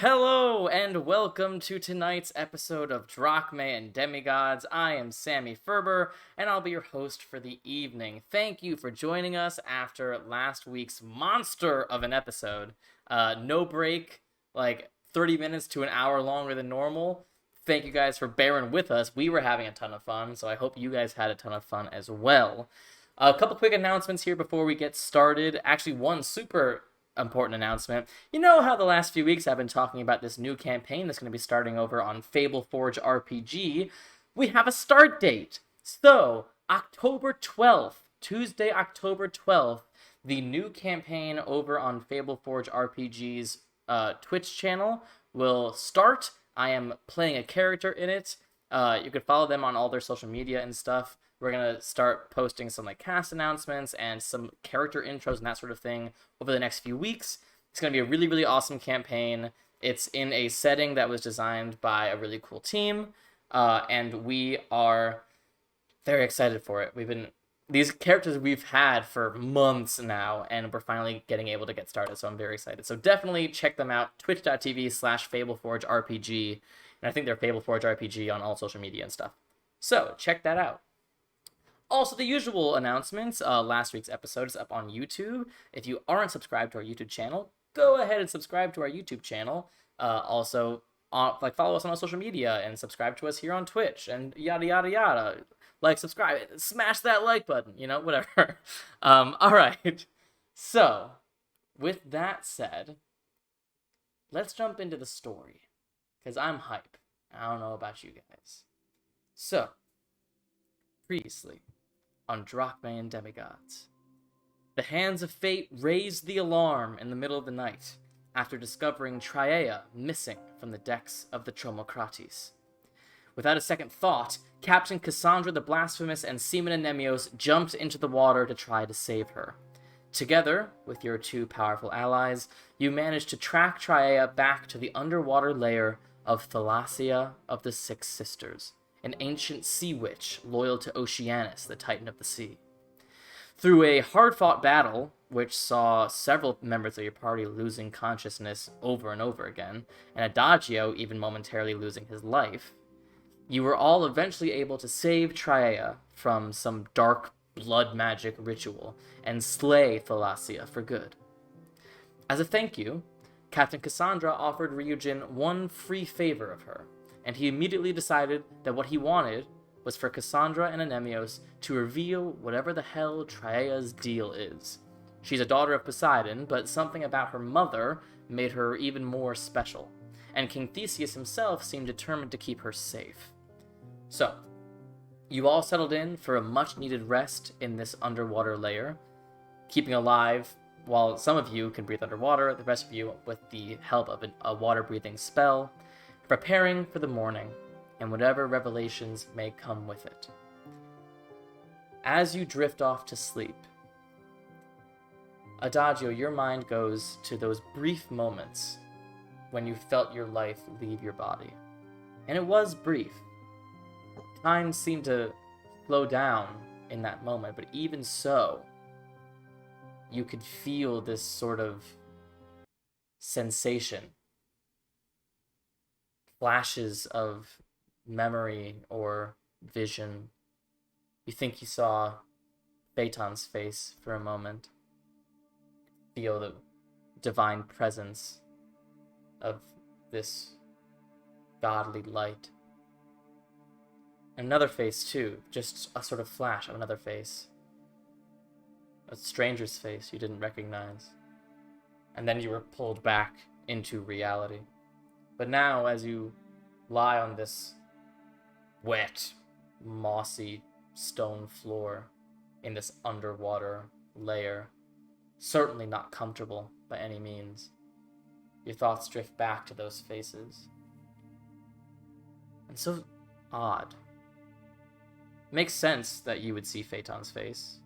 Hello and welcome to tonight's episode of Drachmae and Demigods. I am Sammy Ferber and I'll be your host for the evening. Thank you for joining us after last week's monster of an episode. No break, like 30 minutes to an hour longer than normal. Thank you guys for bearing with us. We were having a ton of fun, so I hope you guys had a ton of fun as well. A couple quick announcements here before we get started. Actually, one super important announcement. You know how the last few weeks I've been talking about this new campaign that's going to be starting over on Fable Forge RPG. We have a start date. So, October 12th, Tuesday, October 12th, the new campaign over on Fable Forge RPG's Twitch channel will start. I am playing a character in it. You can follow them on all their social media and stuff. We're going to start posting some cast announcements and some character intros and that sort of thing over the next few weeks. It's going to be a really, really awesome campaign. It's in a setting that was designed by a really cool team, and we are very excited for it. These characters we've had for months now, and we're finally getting able to get started, so I'm very excited. So definitely check them out, twitch.tv/FableForgeRPG, and I think they're FableForge RPG on all social media and stuff. So check that out. Also, the usual announcements. Last week's episode is up on YouTube. If you aren't subscribed to our YouTube channel, go ahead and subscribe to our YouTube channel. Also, follow us on our social media and subscribe to us here on Twitch and yada yada yada. Subscribe, smash that like button. Whatever. All right. So, with that said, let's jump into the story because I'm hype. I don't know about you guys. So, previously on Drachmae and Demigods, the hands of fate raised the alarm in the middle of the night after discovering Traeia missing from the decks of the Tromokratis. Without a second thought, Captain Cassandra the Blasphemous and Seaman Anemios jumped into the water to try to save her. Together, with your two powerful allies, you managed to track Traeia back to the underwater lair of Thalassia of the Six Sisters, an ancient sea witch loyal to Oceanus, the Titan of the Sea. Through a hard-fought battle, which saw several members of your party losing consciousness over and over again, and Adagio even momentarily losing his life, you were all eventually able to save Traeia from some dark blood magic ritual and slay Thalassia for good. As a thank you, Captain Cassandra offered Ryujin one free favor of her, and he immediately decided that what he wanted was for Cassandra and Anemios to reveal whatever the hell Traeia's deal is. She's a daughter of Poseidon, but something about her mother made her even more special, and King Theseus himself seemed determined to keep her safe. So, you all settled in for a much-needed rest in this underwater lair, keeping alive while some of you can breathe underwater, the rest of you with the help of a water-breathing spell, preparing for the morning and whatever revelations may come with it. As you drift off to sleep, Adagio, your mind goes to those brief moments when you felt your life leave your body. And it was brief. Time seemed to slow down in that moment, but even so, you could feel this sort of sensation. Flashes of memory or vision. You think you saw Phaeton's face for a moment. Feel the divine presence of this godly light. Another face too, just a sort of flash of another face. A stranger's face you didn't recognize. And then you were pulled back into reality. But now, as you lie on this wet, mossy stone floor in this underwater lair, certainly not comfortable by any means, your thoughts drift back to those faces. And so odd. Makes sense that you would see Phaeton's face,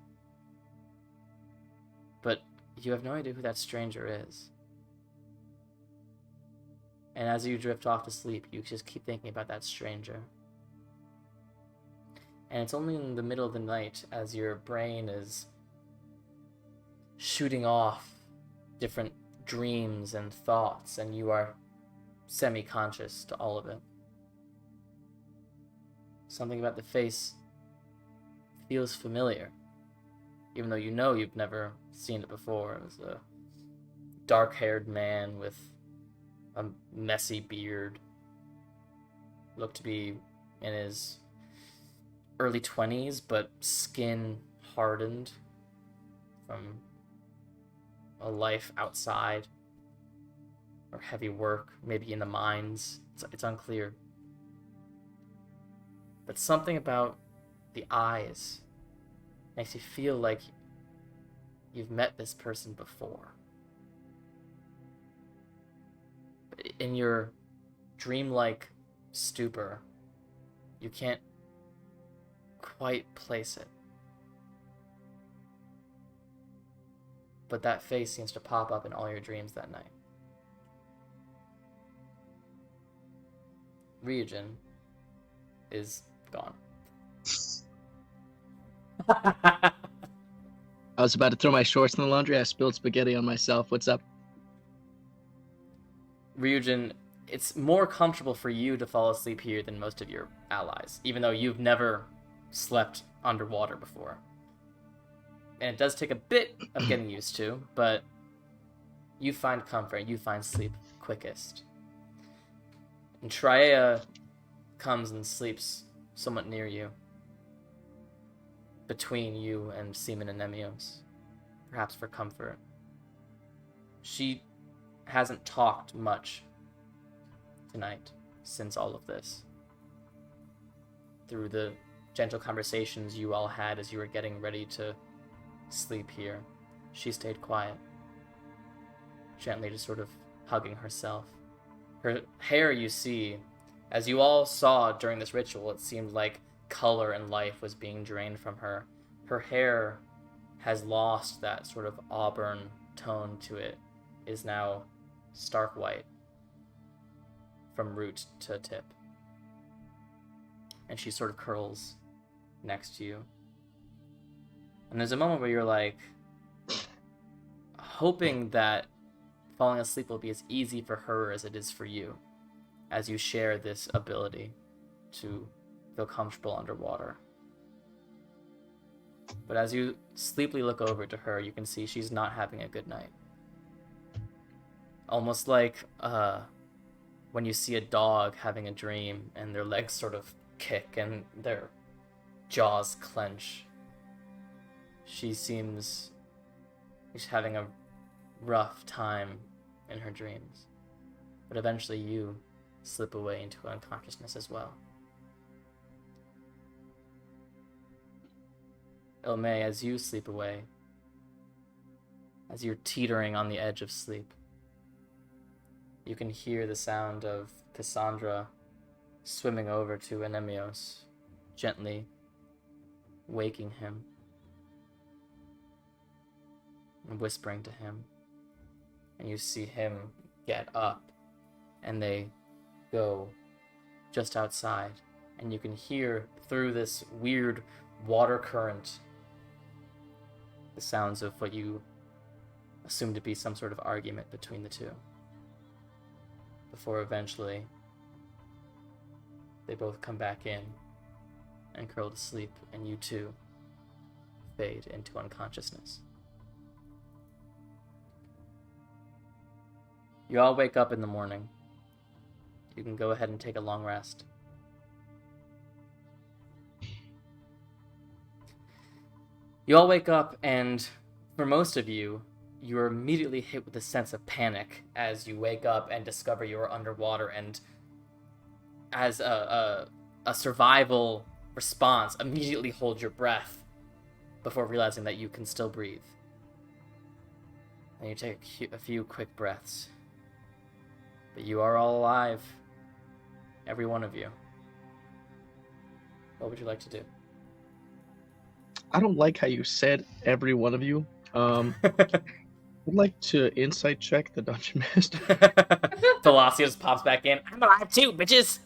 but you have no idea who that stranger is. And as you drift off to sleep, you just keep thinking about that stranger. And it's only in the middle of the night, as your brain is shooting off different dreams and thoughts, and you are semi-conscious to all of it. Something about the face feels familiar, even though you know you've never seen it before. It was a dark-haired man with a messy beard. Looked to be in his early 20s, but skin hardened from a life outside or heavy work, maybe in the mines. It's unclear. But something about the eyes makes you feel like you've met this person before. But in your dreamlike stupor, you can't quite place it. But that face seems to pop up in all your dreams that night. Ryujin is gone. I was about to throw my shorts in the laundry. I spilled spaghetti on myself. What's up? Ryujin, it's more comfortable for you to fall asleep here than most of your allies, even though you've never slept underwater before. And it does take a bit of getting used to, but you find comfort, you find sleep quickest. And Traeia comes and sleeps somewhat near you, between you and Seaman and Nemios, perhaps for comfort. She hasn't talked much tonight since all of this. Through the gentle conversations you all had as you were getting ready to sleep here, she stayed quiet, gently just sort of hugging herself. Her hair, you see, as you all saw during this ritual, it seemed like color and life was being drained from her. Her hair has lost that sort of auburn tone to it, is now stark white from root to tip. And she sort of curls next to you. And there's a moment where you're like, hoping that falling asleep will be as easy for her as it is for you, as you share this ability to feel comfortable underwater. But as you sleepily look over to her, you can see she's not having a good night. Almost like when you see a dog having a dream and their legs sort of kick and their jaws clench. She seems she's having a rough time in her dreams. But eventually you slip away into unconsciousness as well. Ilme, as you sleep away, as you're teetering on the edge of sleep, you can hear the sound of Cassandra swimming over to Anemios, gently waking him and whispering to him. And you see him get up, and they go just outside, and you can hear through this weird water current the sounds of what you assume to be some sort of argument between the two, before eventually they both come back in and curl to sleep, and you too fade into unconsciousness. You all wake up in the morning. You can go ahead and take a long rest. You all wake up, and for most of you, you're immediately hit with a sense of panic as you wake up and discover you're underwater, and as a survival response, immediately hold your breath before realizing that you can still breathe. And you take a few quick breaths. But you are all alive. Every one of you. What would you like to do? I don't like how you said every one of you. I'd like to insight check the dungeon master. Velocity just pops back in. I'm alive too, bitches!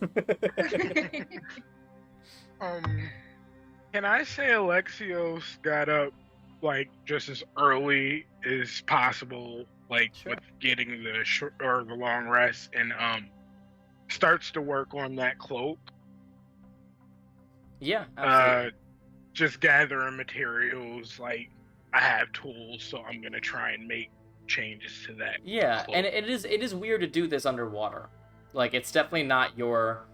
Can I say Alexios got up like just as early as possible, like Sure. with getting the short or the long rest, and starts to work on that cloak. Yeah, absolutely. Just gathering materials. Like, I have tools, so I'm gonna try and make changes to that. Yeah, cloak. and it is weird to do this underwater. Like, it's definitely not your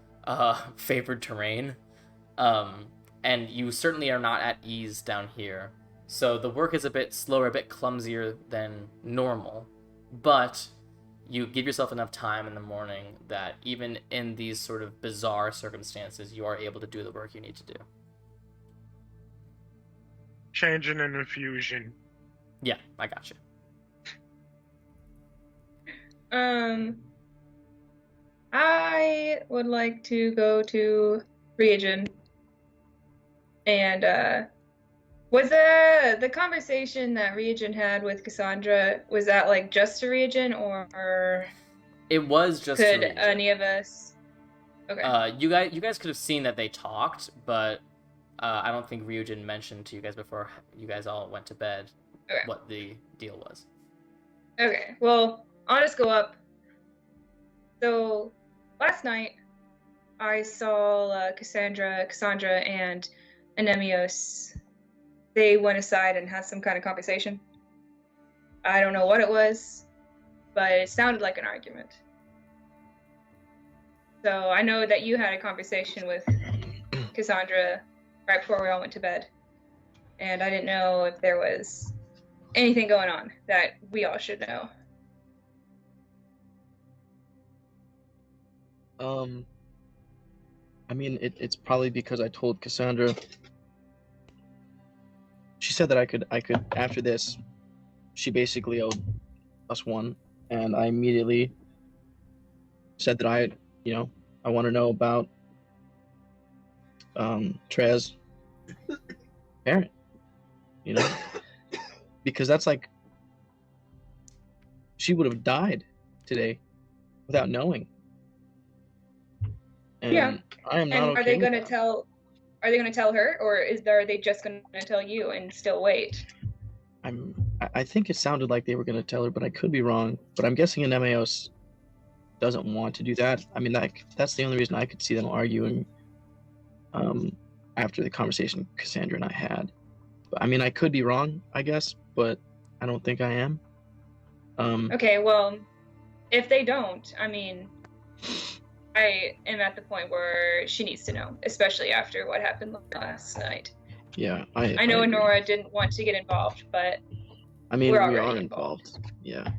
favored terrain. And you certainly are not at ease down here. So the work is a bit slower, a bit clumsier than normal. But you give yourself enough time in the morning that even in these sort of bizarre circumstances, you are able to do the work you need to do. Changing an infusion. Yeah, I got you. I would like to go to Ryujin. And was the conversation that Ryujin had with Cassandra, was that like just to Ryujin, or It was just could to Ryujin. any of us? Okay. You guys could have seen that they talked, but I don't think Ryujin mentioned to you guys before you guys all went to bed what the deal was. Okay. Well, I'll just go up. So last night I saw Cassandra and Anemios. They went aside and had some kind of conversation. I don't know what it was, but it sounded like an argument. So I know that you had a conversation with Cassandra right before we all went to bed. And I didn't know if there was anything going on that we all should know. I mean, it's probably because I told Cassandra. She said that I could after this. She basically owed us one, and I immediately said that I want to know about Traeia's parent, because that's like she would have died today without knowing. And yeah. I am not and okay are they with going to that. tell? Are they going to tell her, or are they just going to tell you and still wait? I think it sounded like they were going to tell her, but I could be wrong. But I'm guessing Anemios doesn't want to do that. I mean, that's the only reason I could see them arguing after the conversation Cassandra and I had. But, I mean, I could be wrong, I guess, but I don't think I am. Okay, well, if they don't, I mean, I am at the point where she needs to know, especially after what happened last night. Yeah, I know agree. Nora didn't want to get involved, but I mean, we're we already are involved. Yeah.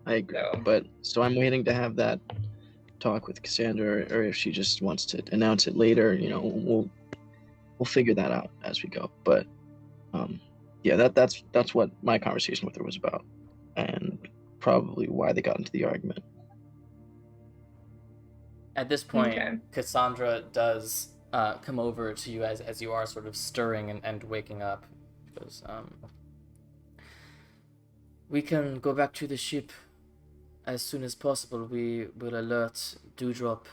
I agree. So. So I'm waiting to have that talk with Cassandra, or if she just wants to announce it later, we'll figure that out as we go. But yeah, that's what my conversation with her was about, and probably why they got into the argument. At this point, Okay. Cassandra does come over to you as you are sort of stirring and waking up. She goes, we can go back to the ship as soon as possible. We will alert Dewdrop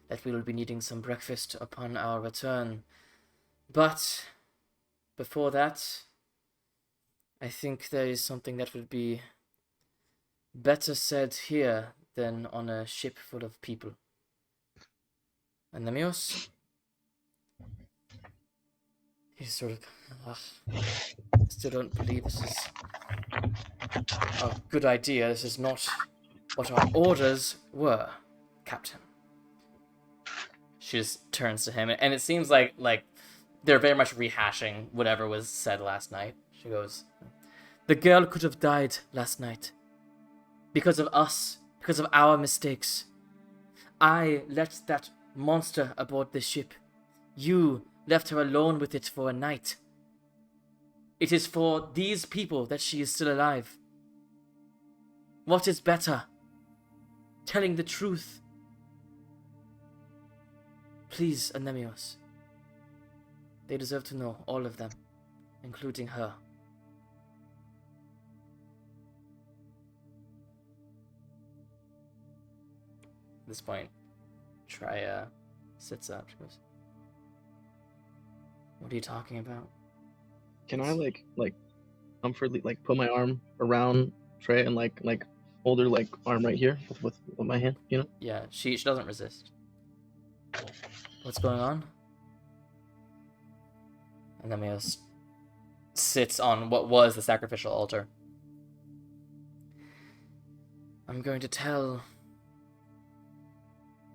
that we will be needing some breakfast upon our return. But before that, I think there is something that would be better said here than on a ship full of people. Anemios? He's sort of... I still don't believe this is a good idea. This is not what our orders were, Captain. She just turns to him, and it seems like they're very much rehashing whatever was said last night. She goes, the girl could have died last night. Because of us. Because of our mistakes. I let that monster aboard this ship. You left her alone with it for a night. It is for these people that she is still alive. What is better? Telling the truth. Please, Anemios. They deserve to know, all of them, including her. At this point, Traeia sits up. She goes, what are you talking about? Can I like comfortably put my arm around Traeia and like hold her like arm right here with my hand, you know? Yeah, she doesn't resist. What's going on? And Nemios sits on what was the sacrificial altar. I'm going to tell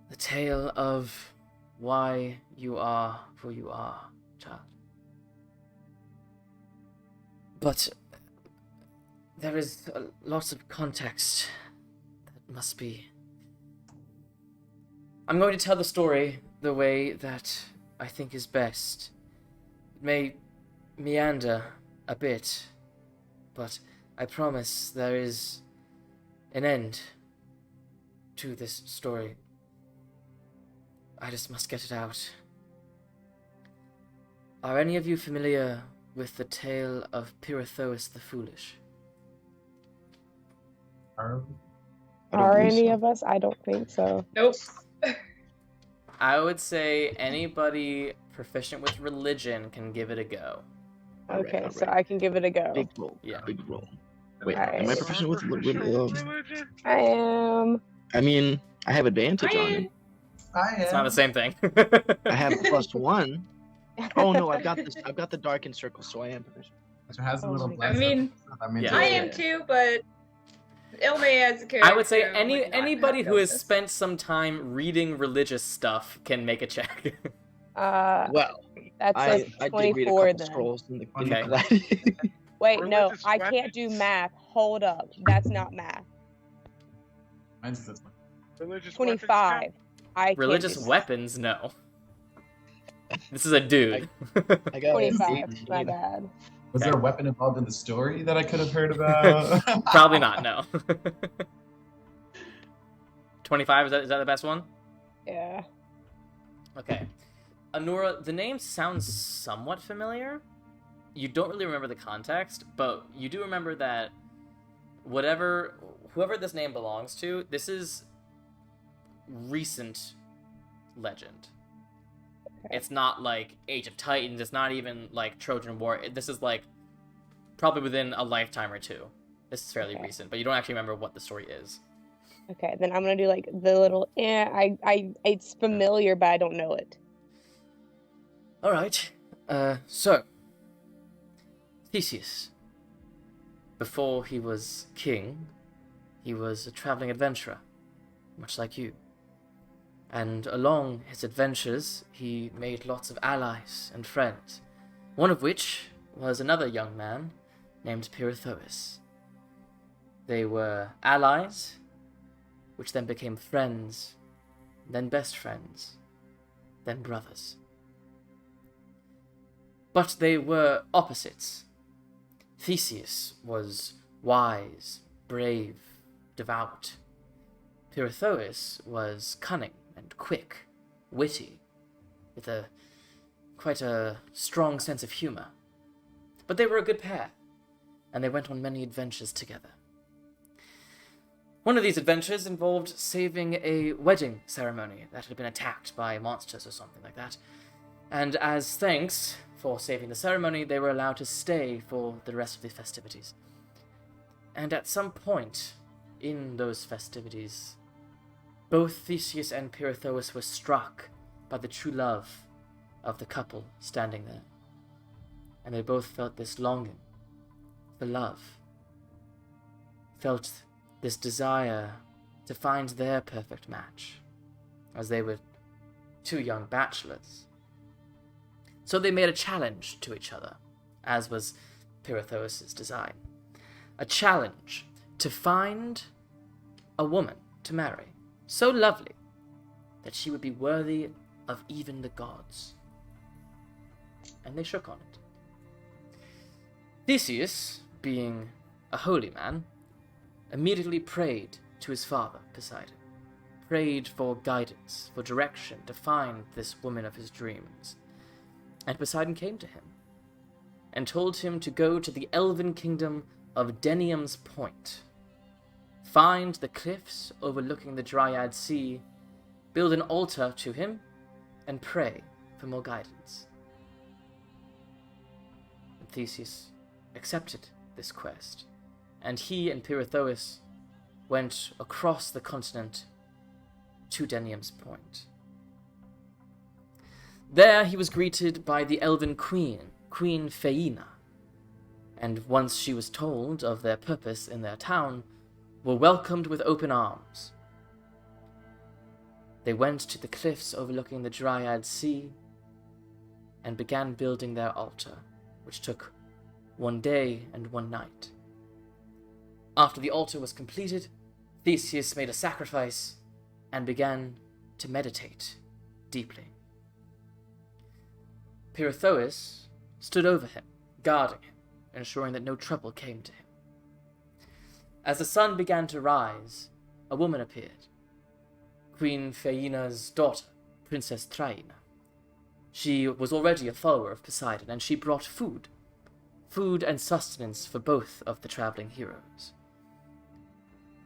the tale of why you are who you are, child. But there is lots of context that must be... I'm going to tell the story the way that I think is best. It may meander a bit, but I promise there is an end to this story. I just must get it out. Are any of you familiar with the tale of Pirithous the Foolish? I don't Are believe any so. of us? I don't think so. Nope. I would say anybody proficient with religion can give it a go. Okay, Alright. so I can give it a go. Big roll. Yeah. Big roll. Wait, Alright. am I proficient with Religion? I am. I mean, I have advantage on it. It's not the same thing. I have +1. Oh no, I've got this. I've got the darkened circle, so I am proficient. It has a Oh little my blessing. mean, Yeah. I am too, but Ilme as a character. I would say would not anybody have who has this. spent some time reading religious stuff can make a check. Well, That's I like did read a 24 couple then. scrolls in the Okay. Gladiator. Wait, no, Religious I can't do math. Hold up. That's not math. Mine's this one. Religious 25. I can't Religious do weapons, no. This is a dude. I got 25. My 18. bad. Was Okay. there a weapon involved in the story that I could have heard about? Probably not, no. 25, is that the best one? Yeah. Okay. Anura, the name sounds somewhat familiar. You don't really remember the context, but you do remember that whoever this name belongs to, this is recent legend. Okay. It's not like Age of Titans, it's not even like Trojan War. This is like probably within a lifetime or two. This is fairly Okay. recent, but you don't actually remember what the story is. Okay, then I'm gonna do like the little. It's familiar, but I don't know it. All right. So Theseus, before he was king, he was a traveling adventurer, much like you. And along his adventures, he made lots of allies and friends, one of which was another young man named Pirithous. They were allies, which then became friends, then best friends, then brothers. But they were opposites. Theseus was wise, brave, devout. Pirithous was cunning and quick, witty, with quite a strong sense of humor. But they were a good pair, and they went on many adventures together. One of these adventures involved saving a wedding ceremony that had been attacked by monsters or something like that. And as thanks for saving the ceremony, they were allowed to stay for the rest of the festivities. And at some point in those festivities, both Theseus and Pirithous were struck by the true love of the couple standing there. And they both felt this longing for love, felt this desire to find their perfect match, as they were two young bachelors. So they made a challenge to each other, as was Pirithous' design. A challenge to find a woman to marry, so lovely that she would be worthy of even the gods. And they shook on it. Theseus, being a holy man, immediately prayed to his father, Poseidon. Prayed for guidance, for direction, to find this woman of his dreams. And Poseidon came to him, and told him to go to the elven kingdom of Denium's Point, find the cliffs overlooking the Dryad Sea, build an altar to him, and pray for more guidance. And Theseus accepted this quest, and he and Pirithous went across the continent to Denium's Point. There he was greeted by the elven queen, Queen Phaina, and once she was told of their purpose in their town, were welcomed with open arms. They went to the cliffs overlooking the Dryad Sea and began building their altar, which took 1 day and 1 night. After the altar was completed, Theseus made a sacrifice and began to meditate deeply. Pirithous stood over him, guarding him, ensuring that no trouble came to him. As the sun began to rise, a woman appeared, Queen Phaina's daughter, Princess Traeia. She was already a follower of Poseidon, and she brought food and sustenance for both of the traveling heroes.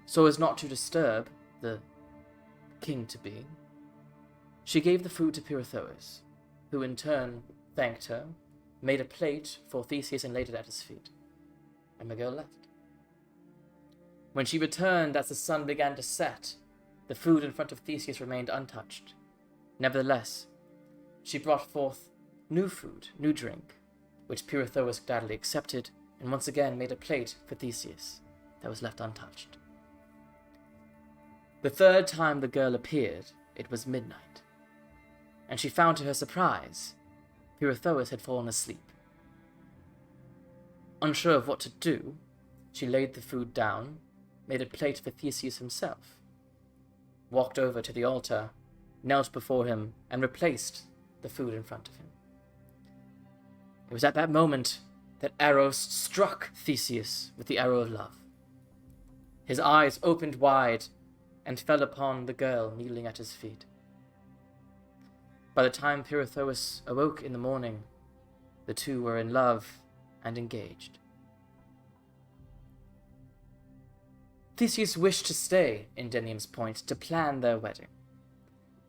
So as not to disturb the king-to-be, she gave the food to Pirithous, who in turn thanked her, made a plate for Theseus and laid it at his feet, and the girl left. When she returned as the sun began to set, the food in front of Theseus remained untouched. Nevertheless, she brought forth new food, new drink, which Pirithous gladly accepted, and once again made a plate for Theseus that was left untouched. The third time the girl appeared, it was midnight, and she found to her surprise, Pirithous had fallen asleep. Unsure of what to do, she laid the food down, made a plate for Theseus himself, walked over to the altar, knelt before him, and replaced the food in front of him. It was at that moment that Eros struck Theseus with the arrow of love. His eyes opened wide and fell upon the girl kneeling at his feet. By the time Pirithous awoke in the morning, the two were in love and engaged. Theseus wished to stay in Denium's Point to plan their wedding,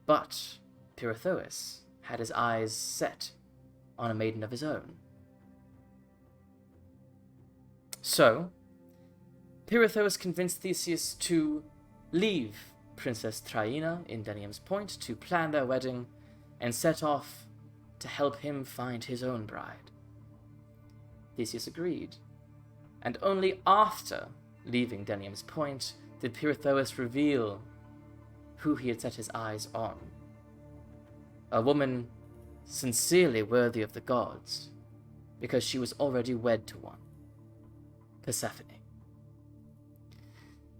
but Pirithous had his eyes set on a maiden of his own. So, Pirithous convinced Theseus to leave Princess Traeia in Denium's Point to plan their wedding and set off to help him find his own bride. Theseus agreed, and only after leaving Denium's Point did Pirithous reveal who he had set his eyes on. A woman sincerely worthy of the gods, because she was already wed to one, Persephone.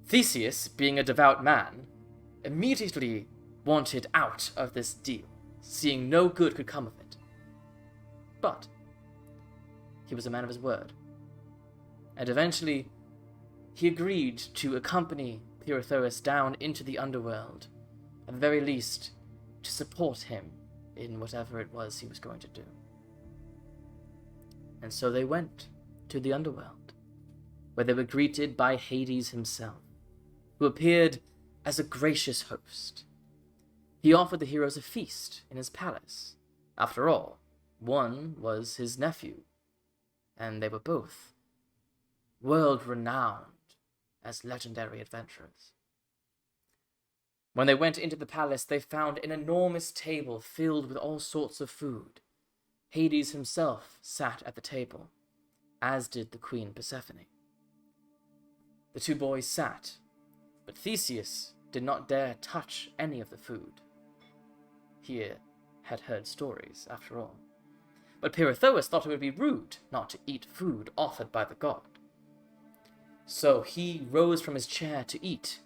Theseus, being a devout man, immediately wanted out of this deal, seeing no good could come of it. But he was a man of his word, and eventually he agreed to accompany Pirithous down into the underworld, at the very least to support him in whatever it was he was going to do. And so they went to the underworld, where they were greeted by Hades himself, who appeared as a gracious host. He offered the heroes a feast in his palace. After all, one was his nephew, and they were both world-renowned as legendary adventurers. When they went into the palace, they found an enormous table filled with all sorts of food. Hades himself sat at the table, as did the queen Persephone. The two boys sat, but Theseus did not dare touch any of the food. He had heard stories, after all. But Pirithous thought it would be rude not to eat food offered by the god. So he rose from his chair to eat,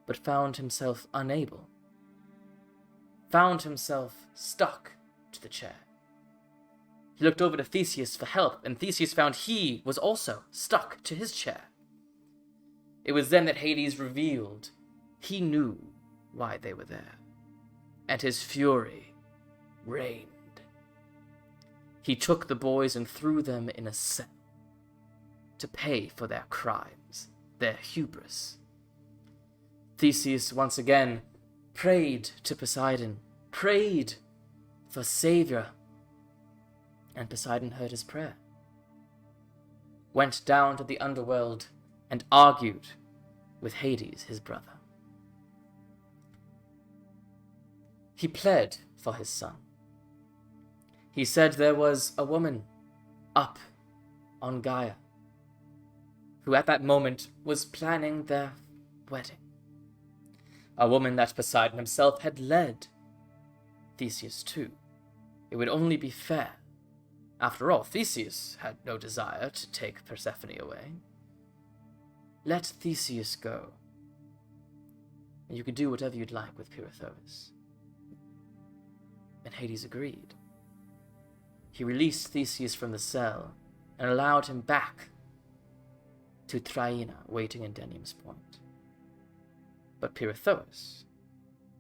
but found himself unable. Found himself stuck to the chair. He looked over to Theseus for help, and Theseus found he was also stuck to his chair. It was then that Hades revealed he knew why they were there, and his fury reigned. He took the boys and threw them in a cell to pay for their crimes, their hubris. Theseus once again prayed to Poseidon, prayed for Savior, and Poseidon heard his prayer. Went down to the underworld and argued with Hades, his brother. He pled for his son. He said there was a woman up on Gaia who at that moment was planning their wedding. A woman that Poseidon himself had led Theseus to. It would only be fair. After all, Theseus had no desire to take Persephone away. Let Theseus go, and you could do whatever you'd like with Pirithous. And Hades agreed. He released Theseus from the cell and allowed him back to Traeia waiting in Denium's Point. But Pirithous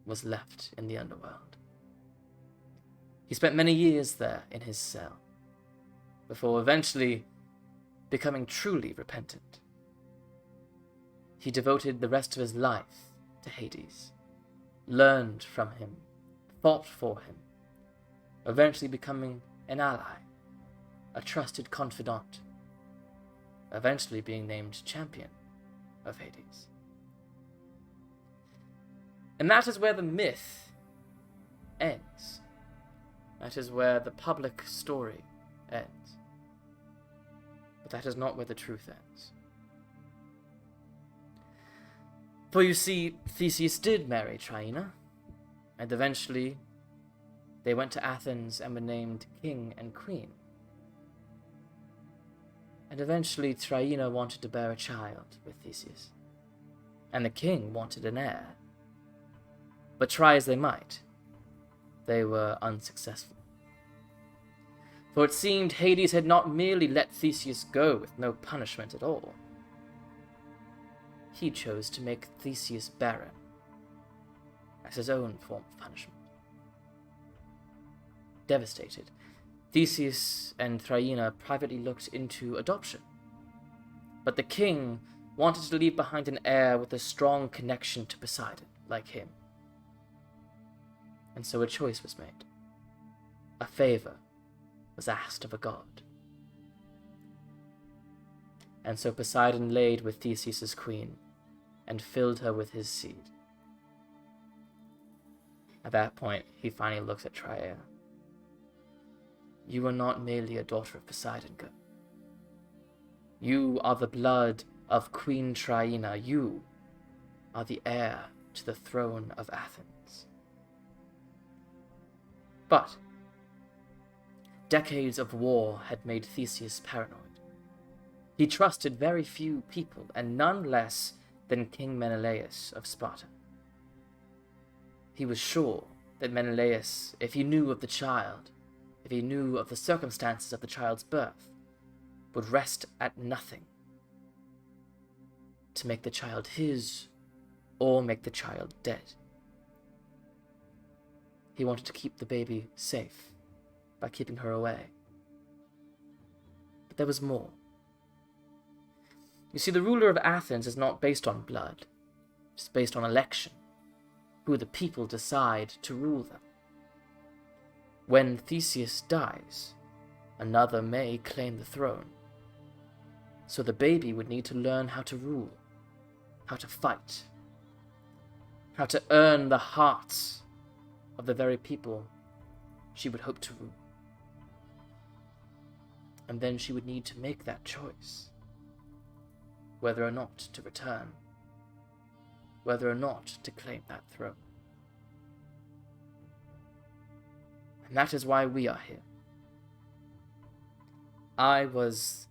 was left in the underworld. He spent many years there in his cell, before eventually becoming truly repentant. He devoted the rest of his life to Hades, learned from him, fought for him, eventually becoming an ally, a trusted confidant, eventually being named champion of Hades. And that is where the myth ends. That is where the public story ends. But that is not where the truth ends. For you see, Theseus did marry Traeia, and eventually they went to Athens and were named king and queen. And eventually Traeia wanted to bear a child with Theseus, and the king wanted an heir. But try as they might, they were unsuccessful. For it seemed Hades had not merely let Theseus go with no punishment at all. He chose to make Theseus barren as his own form of punishment. Devastated, Theseus and Traeia privately looked into adoption. But the king wanted to leave behind an heir with a strong connection to Poseidon, like him. And so a choice was made. A favor was asked of a god. And so Poseidon laid with Theseus' queen and filled her with his seed. At that point, he finally looks at Traeia. You are not merely a daughter of Poseidon, girl. You are the blood of Queen Traeia. You are the heir to the throne of Athens. But decades of war had made Theseus paranoid. He trusted very few people, and none less than King Menelaus of Sparta. He was sure that Menelaus, if he knew of the child, if he knew of the circumstances of the child's birth, would rest at nothing to make the child his or make the child dead. He wanted to keep the baby safe by keeping her away. But there was more. You see, the ruler of Athens is not based on blood. It's based on election, who the people decide to rule them. When Theseus dies, another may claim the throne. So the baby would need to learn how to rule, how to fight, how to earn the hearts of the very people she would hope to rule. And then she would need to make that choice, whether or not to return, whether or not to claim that throne. And that is why we are here. I was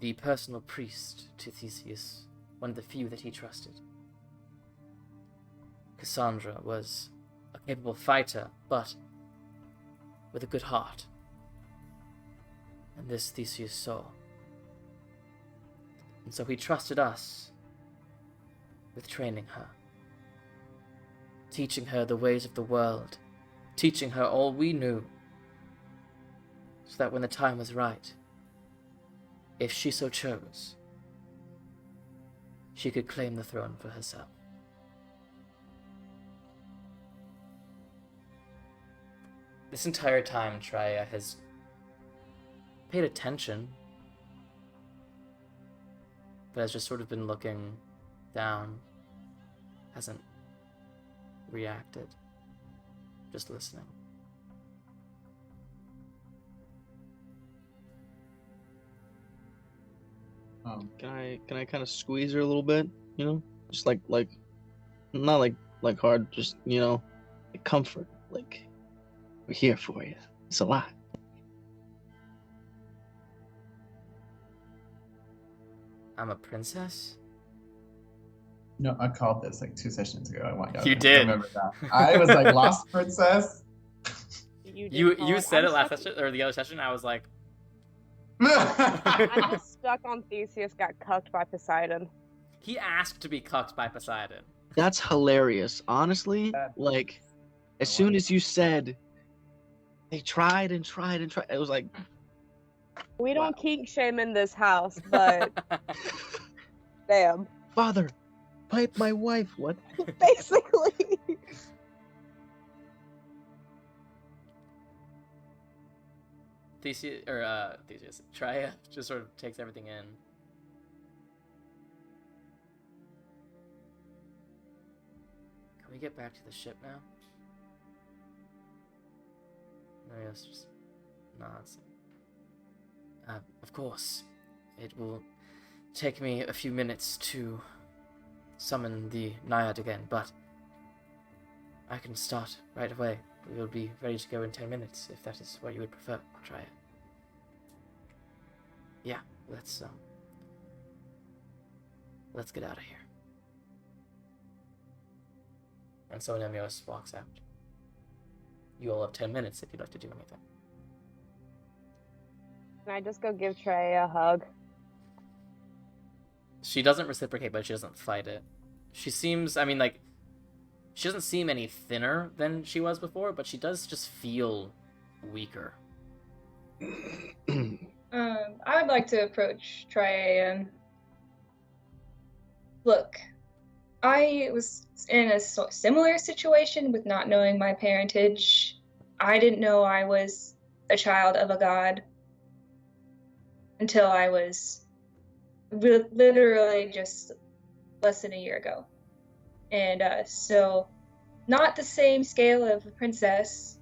the personal priest to Theseus, one of the few that he trusted. Cassandra was a capable fighter, but with a good heart. And this Theseus saw. And so he trusted us with training her, teaching her the ways of the world, teaching her all we knew, so that when the time was right, if she so chose, she could claim the throne for herself. This entire time, Traeia has paid attention, but has just sort of been looking down hasn't reacted. Just listening. Can I kind of squeeze her a little bit? You know, just like not like hard, just like comfort. Like we're here for you. It's a lot. I'm a princess? No, I called this like 2 sessions ago. I want y'all You to did. remember that. I was like lost princess. You said it last session or the other session. I was like, I'm just stuck on Theseus got cucked by Poseidon. he asked to be cucked by Poseidon. That's hilarious. Honestly, like as soon as you said they tried and tried and tried, it was like We don't kink shame in this house, but damn. Father, pipe my wife. What? Basically. Theseus, Traeia just sort of takes everything in. Can we get back to the ship now? No, yes, just nods. Of course. It will take me a few minutes to summon the Naiad again, but I can start right away. We will be ready to go in 10 minutes, if that is what you would prefer. I'll try it. Yeah, let's get out of here. And so Nemios walks out. You all have 10 minutes if you'd like to do anything. Can I just go give Trey a hug? She doesn't reciprocate, but she doesn't fight it. She seems, she doesn't seem any thinner than she was before, but she does just feel weaker. I would like to approach Traeia and look. I was in a similar situation with not knowing my parentage. I didn't know I was a child of a god until I was literally just less than a year ago. And so, not the same scale of a princess,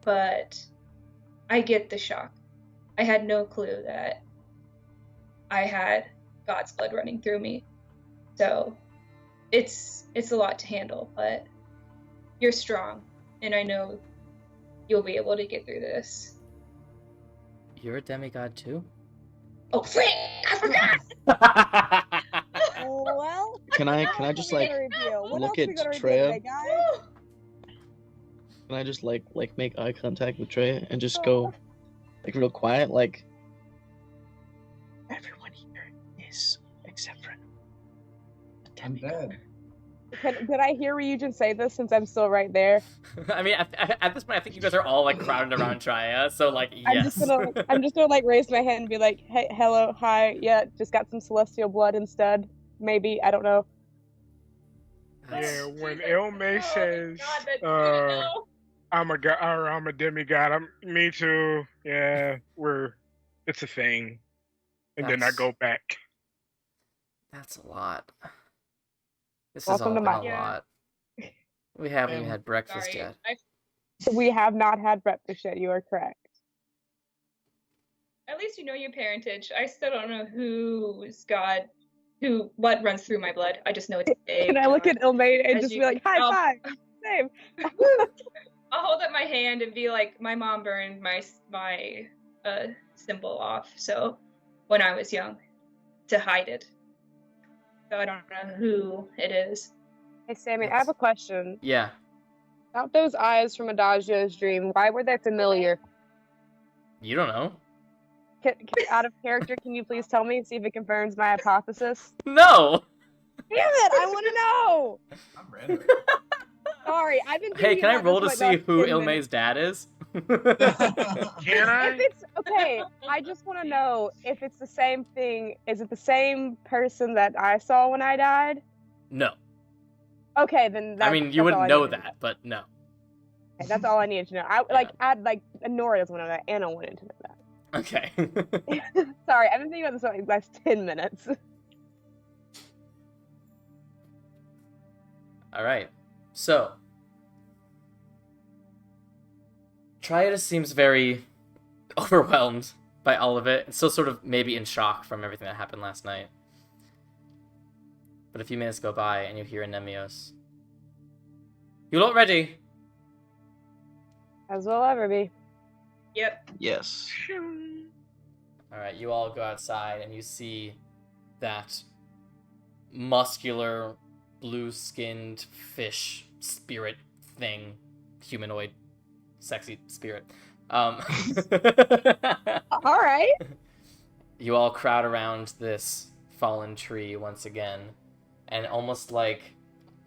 but I get the shock. I had no clue that I had God's blood running through me. So, it's a lot to handle, but you're strong, and I know you'll be able to get through this. You're a demigod too? Oh, frick! I forgot! Well, Can I just like look at Traeia? Can I just like make eye contact with Traeia and just go like real quiet, like everyone here is except for I'm dead. Could I hear Ryujin say this since I'm still right there? I mean, at this point, I think you guys are all like crowded around Traeia, so like, yes. I'm just gonna like raise my hand and be like, hey, hello, hi, yeah, just got some celestial blood instead. Maybe, I don't know. Yeah, when Elme says, I'm a god or I'm a demigod, me too. Yeah, it's a thing. And then I go back. That's a lot. This Welcome has all to been my- a lot. We haven't even had breakfast Sorry. yet. We have not had breakfast yet, you are correct. At least you know your parentage. I still don't know who's God, what runs through my blood. I just know it's big. Can I look at Ilmaid and As just you- be like, high five, same. I'll hold up my hand and be like, my mom burned my symbol off, so when I was young, to hide it. So I don't know who it is. Hey, Sammy, I have a question. Yeah. About those eyes from Adagio's dream, why were they familiar? You don't know. Out of character, can you please tell me, see if it confirms my hypothesis? No! Damn it, I want to know! I'm random. Sorry, I've been Hey, thinking can I about roll to this for like see who 10 minutes. Ilme's dad is? Can I? If it's okay, I just want to know if it's the same thing. Is it the same person that I saw when I died? No. Okay, then. I mean, you wouldn't know that, but no. Okay, that's all I needed to know. Nora doesn't want to know that. Anna wanted to know that. Okay. Sorry, I've been thinking about this for like the last 10 minutes. All right. So, Traeia seems very overwhelmed by all of it. And still sort of maybe in shock from everything that happened last night. But a few minutes go by and you hear Anemios. You lot ready? As will ever be. Yep. Yes. All right, you all go outside and you see that muscular, blue-skinned fish spirit thing, humanoid, sexy spirit. All right. You all crowd around this fallen tree once again, and almost like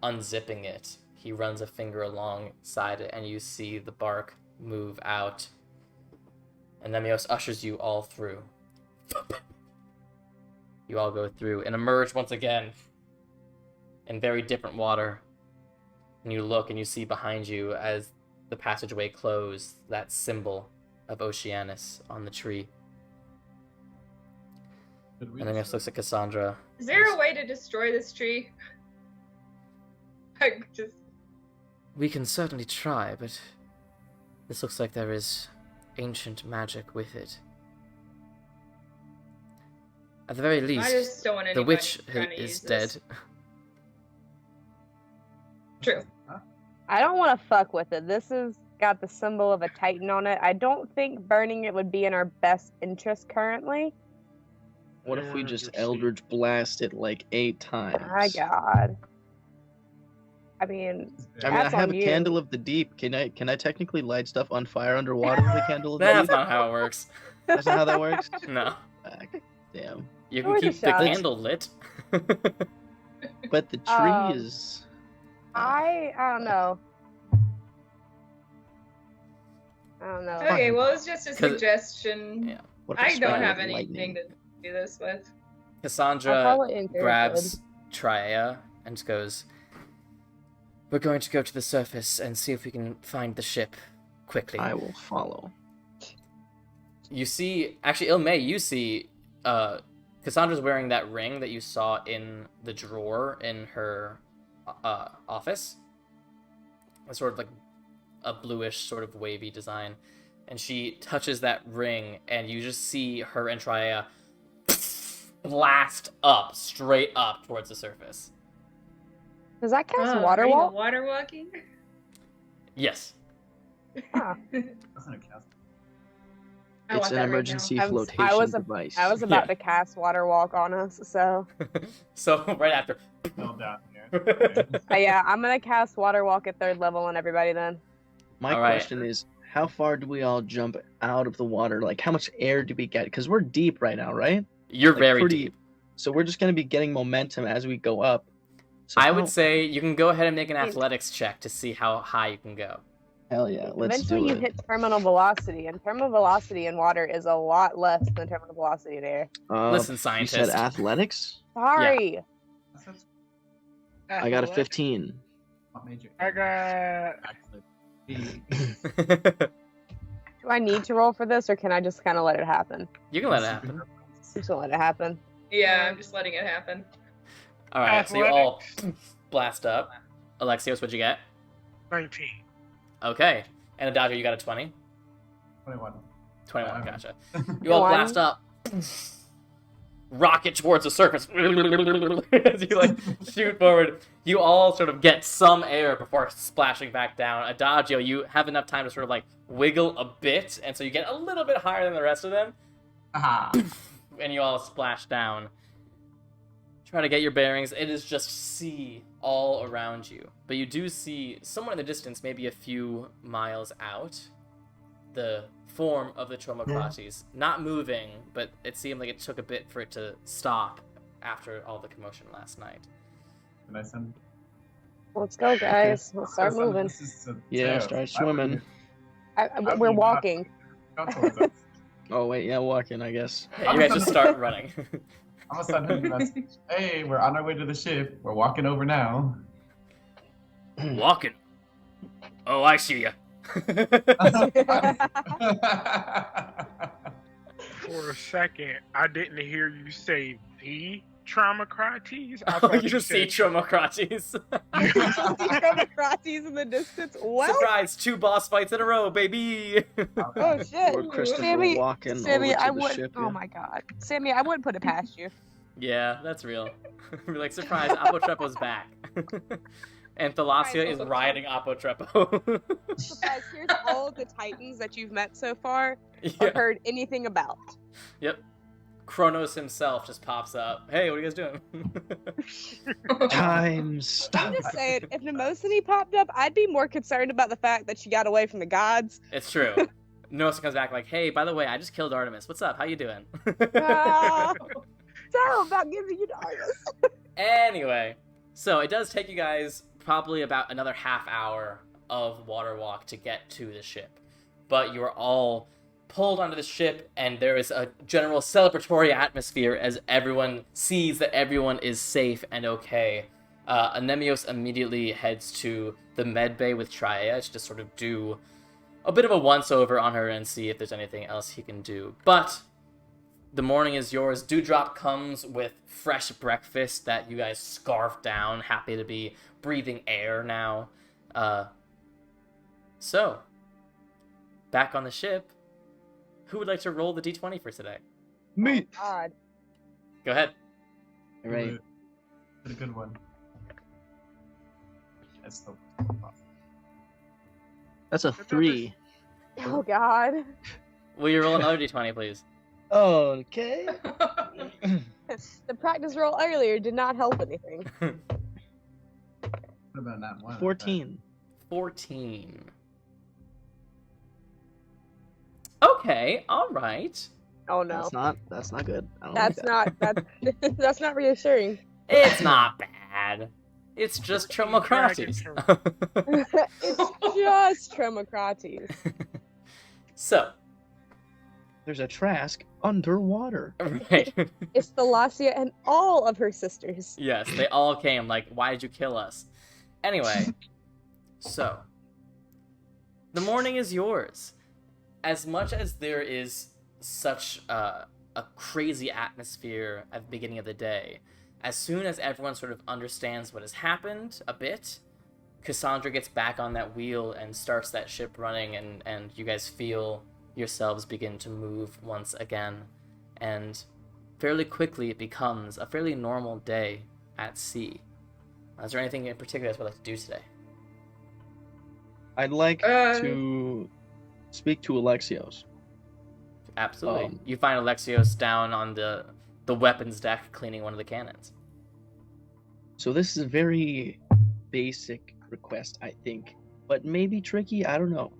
unzipping it, he runs a finger alongside it, and you see the bark move out. And Nemios ushers you all through. You all go through and emerge once again in very different water. And you look and you see behind you, as the passageway closed, that symbol of Oceanus on the tree. And Nemios looks at Cassandra. Is there a way to destroy this tree? I just... We can certainly try, but this looks like there is ancient magic with it. At the very I least, just don't want the anybody witch trying to is use dead. this. True. I don't want to fuck with it. This has got the symbol of a titan on it. I don't think burning it would be in our best interest currently. What if we just Eldritch blast it like 8 times? My God. I mean, I that's have on a you. candle of the deep. Can I technically light stuff on fire underwater with a candle of the That's deep? not how it works. That's not how that works? No. Damn. You can Worth a keep the shot. candle lit. But the tree Um, is... I don't know. I don't know. Okay, well, it's just a 'Cause- suggestion. Yeah. What if I sprayed don't with have anything lightning? to do this with. I'll Cassandra call it in grabs Traeia and goes, "We're going to go to the surface and see if we can find the ship quickly." I will follow. You see, actually, Ilmei, you see, Cassandra's wearing that ring that you saw in the drawer in her office. It's sort of like a bluish, sort of wavy design. And she touches that ring, and you just see her and Traeia blast up, straight up towards the surface. Does that cast Oh, water are you wall? water walking? Yes. Ah. That's not a cast. I It's want an that right emergency now. I flotation was a- device. I was about Yeah. to cast water walk on us, so So, right after. Fell down here. yeah, I'm gonna cast water walk at 3rd level on everybody then. My All right. question is, how far do we all jump out of the water? Like, how much air do we get? Because we're deep right now, right? You're Like, very pretty- deep. So we're just going to be getting momentum as we go up. So I how- would say you can go ahead and make an athletics check to see how high you can go. Hell yeah, let's Eventually do you it. hit terminal velocity, and terminal velocity in water is a lot less than terminal velocity in air. Listen, You scientist. said athletics? Sorry. I got a 15. What major? I got... Actually, Do I need to roll for this, or can I just kind of let it happen? You can let it happen. Just gonna let it happen. Yeah, I'm just letting it happen. All right, so you all blast up. Alexios, what'd you get? 19. Okay. And Adagio, you got a 20? 21. 21, gotcha. You all 21. blast up. Rocket towards the surface. As you like shoot forward, you all sort of get some air before splashing back down. Adagio, you have enough time to sort of like wiggle a bit, and so you get a little bit higher than the rest of them, Aha. and you all splash down. Try to get your bearings. It is just sea all around you. But you do see, somewhere in the distance, maybe a few miles out, the form of the Tromocrates. Not moving, but it seemed like it took a bit for it to stop after all the commotion last night. Can I send? Let's go, guys. Let's start I'll send moving. messages to Yeah, Teo. start swimming. We're walking. Go towards us. Oh, wait, yeah, walking, I guess. Yeah, you guys just start running. I'm gonna send him a message. Hey, we're on our way to the ship. We're walking over now. Walking. Oh, I see ya. For a second, I didn't hear you say the Traumacrates? I Oh, thought you just see said- Traumacrates. Traumacrates in the distance. Well, Surprise! 2 boss fights in a row, baby. oh shit. Lord Christopher Sammy, walking Sammy, over to I the would. ship. Oh my god, Sammy, I wouldn't put it past you. Yeah, that's real. We're like, surprise, Apotrepo's back. And Thalasia is riding Apotrepo. Guys, here's all the Titans that you've met so far or Yeah. heard anything about. Yep. Kronos himself just pops up. Hey, what are you guys doing? Time stop. I'm just saying, if Nemosity popped up, I'd be more concerned about the fact that she got away from the gods. It's true. Nosa comes back like, hey, by the way, I just killed Artemis. What's up? How you doing? Ah, so about giving you Artemis. Anyway, so it does take you guys probably about another half hour of water walk to get to the ship. But you're all pulled onto the ship, and there is a general celebratory atmosphere as everyone sees that everyone is safe and okay. Anemios immediately heads to the med bay with Traeia to just sort of do a bit of a once-over on her and see if there's anything else he can do. But the morning is yours. Dewdrop comes with fresh breakfast that you guys scarf down, happy to be breathing air now. So, back on the ship, who would like to roll the d20 for today? Me. God. Go ahead. All right. A good one. That's the. That's a 3. Oh God. Will you roll another d20, please? Okay. The practice roll earlier did not help anything. What about that one? 14. 14. Okay, alright. Oh no. That's not good. I don't That's like that. not that's not reassuring. It's not bad. It's just Tromocrates. It's just Tromocrates. So, There's a Trask underwater. right. It's Thalasia and all of her sisters. Yes, they all came like, why did you kill us? Anyway, so, the morning is yours. As much as there is such a crazy atmosphere at the beginning of the day, as soon as everyone sort of understands what has happened a bit, Cassandra gets back on that wheel and starts that ship running, and you guys feel yourselves begin to move once again. And fairly quickly it becomes a fairly normal day at sea. Is there anything in particular that you'd like to do today? I'd like to speak to Alexios. Absolutely. You find Alexios down on the weapons deck cleaning one of the cannons. So this is a very basic request, I think, but maybe tricky. I don't know.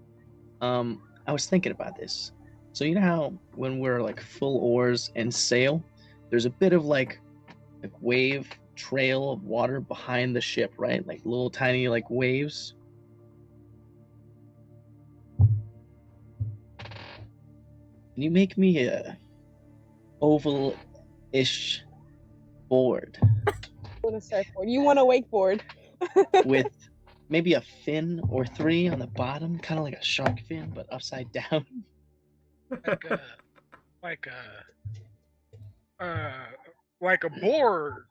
I was thinking about this. So you know how when we're like full oars and sail, there's a bit of like wave trail of water behind the ship, right? Like little tiny like waves. Can you make me a oval-ish board Want a surfboard? You want a wakeboard? with maybe a fin or 3 on the bottom, kind of like a shark fin, but upside down? like a board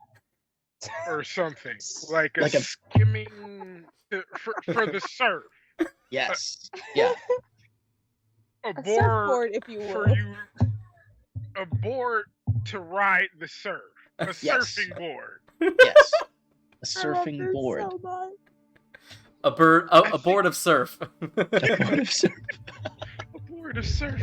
or something, like a Like a- skimming for the surf. Yes. Yeah. A A board surfboard, if you for will. you, a board to ride the surf, a Yes. surfing board. Yes. A I love surfing her board. so much. A board of surf. A board of surf. A board of surf.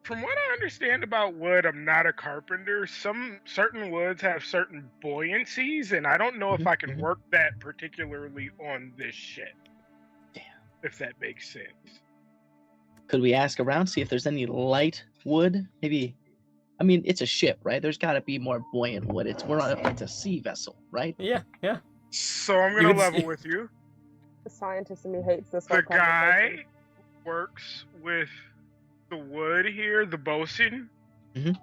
From what I understand about wood, I'm not a carpenter. Some certain woods have certain buoyancies, and I don't know if I can Mhm. work that particularly on this ship. Damn. If that makes sense. Could we ask around, see if there's any light wood? Maybe. I mean, it's a ship, right? There's got to be more buoyant wood. It's a sea vessel, right? Yeah. So I'm You gonna would level see- with you. The scientist in me hates this The whole conversation. guy works with the wood here, the bosun. Mhm.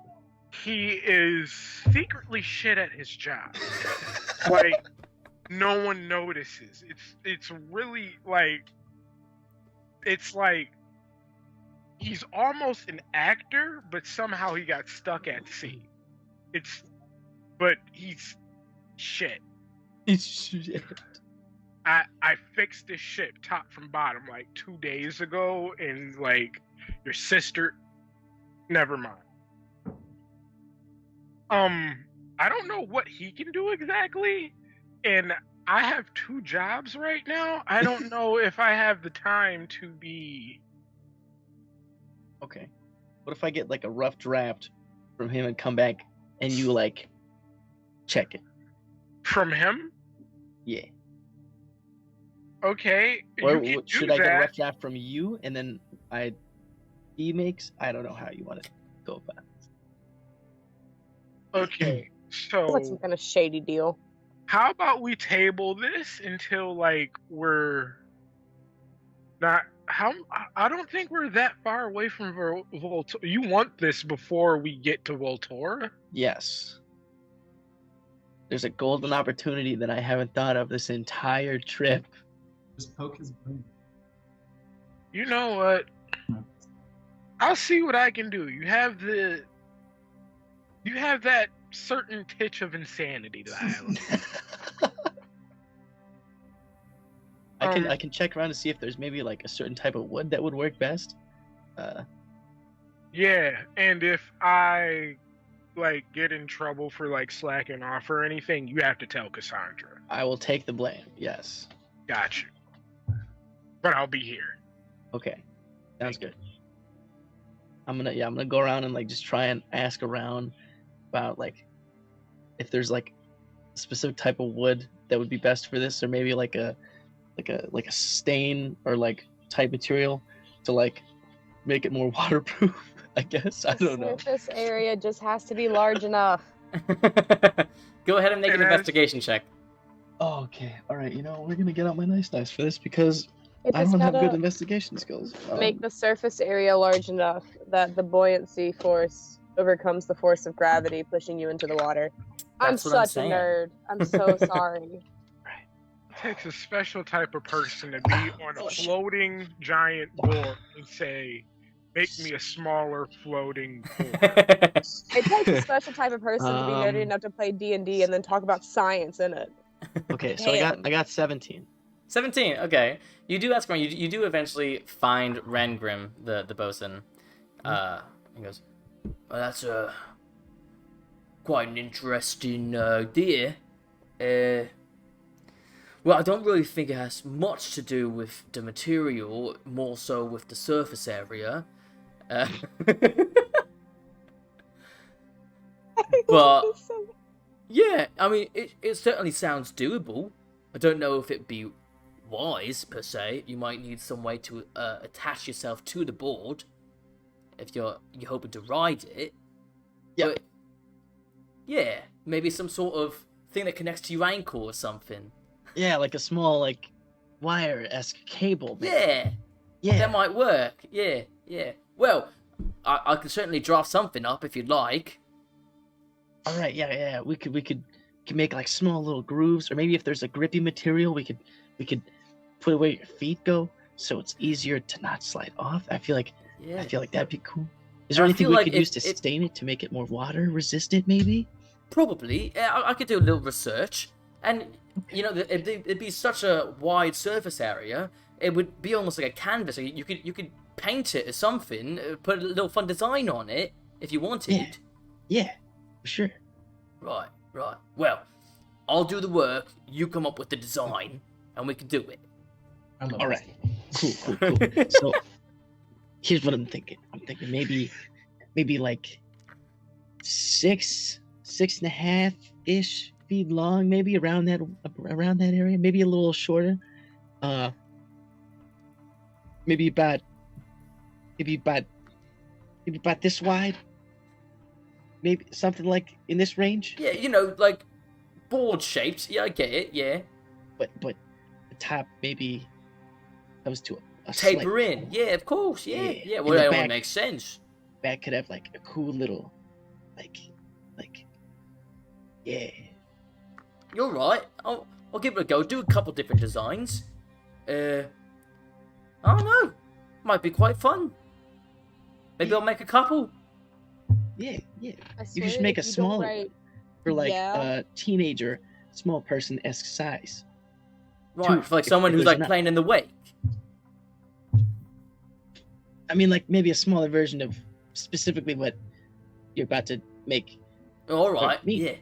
He is secretly shit at his job. Like, no one notices. It's really like, it's like he's almost an actor, but somehow he got stuck at sea. But he's shit. It's shit. I fixed this ship top from bottom like 2 days ago, and like your sister, never mind. I don't know what he can do exactly, and I have 2 jobs right now. I don't know if I have the time to be. Okay. What if I get like a rough draft from him and come back and you like check it? From him? Yeah. Okay. Or you can should do I get a that. rough draft from you and then he makes? I don't know how you want to go about it. Okay. It's like some So kind of shady deal. how about we table this until like we're not I don't think we're that far away from Voltora. You want this before we get to Voltora? Yes. There's a golden opportunity that I haven't thought of this entire trip. Just poke his brain. You know what? I'll see what I can do. You have that certain titch of insanity that I have. I can check around to see if there's maybe like a certain type of wood that would work best. Yeah, and if I like get in trouble for like slacking off or anything, you have to tell Cassandra. I will take the blame. Yes. Got you. But I'll be here. Okay. Sounds good. I'm gonna go around and like just try and ask around about like if there's like a specific type of wood that would be best for this, or maybe like a stain or like type material to like make it more waterproof. I guess I don't know. The surface area just has to be large enough. Go ahead and make an And as- investigation check. Oh, okay. All right. You know, we're gonna get out my nice dice for this because It I just don't have good gotta investigation skills. make the surface area large enough that the buoyancy force overcomes the force of gravity pushing you into the water. That's what I'm such a saying. nerd. I'm so sorry. It takes a special type of person to be on a floating giant board and say, "Make me a smaller floating board." It takes a special type of person to be nerdy Um, enough to play D&D and then talk about science in it. Okay, so I got 17. 17. Okay, you do ask around. You do eventually find Rengrim, the bosun. He goes, "Well, that's quite an interesting idea. Well, I don't really think it has much to do with the material, more so with the surface area. But yeah, I mean, it certainly sounds doable. I don't know if it'd be wise per se. You might need some way to attach yourself to the board if you're hoping to ride it. Yeah. But yeah, maybe some sort of thing that connects to your ankle or something. Yeah, like a small like wire-esque cable. Maybe. Yeah, Yeah. that might work. Yeah. Well, I can certainly draft something up if you'd like. All right. Yeah. We could make like small little grooves, or maybe if there's a grippy material, we could put it where your feet go, so it's easier to not slide off. I feel like Yeah. that'd be cool. Is there I anything feel we like could use to stain it to make it more water resistant? Maybe. Probably. Yeah, I could do a little research. And, you know, it'd be such a wide surface area, it would be almost like a canvas. You could paint it as something, put a little fun design on it, if you wanted. Yeah. For sure. Right. Well, I'll do the work, you come up with the design, and we can do it. I love All this. right. Cool. So here's what I'm thinking. I'm thinking maybe like 6.5 ish feet long, maybe around that area. Maybe a little shorter. Maybe about this wide. Maybe something like in this range. Yeah, you know, like, board shaped. Yeah, I get it, yeah. But the top maybe comes to a Taper slight in. Yeah, of course, yeah. Yeah. Yeah, In well, the that back. one makes sense. back could have like a cool little yeah. You're right. I'll give it a go. Do a couple different designs. I don't know. Might be quite fun. Maybe I'll make a couple. Yeah. I You swear should make a if you don't smaller write- one for like Yeah. a teenager, small person-esque size. Right, Two, for like if- someone if who's there's like enough. playing in the wake. I mean, like maybe a smaller version of specifically what you're about to make. All right, me. yeah.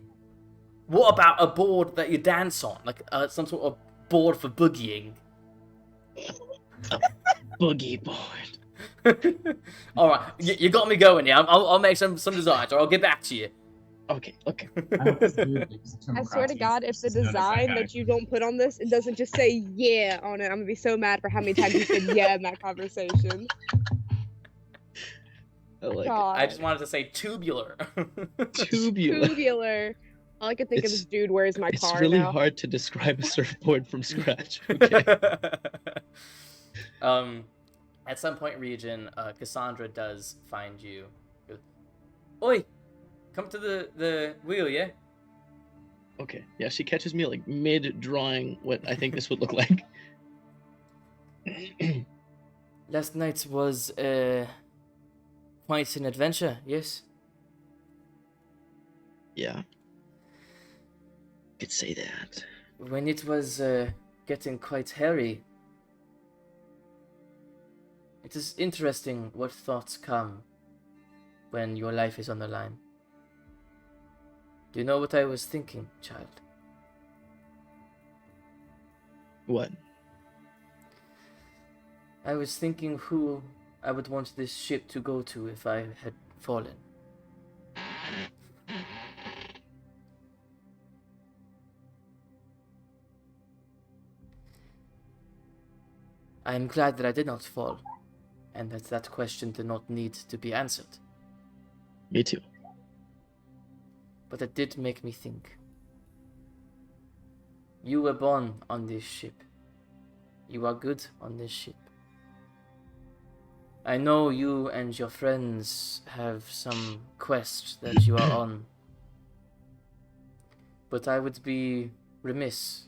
What about a board that you dance on, like some sort of board for boogieing? Boogie board. All right, you got me going. Yeah, I'll make some designs, or I'll get back to you. Okay. I hope this dude is I swear to Timocrates. God, if the This is known as design guy. that you don't put on this, it doesn't just say "yeah" on it, I'm gonna be so mad for how many times you said "yeah" in that conversation. I like God. I just wanted to say tubular. it. Tubular. Tubular. All I can think of It's- is, dude, where's my It's car really now? hard to describe a surfboard from scratch. Okay. At some point, Ryujin, Cassandra does find you. Oi, come to the wheel, yeah? Okay. Yeah, she catches me like mid drawing what I think this would look like. Last night was quite an adventure, yes? Yeah. Could say that. When it was getting quite hairy, it is interesting what thoughts come when your life is on the line. Do you know what I was thinking, child? What? I was thinking who I would want this ship to go to if I had fallen. I am glad that I did not fall, and that question did not need to be answered. Me too. But it did make me think. You were born on this ship. You are good on this ship. I know you and your friends have some quest that you are on. But I would be remiss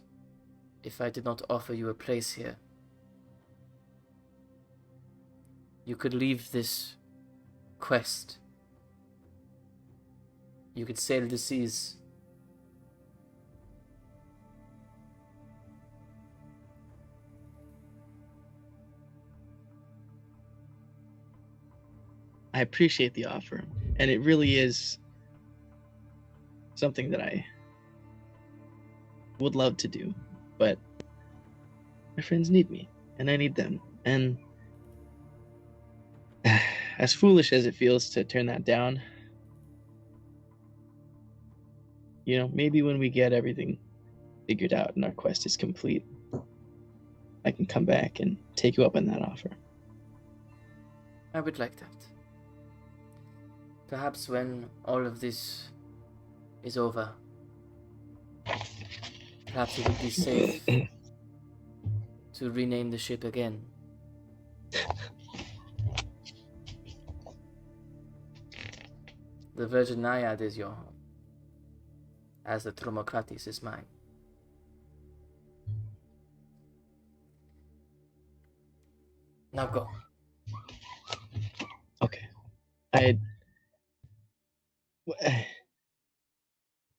if I did not offer you a place here. You could leave this quest. You could sail the seas. I appreciate the offer, and it really is something that I would love to do, but my friends need me, and I need them, and as foolish as it feels to turn that down, you know, maybe when we get everything figured out and our quest is complete, I can come back and take you up on that offer. I would like that. Perhaps when all of this is over, perhaps it would be safe to rename the ship again. The Virgin Naiad is your home, as the Tromocrates is mine. Now go. Okay.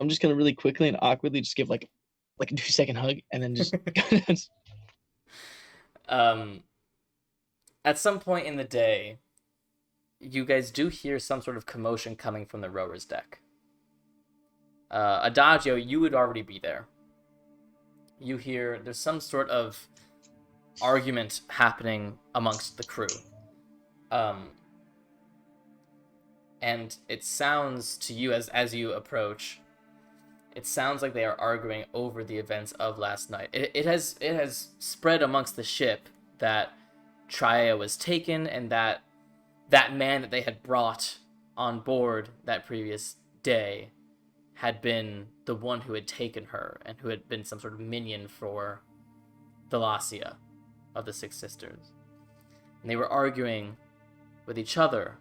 I'm just gonna really quickly and awkwardly just give like a 2-second hug and then just At some point in the day, you guys do hear some sort of commotion coming from the rower's deck. Adagio, you would already be there. You hear there's some sort of argument happening amongst the crew. And it sounds to you as you approach, it sounds like they are arguing over the events of last night. It has spread amongst the ship that Traeia was taken, and that man that they had brought on board that previous day had been the one who had taken her, and who had been some sort of minion for Thalasia of the Six Sisters. And they were arguing with each other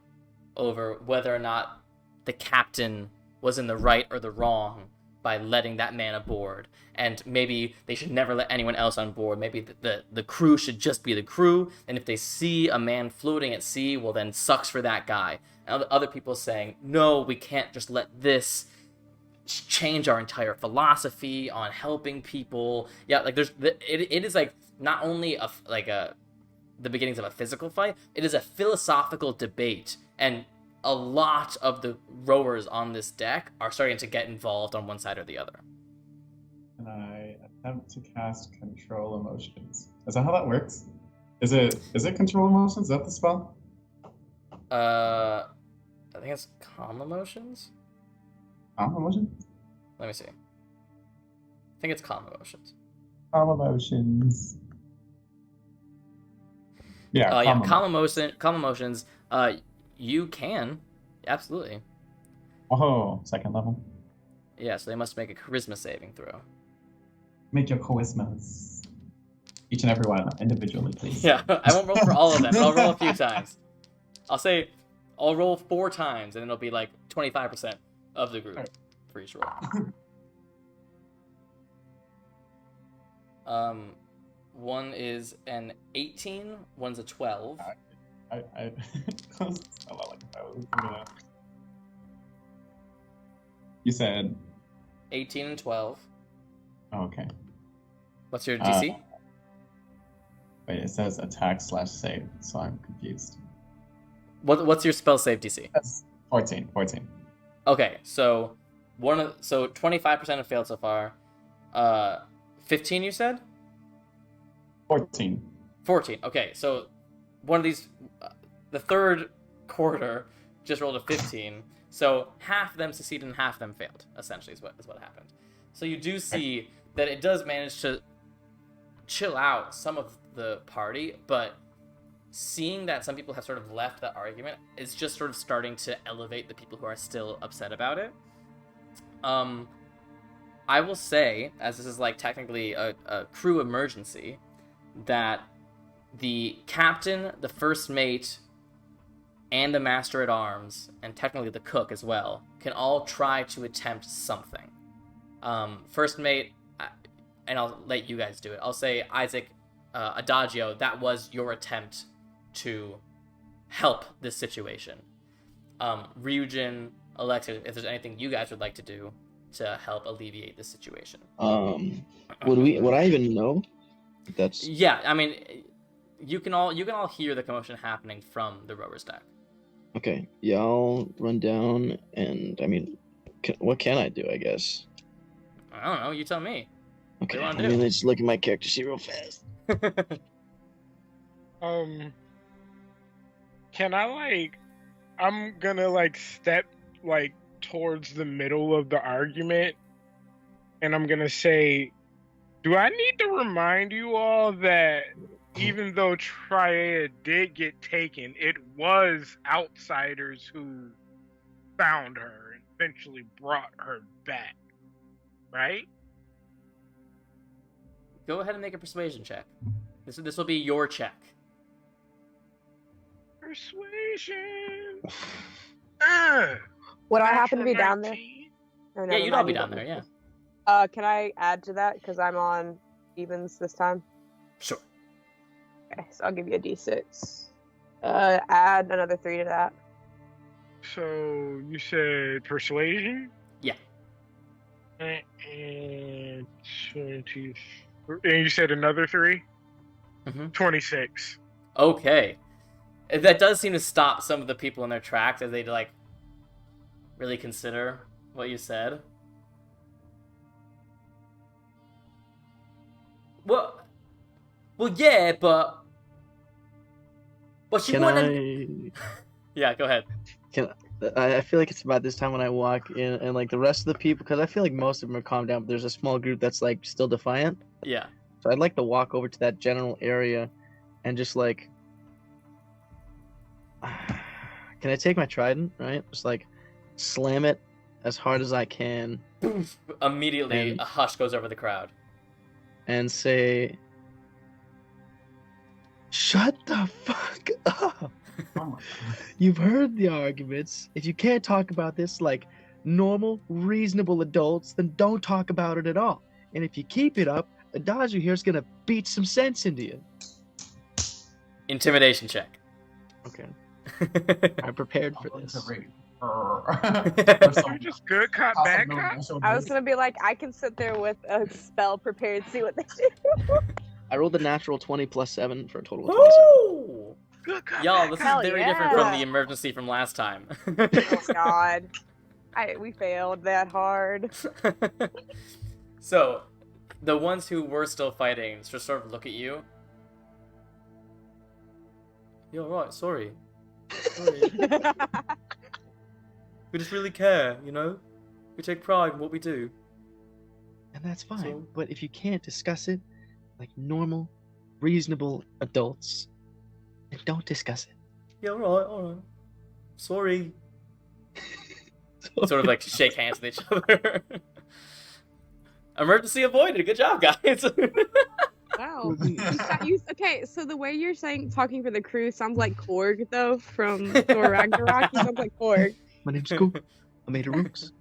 over whether or not the captain was in the right or the wrong by letting that man aboard, and maybe they should never let anyone else on board. Maybe the crew should just be the crew, and if they see a man floating at sea, well, then sucks for that guy. And other people saying, no, we can't just let this change our entire philosophy on helping people. Yeah, like it is like not only the beginnings of a physical fight, it is a philosophical debate, and a lot of the rowers on this deck are starting to get involved on one side or the other. And I attempt to cast Control Emotions. Is that how that works? Is it Control Emotions? Is that the spell? I think it's Calm Emotions. Calm Emotions? Let me see. I think it's Calm Emotions. Calm Emotions. Yeah, Calm Emotions. You can, absolutely. Oh, second level. Yeah, so they must make a charisma saving throw. Make your charismas. Each and every one individually, please. Yeah, I won't roll for all of them, but I'll roll a few times. I'll roll 4 times, and it'll be like 25% of the group for each roll. One is an 18, one's a 12. I closed a lot like I was gonna. You said 18 and 12. Oh, okay. What's your DC? Wait, it says attack/save, so I'm confused. What's your spell save DC? That's 14. Okay, so 25% have failed so far. 15 you said? 14. 14. Okay, so one of these, the third quarter just rolled a 15. So half of them succeeded and half of them failed. Essentially, is what happened. So you do see that it does manage to chill out some of the party, but seeing that some people have sort of left that argument is just sort of starting to elevate the people who are still upset about it. I will say, as this is like technically a crew emergency, that the captain, the first mate, and the master at arms, and technically the cook as well, can all try to attempt something. First mate, and I'll let you guys do it. I'll say, Isaac, Adagio, that was your attempt to help this situation. Ryujin, Alexis, if there's anything you guys would like to do to help alleviate this situation. Would I even know? That's Yeah, I mean, you can all hear the commotion happening from the rower's deck. okay. Yeah, I'll run down, and I mean, what can I do? I guess. I don't know. You tell me. Okay, What do I you wanna mean, do? let's look at my character sheet real fast. Can I I'm gonna step towards the middle of the argument, and I'm gonna say, do I need to remind you all that even though Traeia did get taken, it was outsiders who found her and eventually brought her back, right? Go ahead and make a persuasion check. This will be your check. Persuasion. Would I happen to be down there? 19. Or Yeah, never you'd all mind, be you down don't there. need Yeah. to. Can I add to that because I'm on evens this time? Sure. Okay, so I'll give you a d6. Add another 3 to that. So you said persuasion? Yeah. And 20. And you said another 3? Mhm. 26. Okay. That does seem to stop some of the people in their tracks as they really consider what you said. Well, yeah, but she Can wouldn't. I? Yeah, go ahead. I feel like it's about this time when I walk in, and the rest of the people, because I feel like most of them are calmed down, but there's a small group that's still defiant. Yeah. So I'd like to walk over to that general area, and just can I take my trident, right? Just slam it as hard as I can, Immediately, And- a hush goes over the crowd. and say, "Shut the fuck up! Oh my God. You've heard the arguments. If you can't talk about this, normal, reasonable adults, then don't talk about it at all. And if you keep it up, Adagio here's gonna beat some sense into you. Intimidation check. Okay. I'm prepared for this. You're just good cop, bad cop. I was gonna be like, I can sit there with a spell prepared, see what they do. I rolled a natural 20 plus 7 for a total of 27. Woo! Good cop, Y'all, bad this cop. is very Hell different from yeah. the emergency from last time. Oh God, we failed that hard. So, the ones who were still fighting just sort of look at you. You're right, sorry. We just really care, you know? We take pride in what we do. And that's fine. So- But if you can't discuss it like normal, reasonable adults, then don't discuss it. Yeah, alright. Sorry. Sort of like shake hands with each other. Emergency avoided. Good job, guys. Wow. Okay, so the way you're talking for the crew sounds like Korg, though, from Thor Ragnarok. He sounds like Korg. My name's Cool. I made a rooks.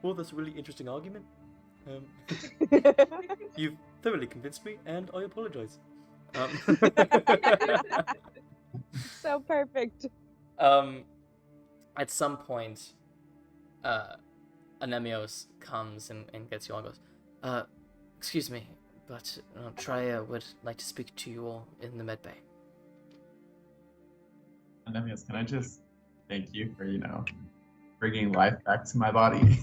Well, that's a really interesting argument. You've thoroughly convinced me, and I apologize. So perfect. At some point, Anemios comes and gets you all and goes, excuse me, but Traeia would like to speak to you all in the medbay. Anemias, can I just thank you for, bringing life back to my body?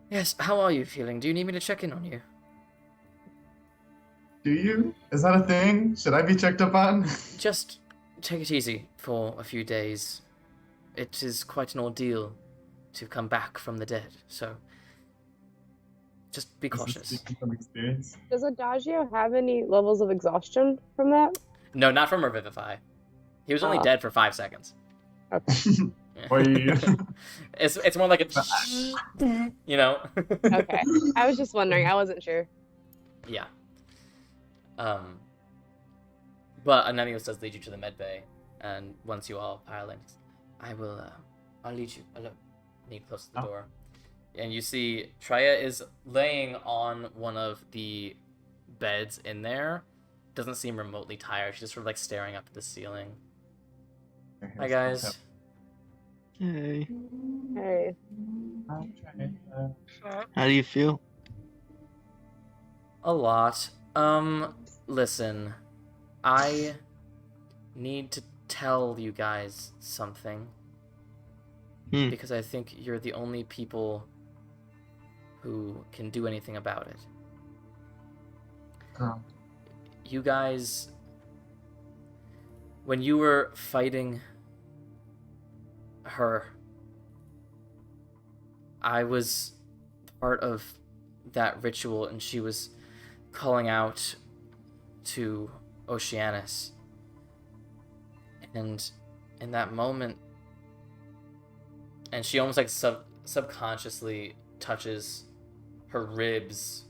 Yes, how are you feeling? Do you need me to check in on you? Do you? Is that a thing? Should I be checked up on? Just take it easy for a few days. It is quite an ordeal to come back from the dead, so just be Is this cautious. speaking from experience? Does Adagio have any levels of exhaustion from that? No, not from Revivify. He was only Oh. dead for 5 seconds. Okay. Yeah. Or you? It's more like a, you know. Okay. I was just wondering. I wasn't sure. Yeah. But Anemios does lead you to the med bay, and once you all pile in, I'll lead you alone. Need close to the door. And you see Traeia is laying on one of the beds in there. Doesn't seem remotely tired. She's just sort of like staring up at the ceiling. Hi guys. Hey. Hey. How do you feel? A lot. Listen. I need to tell you guys something. Because I think you're the only people who can do anything about it. Oh. You guys, when you were fighting her, I was part of that ritual, and she was calling out to Oceanus. And in that moment, and she almost like subconsciously touches her ribs,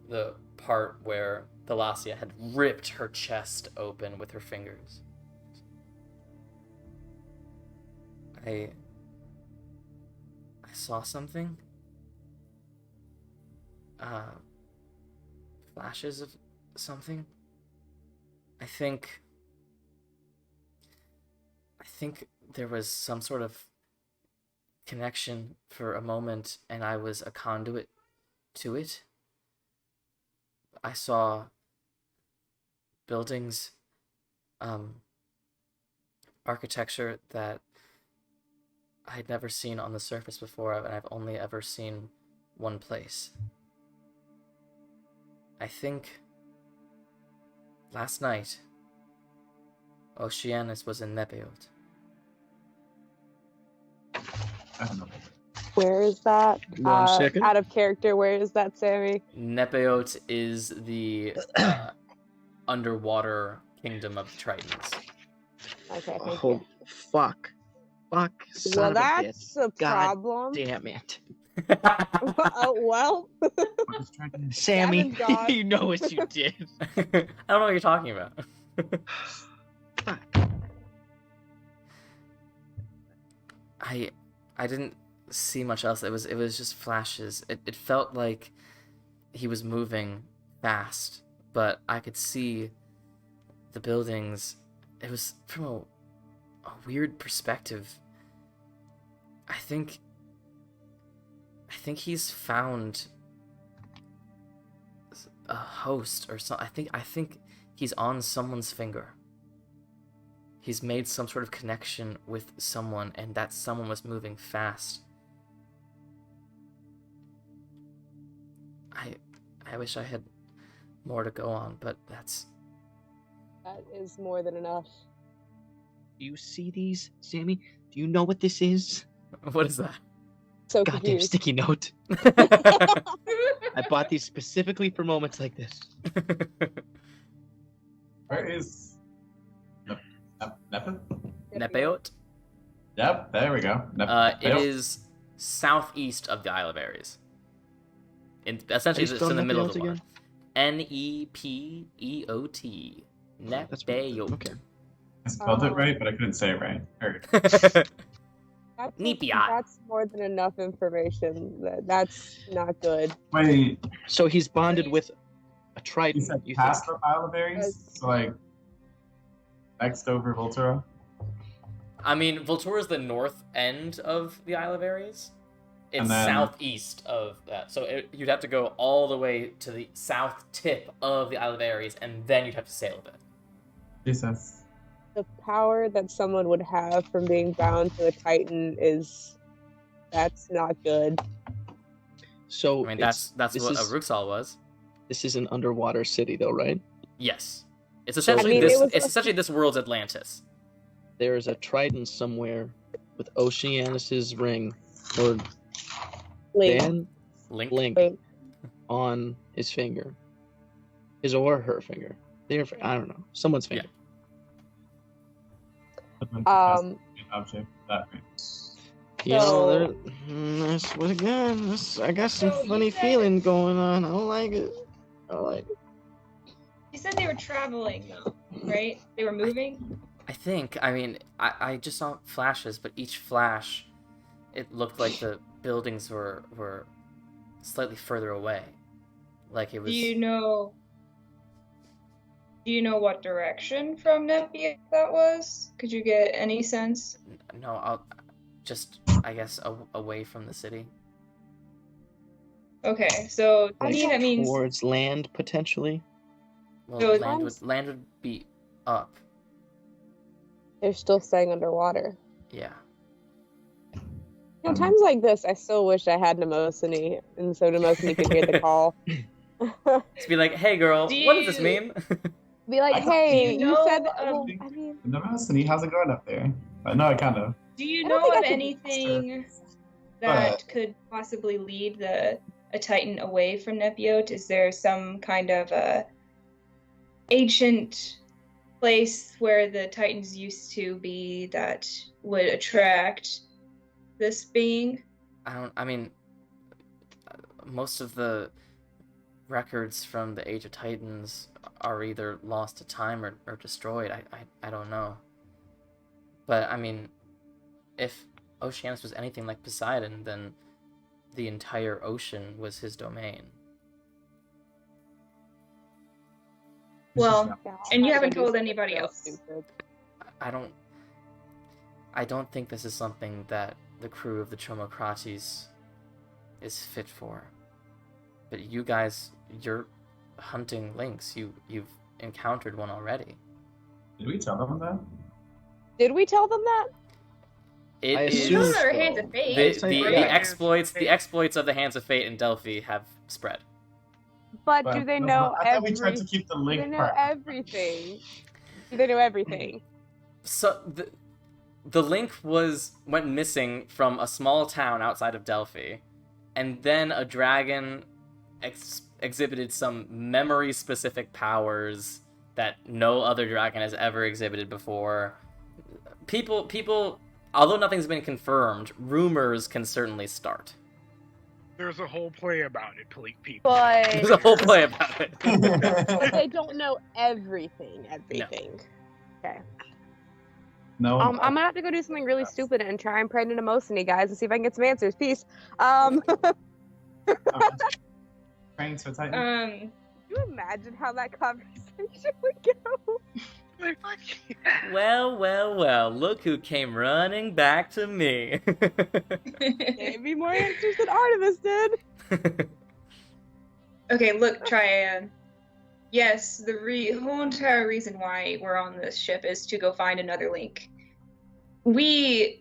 the part where Thalassia had ripped her chest open with her fingers. I saw something. Flashes of something. I think there was some sort of connection for a moment, and I was a conduit to it. I saw buildings, architecture that I had never seen on the surface before, and I've only ever seen one place. I think last night Oceanus was in Nepeot. I don't know. Where is that? 1 second. Out of character, where is that, Sammy? Nepeot is the underwater kingdom of the Tritons. Okay, thank Oh, you. fuck. Fuck. Son Well, of a that's bitch. a problem. Damn it. Oh, well. I'm just trying to... Sammy, Gavin's gone. you know what you did. I don't know what you're talking about. Fuck. I I didn't see much else. It was just flashes. It felt like he was moving fast, but I could see the buildings. It was from a weird perspective. I think he's found a host or something. I think he's on someone's finger. He's made some sort of connection with someone, and that someone was moving fast. I wish I had more to go on, but That is more than enough. Do you see these, Sammy? Do you know what this is? What is that? So Goddamn confused. sticky note. I bought these specifically for moments like this. Where is Nepa? Nepeot? Yep, there we go. It is southeast of the Isle of Ares. Essentially, it's in the middle of the water. Nepeot. Nepeot. Okay. I spelled it right, but I couldn't say it right. Nepeot. That's more than enough information. That's not good. Wait, So he's bonded with a you trident. said You past think? the Isle of Ares? So like next over Voltura? I mean, Voltura is the north end of the Isle of Ares. It's And then- southeast of that. So you'd have to go all the way to the south tip of the Isle of Ares, and then you'd have to sail a bit. Jesus. The power that someone would have from being bound to a Titan that's not good. So I mean, it's- that's this what is- a Ruxal was. This is an underwater city, though, right? Yes. It's So- essentially I mean, it's essentially this world's Atlantis. There is a trident somewhere with Oceanus's ring or Dan Link. Link on his finger, his or her finger. I don't know, someone's finger. Object that way. You know, I got some funny feeling going on. I don't like it. You said they were traveling, though, right? They were moving? I mean, I just saw flashes, but each flash, it looked like the buildings were slightly further away. Like it was... Do you know what direction from Nepia that was? Could you get any sense? No, I'll just, I guess, away from the city. Okay, so to Like me that means towards land potentially. Well, So land would be up. They're still staying underwater. Yeah. You know, times like this, I still wish I had Mnemosyne, and so Mnemosyne could hear the call. Just be like, hey girl, what does this mean? Be like, I thought- hey, Do you you know, said, well, I mean, Demigods, how's it going up there? I know, I kind of. do you I don't know think of I could anything that could possibly lead a Titan away from Nepiot? Is there some kind of ancient place where the Titans used to be that would attract this being? I mean, most of the records from the Age of Titans are either lost to time or destroyed. I don't know. But, I mean, if Oceanus was anything like Poseidon, then the entire ocean was his domain. Well, yeah, and you I'm haven't gonna do told something anybody real else. stupid. I don't think this is something that the crew of the Tromocrates is fit for. But you guys, you're hunting lynx. You've encountered one already. Did we tell them that? Did we tell them that? It I is assume Those are hands of fate. the Yeah. exploits of the Hands of Fate in Delphi have spread. But But do they that's know not- I thought we tried to everything? keep the Do they link know part. everything? Do they know everything? So the link went missing from a small town outside of Delphi, and then a dragon exhibited some memory-specific powers that no other dragon has ever exhibited before. People, although nothing's been confirmed, rumors can certainly start. There's a whole play about it, people. There's But a whole play about it. they don't know everything. Okay. No. I'm gonna have to go do something really stupid and try and pray to Nemosini, guys, and see if I can get some answers. Peace. Praying to a Titan. Can you imagine how that conversation would go? Well, look who came running back to me. Gave me more answers than Artemis did. Okay, look, Traeia. Yes, the whole entire reason why we're on this ship is to go find another link. We're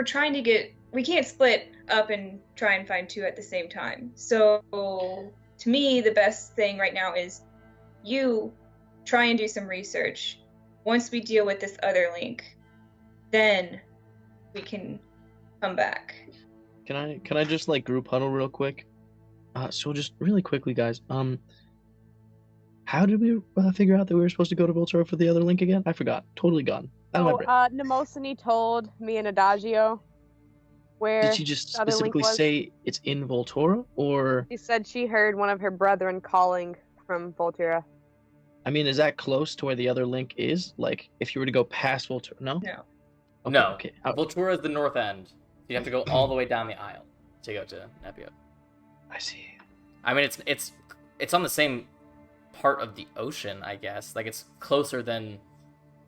trying to we can't split up and try and find two at the same time. So, to me, the best thing right now is you try and do some research. Once we deal with this other link, then we can come back. Can I just like group huddle real quick? So just really quickly, guys. How did we figure out that we were supposed to go to Voltura for the other link again? I forgot. Totally gone. Out of my brain. Nemosini told me and Adagio where Did she just the other link specifically was. say it's in Voltura, or? She said she heard one of her brethren calling from Voltura. I mean, is that close to where the other link is? Like, if you were to go past Voltura, no? No. Okay, No. Okay. Voltura is the north end. You have to go all the way down the aisle to go to Nebula. I see. I mean, it's on the same part of the ocean, I guess. Like, it's closer than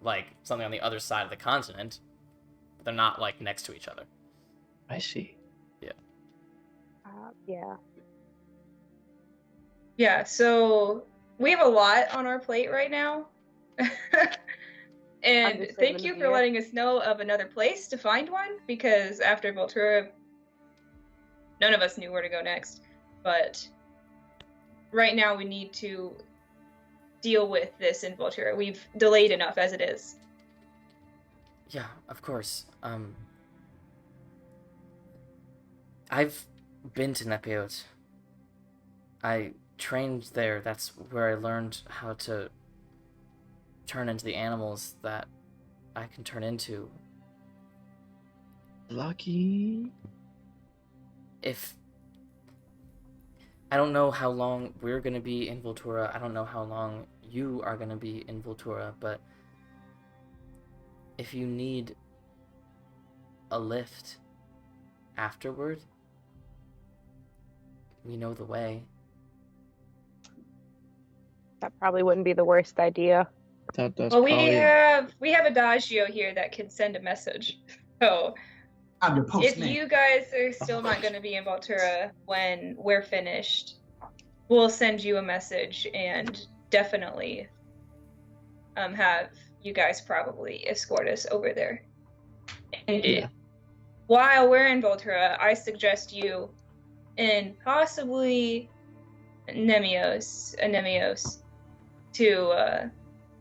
like something on the other side of the continent, but they're not like next to each other. I see. Yeah. Yeah, so we have a lot on our plate right now. And thank you for letting us know of another place to find one, because after Voltura, none of us knew where to go next. But right now we need to deal with this in Voltura. We've delayed enough as it is. Yeah, of course. I've been to Nepiot. I trained there. That's where I learned how to turn into the animals that I can turn into. Lucky. I don't know how long we're gonna be in Voltura. I don't know how long you are gonna be in Voltura, but if you need a lift afterward, we know the way. That probably wouldn't be the worst idea. That's Well, probably... we have Adagio here that can send a message. So I'm your if postman. you guys are still not going to be in Voltura when we're finished, we'll send you a message and definitely have you guys probably escort us over there. And Yeah. while we're in Voltura, I suggest you and possibly Nemios to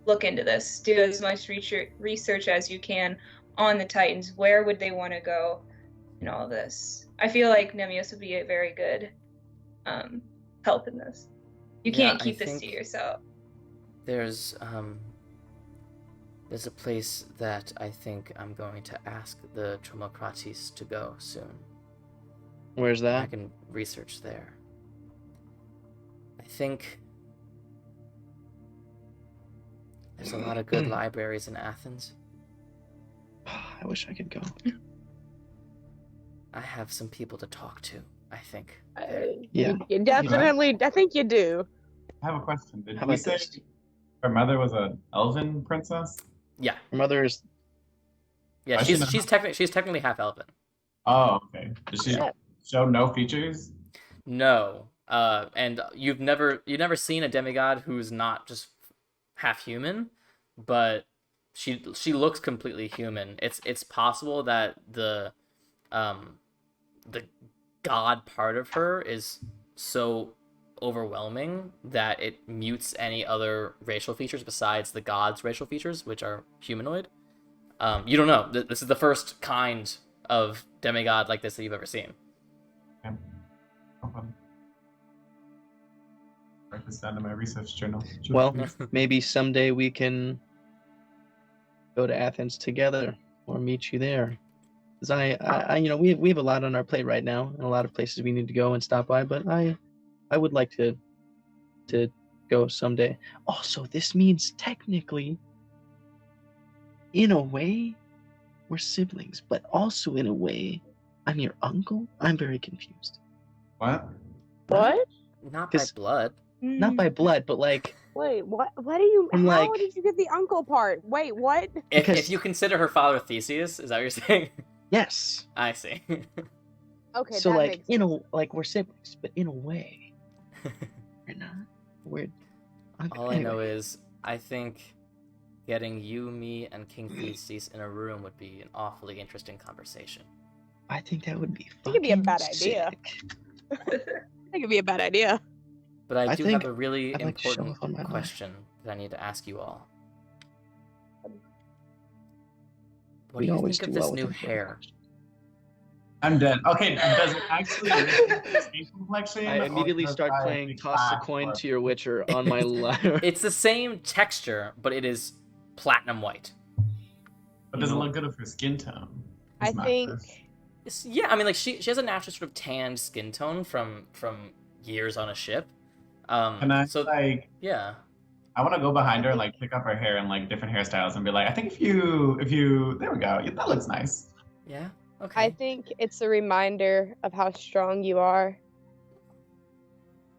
look into this. Do as much research as you can on the Titans. Where would they want to go and all of this? I feel like Nemios would be a very good help in this. You can't keep this to yourself. There's a place that I think I'm going to ask the Tromokratis to go soon. Where's I that? can research there. I think there's a lot of good libraries in Athens. I wish I could go. I have some people to talk to, I think. Yeah. You definitely, I think you do. I have a question. Did How we about say this? her mother was an elven princess? Yeah, Her mother is... yeah. I She's shouldn't she's technically half elven. Oh, okay. Does she Yeah. show no features? No, and you've never seen a demigod who's not just half human, but she looks completely human. It's possible that the god part of her is so overwhelming that it mutes any other racial features besides the god's racial features, which are humanoid. You don't know. This is the first kind of demigod like this that you've ever seen. Okay. No problem. Write this down in my research journal. Well, maybe someday we can go to Athens together or meet you there. Because I we have a lot on our plate right now and a lot of places we need to go and stop by, but I would like to go someday. Also, this means technically in a way, we're siblings, but also in a way, I'm your uncle. I'm very confused. What? What? Not by 'Cause- blood. Not by blood, but like, Wait, what? What do you? I'm How like- did you get the uncle part? Wait, what? If Because- you consider her father Theseus, is that what you're saying? yes. I see. Okay, So that like, makes in sense. a like we're siblings, but in a way, we're not. We're. All I know is, I think getting you, me, and King Theseus in a room would be an awfully interesting conversation. I think that would be. think it'd be a fucking bad idea. sick. I think it'd be a bad idea. But I I do think have a really I'd like to show important off on my life. question that I need to ask you all. What We do you always think of do this well with new important hair? questions. I'm dead. Okay, does it actually facial complexion? I or immediately does start I playing think Toss the black Coin or- to Your Witcher on my lyre. It's the same texture, but it is platinum white. But does it look good with her skin tone? I Is my think first- Yeah, I mean, like she has a natural sort of tanned skin tone from years on a ship. Can I so like? yeah, I want to go behind her and like pick up her hair and like different hairstyles and be like, I think if you, there we go. That looks nice. yeah, okay. I think it's a reminder of how strong you are.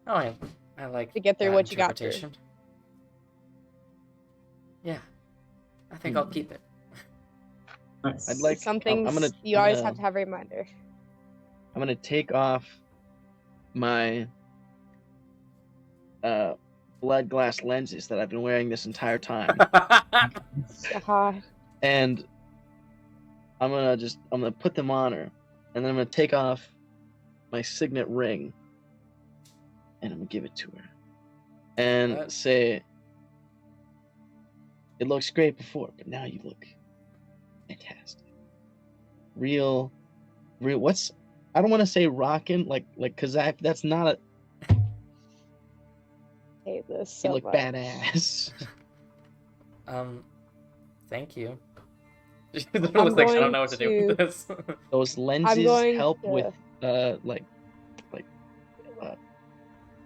Oh, I like To get through that what you got through. interpretation. Yeah, I think I'll keep it. Nice. I'd like. Some things I'm gonna. you I'm always gonna- have to have a reminder. I'm gonna take off my blood glass lenses that I've been wearing this entire time, God. and I'm gonna put them on her, and then I'm gonna take off my signet ring, and I'm gonna give it to her, and What? say, "It looks great before, but now you look fantastic. Real. What's? I don't want to say rockin', cause that's not a. I hate this so You look much. badass." Thank you. She looks like I don't know what to do with this. Those I'm lenses going help to... with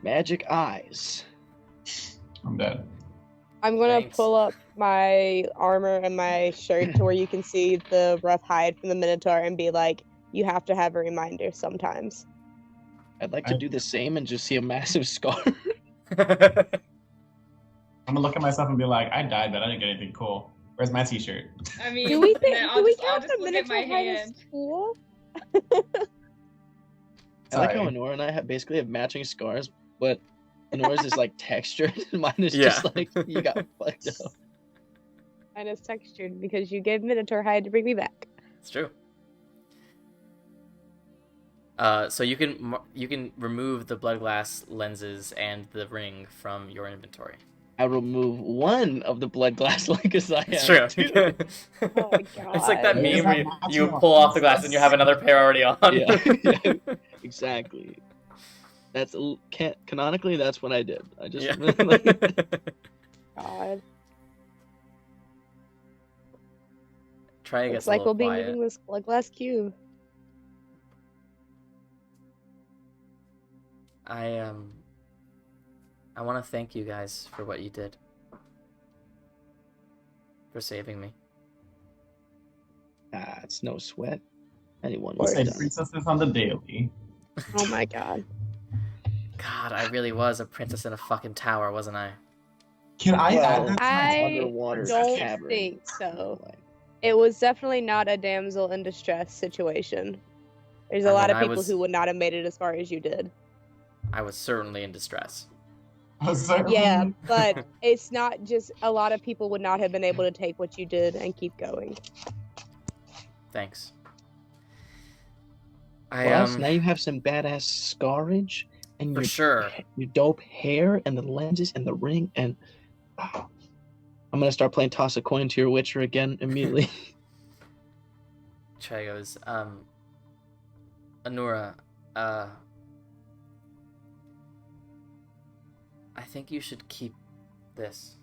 magic eyes. I'm dead. I'm gonna Thanks. pull up my armor and my shirt to where you can see the rough hide from the Minotaur and be like, you have to have a reminder sometimes. I'd like to do the same and just see a massive scar. I'm gonna look at myself and be like, I died, but I didn't get anything cool. Where's my T-shirt? I mean, Do we and think then do we I'll count just the look at my Minotaur hide as hand. cool? I like how Sorry. Honora and I basically have matching scars, but Honora's is like textured, and mine is Yeah. just like you got fucked up. And it's textured because you gave Minotaur hide to bring me back. It's true. So you can remove the blood glass lenses and the ring from your inventory. I remove one of the blood glass because I It's have true. two. Oh my It's like that God. meme Is where that you matching pull off the glass and you have another pair already on. Yeah, yeah, exactly. That's canonically that's what I did. I just Yeah. God. Traeia Looks gets a like little we'll be quiet. needing this blood glass cube. I want to thank you guys for what you did. For saving me. it's no sweat. Anyone We'll would say have done it. princesses on the daily. Oh my God. God, I really was a princess in a fucking tower, wasn't I? Can I Well, add that to my I underwater don't cavern. think so. It was definitely not a damsel in distress situation. There's a I lot mean, of I people was- who would not have made it as far as you did. I was certainly in distress. I was like, Yeah, but it's not just a lot of people would not have been able to take what you did and keep going. Thanks. Plus, now you have some badass scarage and For your sure. your dope hair and the lenses and the ring and I'm gonna start playing Toss a Coin to Your Witcher again immediately. Traeia goes, Anura, I think you should keep this.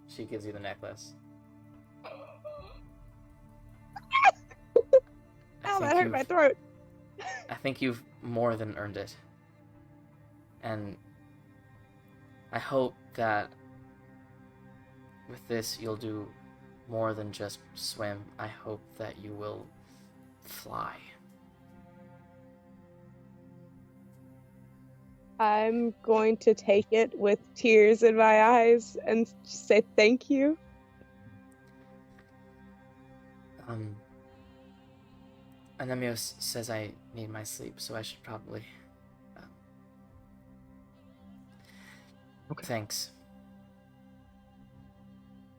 She gives you the necklace. Ow, that hurt my throat. I think you've more than earned it. And I hope that with this you'll do more than just swim. I hope that you will fly. I'm going to take it with tears in my eyes and say thank you. Anemios says I need my sleep, so I should probably... Okay. Thanks.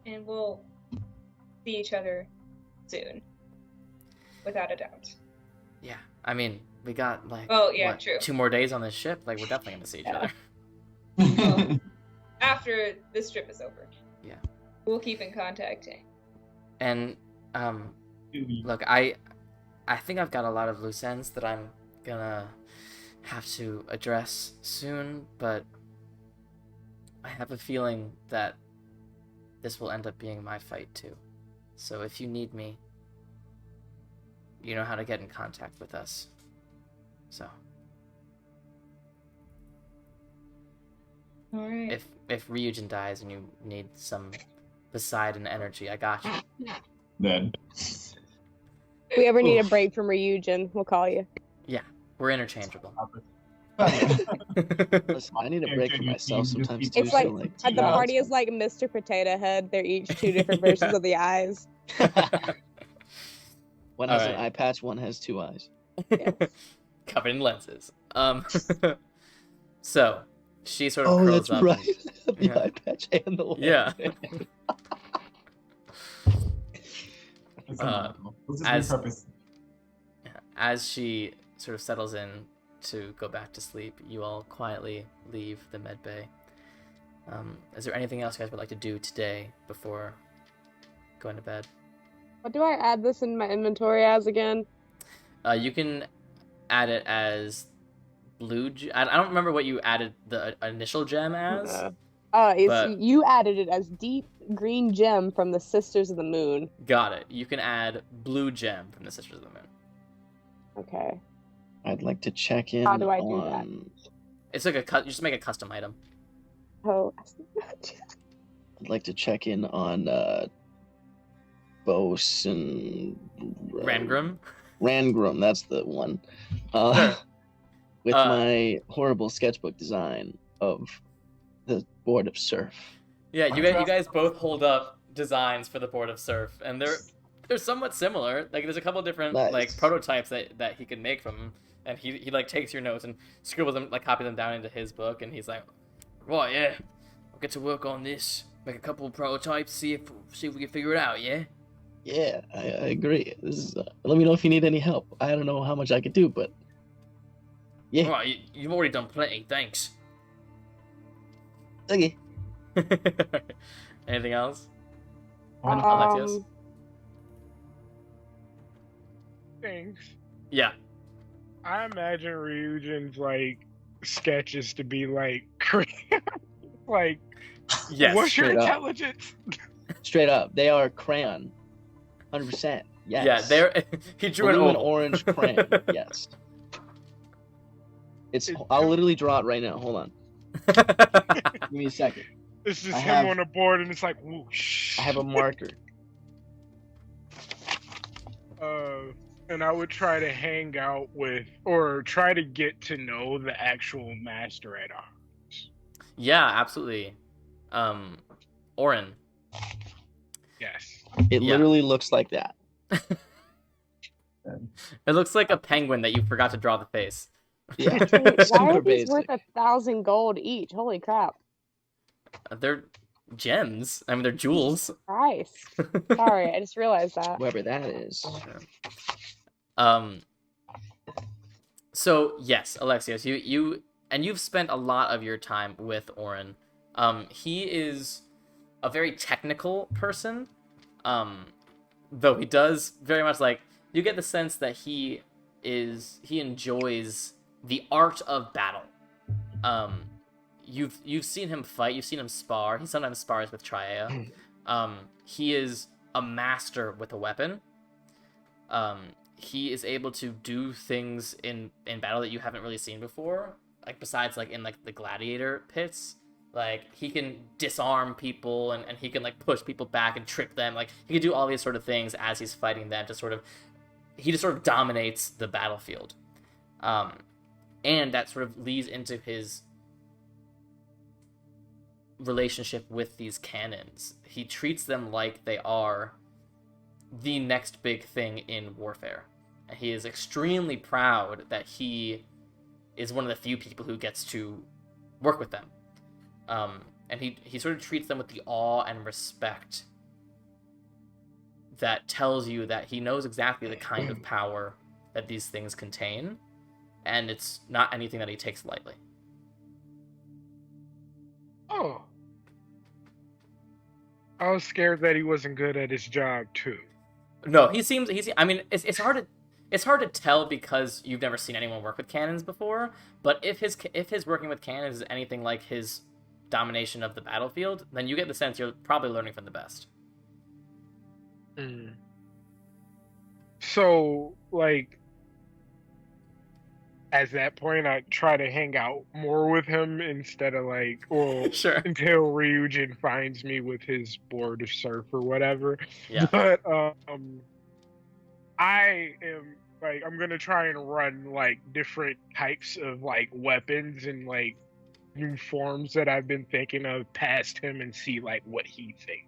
And we'll see each other soon, without a doubt. Yeah, I mean, we got, like, True. 2 more days on this ship? Like, we're definitely gonna see each other. Well, after this trip is over. Yeah. We'll keep in contact. And, look, I think I've got a lot of loose ends that I'm gonna have to address soon, but I have a feeling that this will end up being my fight too. So if you need me, you know how to get in contact with us. So All right. if Ryujin dies and you need some Poseidon energy, I got you. Then. If we ever need a break from Ryujin, we'll call you. Yeah, we're interchangeable. Listen, I need a break for myself sometimes too. It's like, so, at the party is like Mr. Potato Head. They're each 2 different versions of the eyes. one has an eye patch, one has 2 eyes. Covered in lenses. So she sort of curls up. Right. The eye patch and the lens. Yeah. As she sort of settles in to go back to sleep, you all quietly leave the med bay. Is there anything else you guys would like to do today before going to bed? What do I add this in my inventory as again? You can add it as blue. I don't remember what you added the initial gem as. You added it as deep green gem from the Sisters of the Moon. Got it. You can add blue gem from the Sisters of the Moon. Okay. I'd like to check in. How do I do that? It's like you just make a custom item. Oh. I'd like to check in on Bose and Rangrim. Rangrim, that's the one. With my horrible sketchbook design of the Board of Surf. Yeah, you guys both hold up designs for the Board of Surf, and they're somewhat similar. Like, there's a couple different like prototypes that he can make from them, and he like takes your notes and scribbles them, like copies them down into his book, and he's like, right, yeah, I'll get to work on this, make a couple of prototypes, see if we can figure it out, yeah. Yeah, I agree. This is. Let me know if you need any help. I don't know how much I could do, but yeah. All right, you've already done plenty. Thanks. Okay. Anything else? Um, Thanks. Yeah. I imagine Ryujin's like sketches to be like like Yes. what's your straight up. intelligence? Straight up, they are crayon. 100%. Yes. Yeah, he drew Blue an and oval. orange crayon. Yes. I'll literally draw it right now. Hold on. Give me a second. It's just I him have- on the board and it's like whoosh. I have a marker. And I would try to hang out with or try to get to know the actual master at arms. Yeah, absolutely. Orin. Yes. It Yeah. literally looks like that. It looks like a penguin that you forgot to draw the face. Yeah. Wait, why are Super these basic. worth 1,000 gold each? Holy crap. They're gems. I mean, they're jewels. Christ. Sorry, I just realized that. Whoever that is. So yes, Alexios, you've spent a lot of your time with Orin. He is a very technical person. Though he does very much like, you get the sense that he enjoys the art of battle. You've seen him fight, you've seen him spar. He sometimes spars with Traeia. He is a master with a weapon. He is able to do things in battle that you haven't really seen before. Like, besides like in like the gladiator pits, Like, he can disarm people, and he can, like, push people back and trip them. Like, he can do all these sort of things as he's fighting them to sort of... He just sort of dominates the battlefield. And that sort of leads into his relationship with these cannons. He treats them like they are the next big thing in warfare. And he is extremely proud that he is one of the few people who gets to work with them. And he sort of treats them with the awe and respect that tells you that he knows exactly the kind of power that these things contain, and it's not anything that he takes lightly. Oh. I was scared that he wasn't good at his job, too. No, I mean, it's hard to tell because you've never seen anyone work with cannons before, but if his working with cannons is anything like his domination of the battlefield, then you get the sense you're probably learning from the best. So, like, at that point, I try to hang out more with him instead of, like, well, Sure. until Ryujin finds me with his board of surf or whatever. Yeah. But, I am, like, I'm gonna try and run, like, different types of, like, weapons and, like, new forms that I've been thinking of past him and see, like, what he thinks.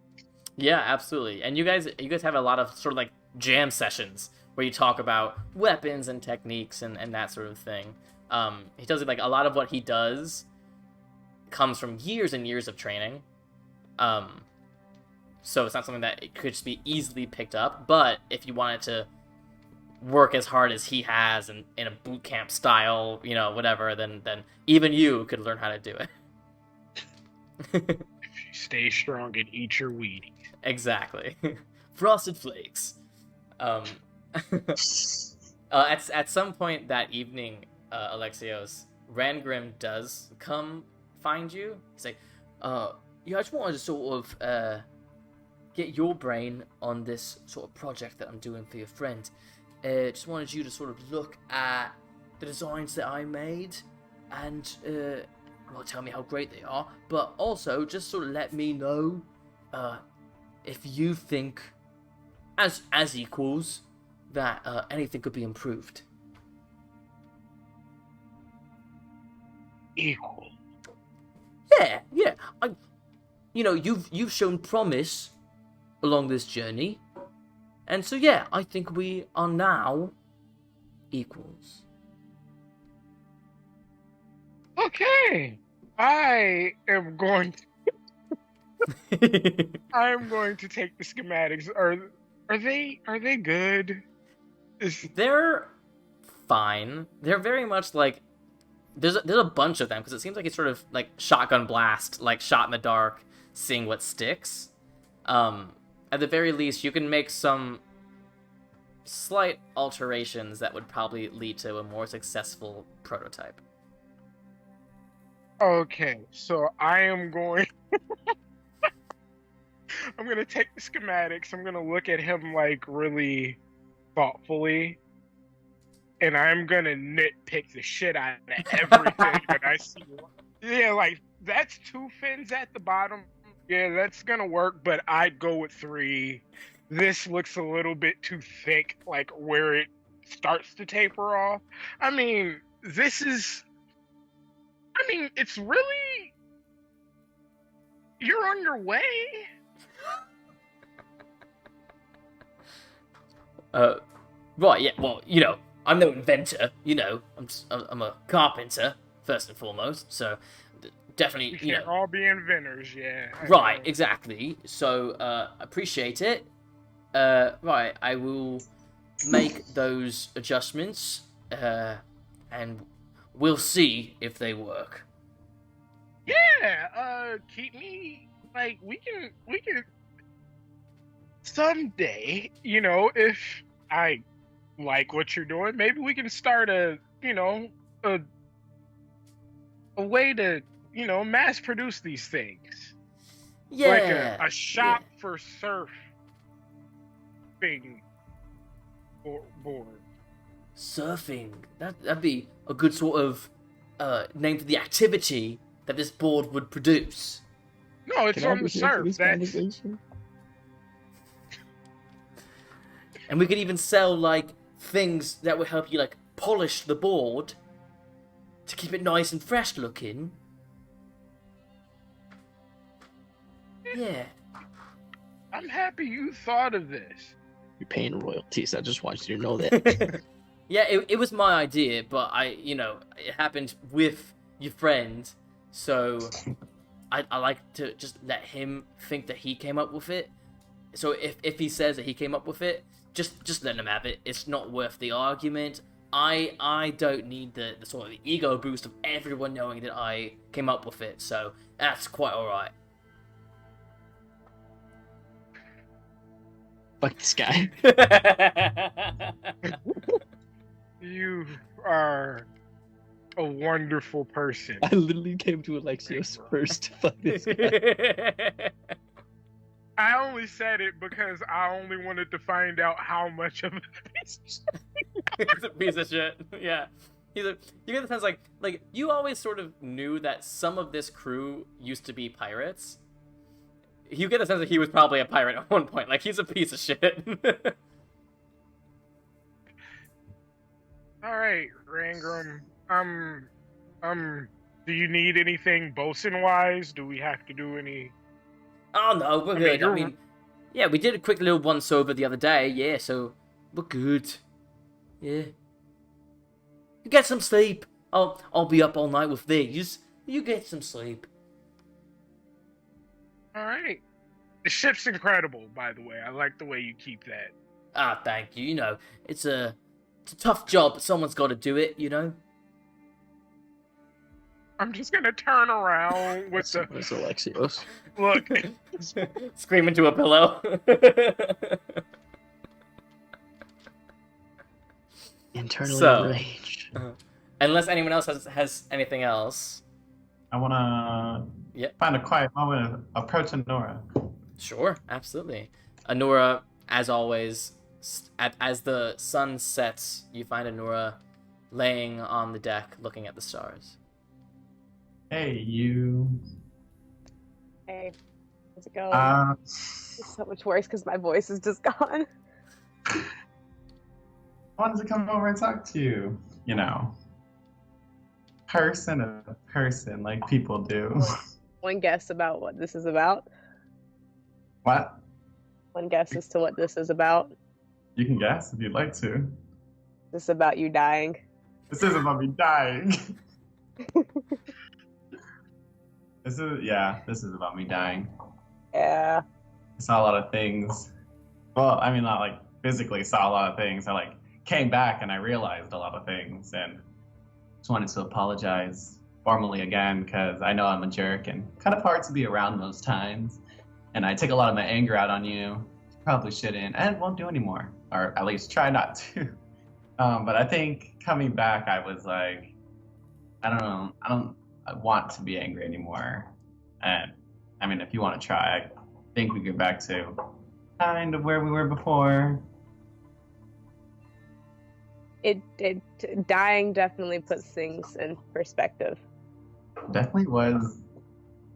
Yeah, absolutely. And you guys have a lot of sort of like jam sessions where you talk about weapons and techniques and that sort of thing. He does it, like, a lot of what he does comes from years and years of training. So it's not something that it could just be easily picked up, but if you wanted to work as hard as he has and in a boot camp style, you know, whatever, then even you could learn how to do it. Stay strong and eat your Wheaties. Exactly. Frosted Flakes. At some point that evening, Alexios, Rangrim does come find you. He's like, yeah, I just wanted to sort of get your brain on this sort of project that I'm doing for your friend. Just wanted you to sort of look at the designs that I made and, well, tell me how great they are, but also just sort of let me know if you think, as equals, that anything could be improved. Equal. Yeah. You've shown promise along this journey, and so yeah, I think we are now equals. Okay, I am going to take the schematics. Are they good? They're fine. They're very much like there's a bunch of them because it seems like it's sort of like shotgun blast, like shot in the dark, seeing what sticks. At the very least, you can make some slight alterations that would probably lead to a more successful prototype. Okay, so I am going. I'm gonna take the schematics. I'm gonna look at him like really thoughtfully, and I'm gonna nitpick the shit out of everything that I see. Yeah, like that's 2 fins at the bottom. Yeah, that's gonna work, but I'd go with 3. This looks a little bit too thick, like where it starts to taper off. I mean, it's really... You're on your way? Right, yeah, well, I'm no inventor, I'm a carpenter, first and foremost, so definitely, We can't all be inventors, yeah. Right, exactly, so, appreciate it. Right, I will make those adjustments, and we'll see if they work. Yeah, keep me, like, we can someday, if I like what you're doing, maybe we can start a way to, mass produce these things. Yeah. Like a shop for surfing board. Surfing. That'd be a good sort of name for the activity that this board would produce. No, it's Can I on be the here for surf. this That's conversation? And we could even sell, like, things that would help you, like, polish the board to keep it nice and fresh looking. Yeah. I'm happy you thought of this. You're paying royalties. I just want you to know that. Yeah, it was my idea, but it happened with your friend, so I like to just let him think that he came up with it. So if he says that he came up with it, just let him have it. It's not worth the argument. I don't need the sort of ego boost of everyone knowing that I came up with it, so that's quite alright. Fuck this guy. You are a wonderful person. I literally came to Alexios first to fuck this guy. I only said it because I only wanted to find out how much of a piece of shit. He's a piece of shit. Yeah. You get the sense like you always sort of knew that some of this crew used to be pirates. You get the sense that he was probably a pirate at one point. Like, he's a piece of shit. All right, Rangram. Do you need anything bosun wise? Do we have to do any? Oh no, we're good. I mean, yeah, we did a quick little once over the other day. Yeah, so we're good. Yeah. You get some sleep. I'll be up all night with these. You get some sleep. All right. The ship's incredible, by the way. I like the way you keep that. Ah, thank you. You know, it's a tough job, but someone's got to do it. You know. I'm just gonna turn around with the It's Alexios. look. Scream into a pillow. Internally So- enraged. Unless anyone else has anything else. I wanna Yep. find a quiet moment and approach Nora. Sure, absolutely. Anura, as always, as the sun sets, you find Anura laying on the deck looking at the stars. Hey, you. Hey, how's it going? It's It's so much worse because my voice is just gone. I wanted to come over and talk to you. You know, person to person, like people do. One guess about what this is about. What? One guess as to what this is about. You can guess if you'd like to. This is about you dying. This isn't about me dying. This is about me dying. Yeah. I saw a lot of things. Well, I mean, not like physically saw a lot of things. I like came back and I realized a lot of things, and just wanted to apologize formally again because I know I'm a jerk and kind of hard to be around those times. And I take a lot of my anger out on you. Probably shouldn't and won't do anymore, or at least try not to. But I think coming back, I was like, I don't know, I don't want to be angry anymore. And I mean, if you want to try, I think we get back to kind of where we were before. It dying definitely puts things in perspective. Definitely was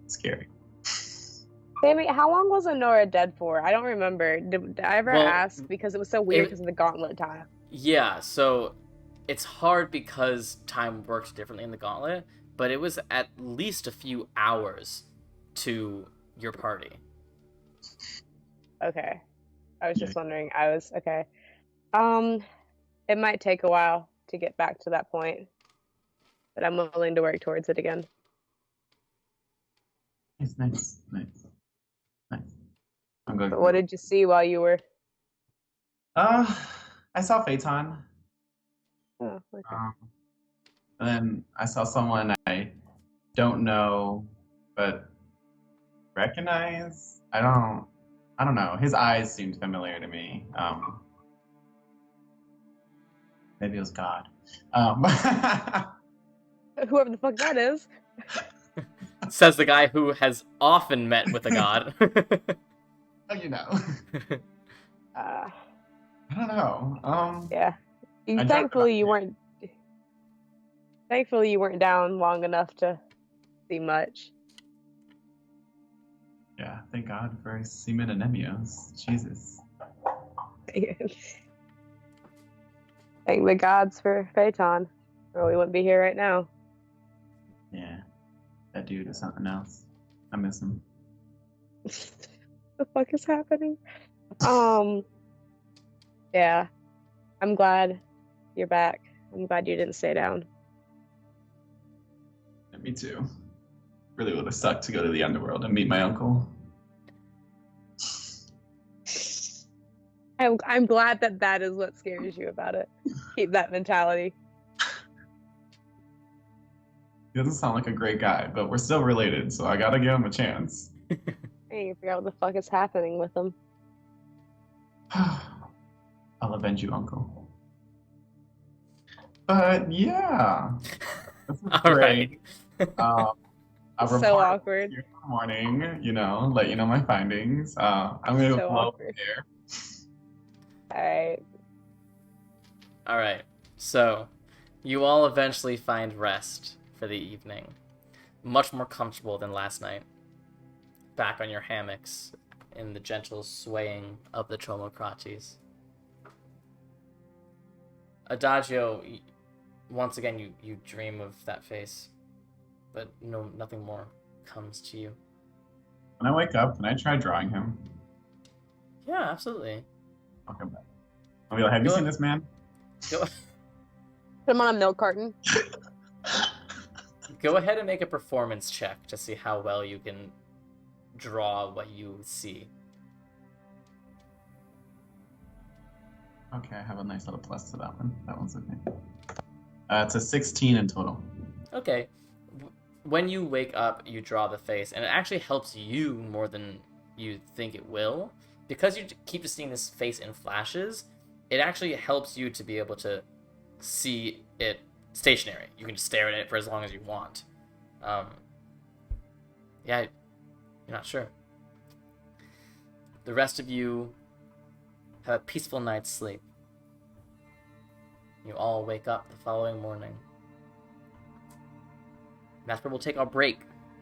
scary. Sammy, how long was Honora dead for? I don't remember. Did I ever Well, ask? Because it was so weird because of the gauntlet time. Yeah, so it's hard because time works differently in the gauntlet, but it was at least a few hours to your party. Okay. I was just wondering. Okay. It might take a while to get back to that point, but I'm willing to work towards it again. Nice. I'm going. But what did you see while you were? I saw Phaeton. Oh, okay. And then I saw someone I don't know, but recognize. I don't know. His eyes seemed familiar to me. Maybe it was God. Whoever the fuck that is. Says the guy who has often met with a god. Oh, you know. Uh, I don't know. yeah. I don't Thankfully know. you weren't. Thankfully you weren't down long enough to see much. Yeah, thank God for semen anemones. Jesus. Thank the gods for Phaeton, or we wouldn't be here right now. Yeah, that dude is something else. I miss him. The fuck is happening? Yeah. I'm glad you're back. I'm glad you didn't stay down. Yeah, me too. Really would have sucked to go to the underworld and meet my uncle. I'm glad that is what scares you about it. Keep that mentality. He doesn't sound like a great guy, but we're still related, so I gotta give him a chance. Hey, you figure out what the fuck is happening with them. I'll avenge you, uncle. But yeah. This is All great. right. I'll So report awkward. here in the morning, let you know my findings. I'm gonna So flow awkward. there. Alright. All right. So, you all eventually find rest for the evening. Much more comfortable than last night. Back on your hammocks in the gentle swaying of the Tromocrates. Adagio, once again, you dream of that face, but nothing more comes to you. When I wake up, can I try drawing him? Yeah, absolutely. Okay, bye. I'll be like, have you seen this man? Go, Put him on a milk carton. go ahead and make a performance check to see how well you can draw what you see. Okay, I have a nice little plus to that one. That one's okay. It's a 16 in total. Okay. When you wake up, you draw the face, and it actually helps you more than you think it will. Because you keep seeing this face in flashes, it actually helps you to be able to see it stationary. You can just stare at it for as long as you want. Yeah, you're not sure. The rest of you have a peaceful night's sleep. You all wake up the following morning. That's where we'll take our break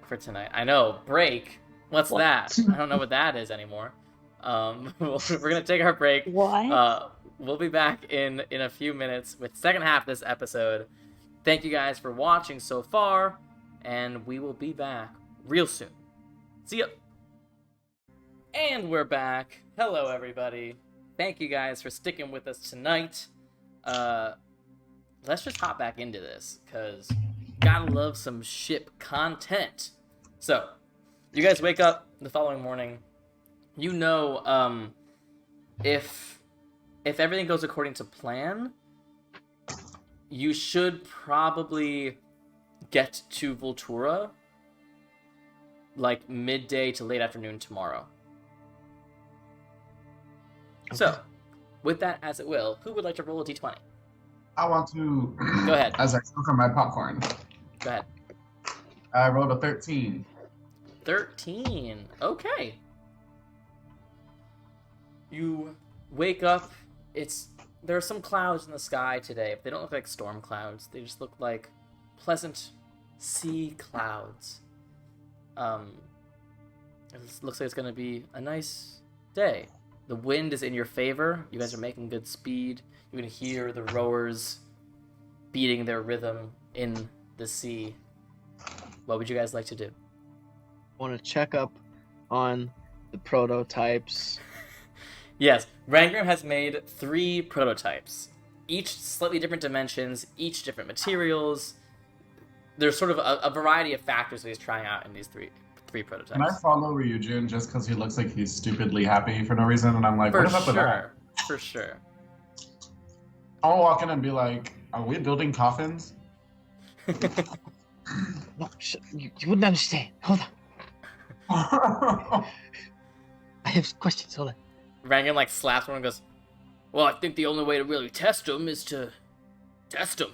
for tonight. I know, break? What's that? I don't know what that is anymore. We're going to take our break. What? We'll be back in a few minutes with the second half of this episode. Thank you guys for watching so far, and we will be back real soon. See ya! And we're back. Hello, everybody. Thank you guys for sticking with us tonight. Let's just hop back into this, because gotta love some ship content. So, you guys wake up the following morning. You know, if everything goes according to plan, you should probably get to Voltura like midday to late afternoon tomorrow. Okay. So, with that as it will, who would like to roll a d20? I want to... Go ahead. As I cook on my popcorn. Go ahead. I rolled a 13. 13. Okay. You wake up. There are some clouds in the sky today, but they don't look like storm clouds. They just look like pleasant sea clouds. It looks like it's going to be a nice day. The wind is in your favor. You guys are making good speed. You can hear the rowers beating their rhythm in the sea. What would you guys like to do? I want to check up on the prototypes. Yes, Rangram has made 3 prototypes. Each slightly different dimensions, each different materials. There's sort of a variety of factors that he's trying out in these three prototypes. Can I follow Ryujin just because he looks like he's stupidly happy for no reason? And I'm like, what is up with that? For sure. I'll walk in and be like, are we building coffins? No, you wouldn't understand. Hold on. I have questions. Hold on. Rangan slaps one and goes, well, I think the only way to really test them is to test them.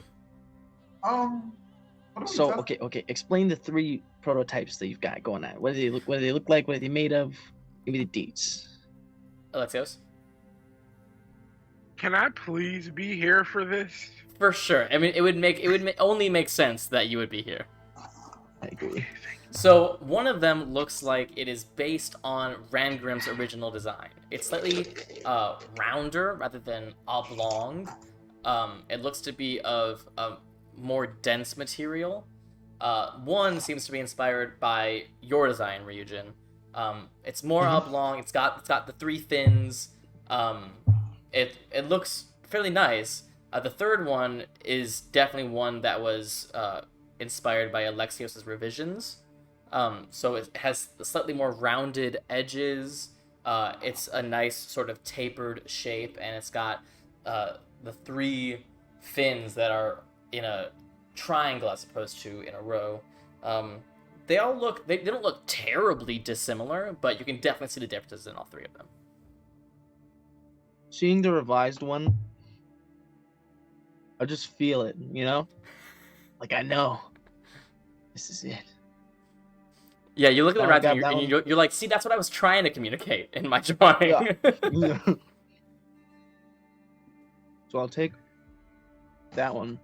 So okay. Explain the 3 prototypes that you've got going on. What do they look? What do they look like? What are they made of? Give me the deets. Alexios? Can I please be here for this? For sure. I mean, it would only make sense that you would be here. I agree. So one of them looks like it is based on Rangrim's original design. It's slightly rounder rather than oblong. It looks to be of a more dense material. One seems to be inspired by your design, Ryujin. It's more oblong. It's got the 3 fins. It looks fairly nice. The third one is definitely one that was inspired by Alexios's revisions. So it has slightly more rounded edges. It's a nice sort of tapered shape, and it's got the 3 fins that are in a triangle as opposed to in a row. They don't look terribly dissimilar, but you can definitely see the differences in all 3 of them. Seeing the revised one, I just feel it, you know? Like, I know. This is it. Yeah, you look at the I rats got and that you're like, see, that's what I was trying to communicate in my drawing. Yeah. So I'll take that one,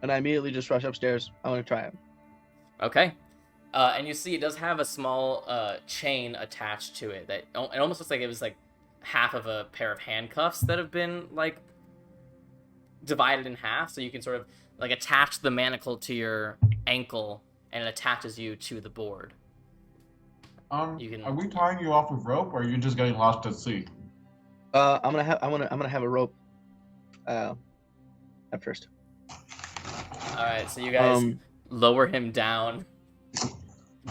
and I immediately just rush upstairs. I want to try it. Okay. And you see it does have a small chain attached to it that it almost looks like it was like half of a pair of handcuffs that have been like divided in half, so you can sort of like attach the manacle to your ankle and it attaches you to the board. You can... Are we tying you off with rope, or are you just getting lost at sea? I'm gonna have a rope. At first. All right, so you guys lower him down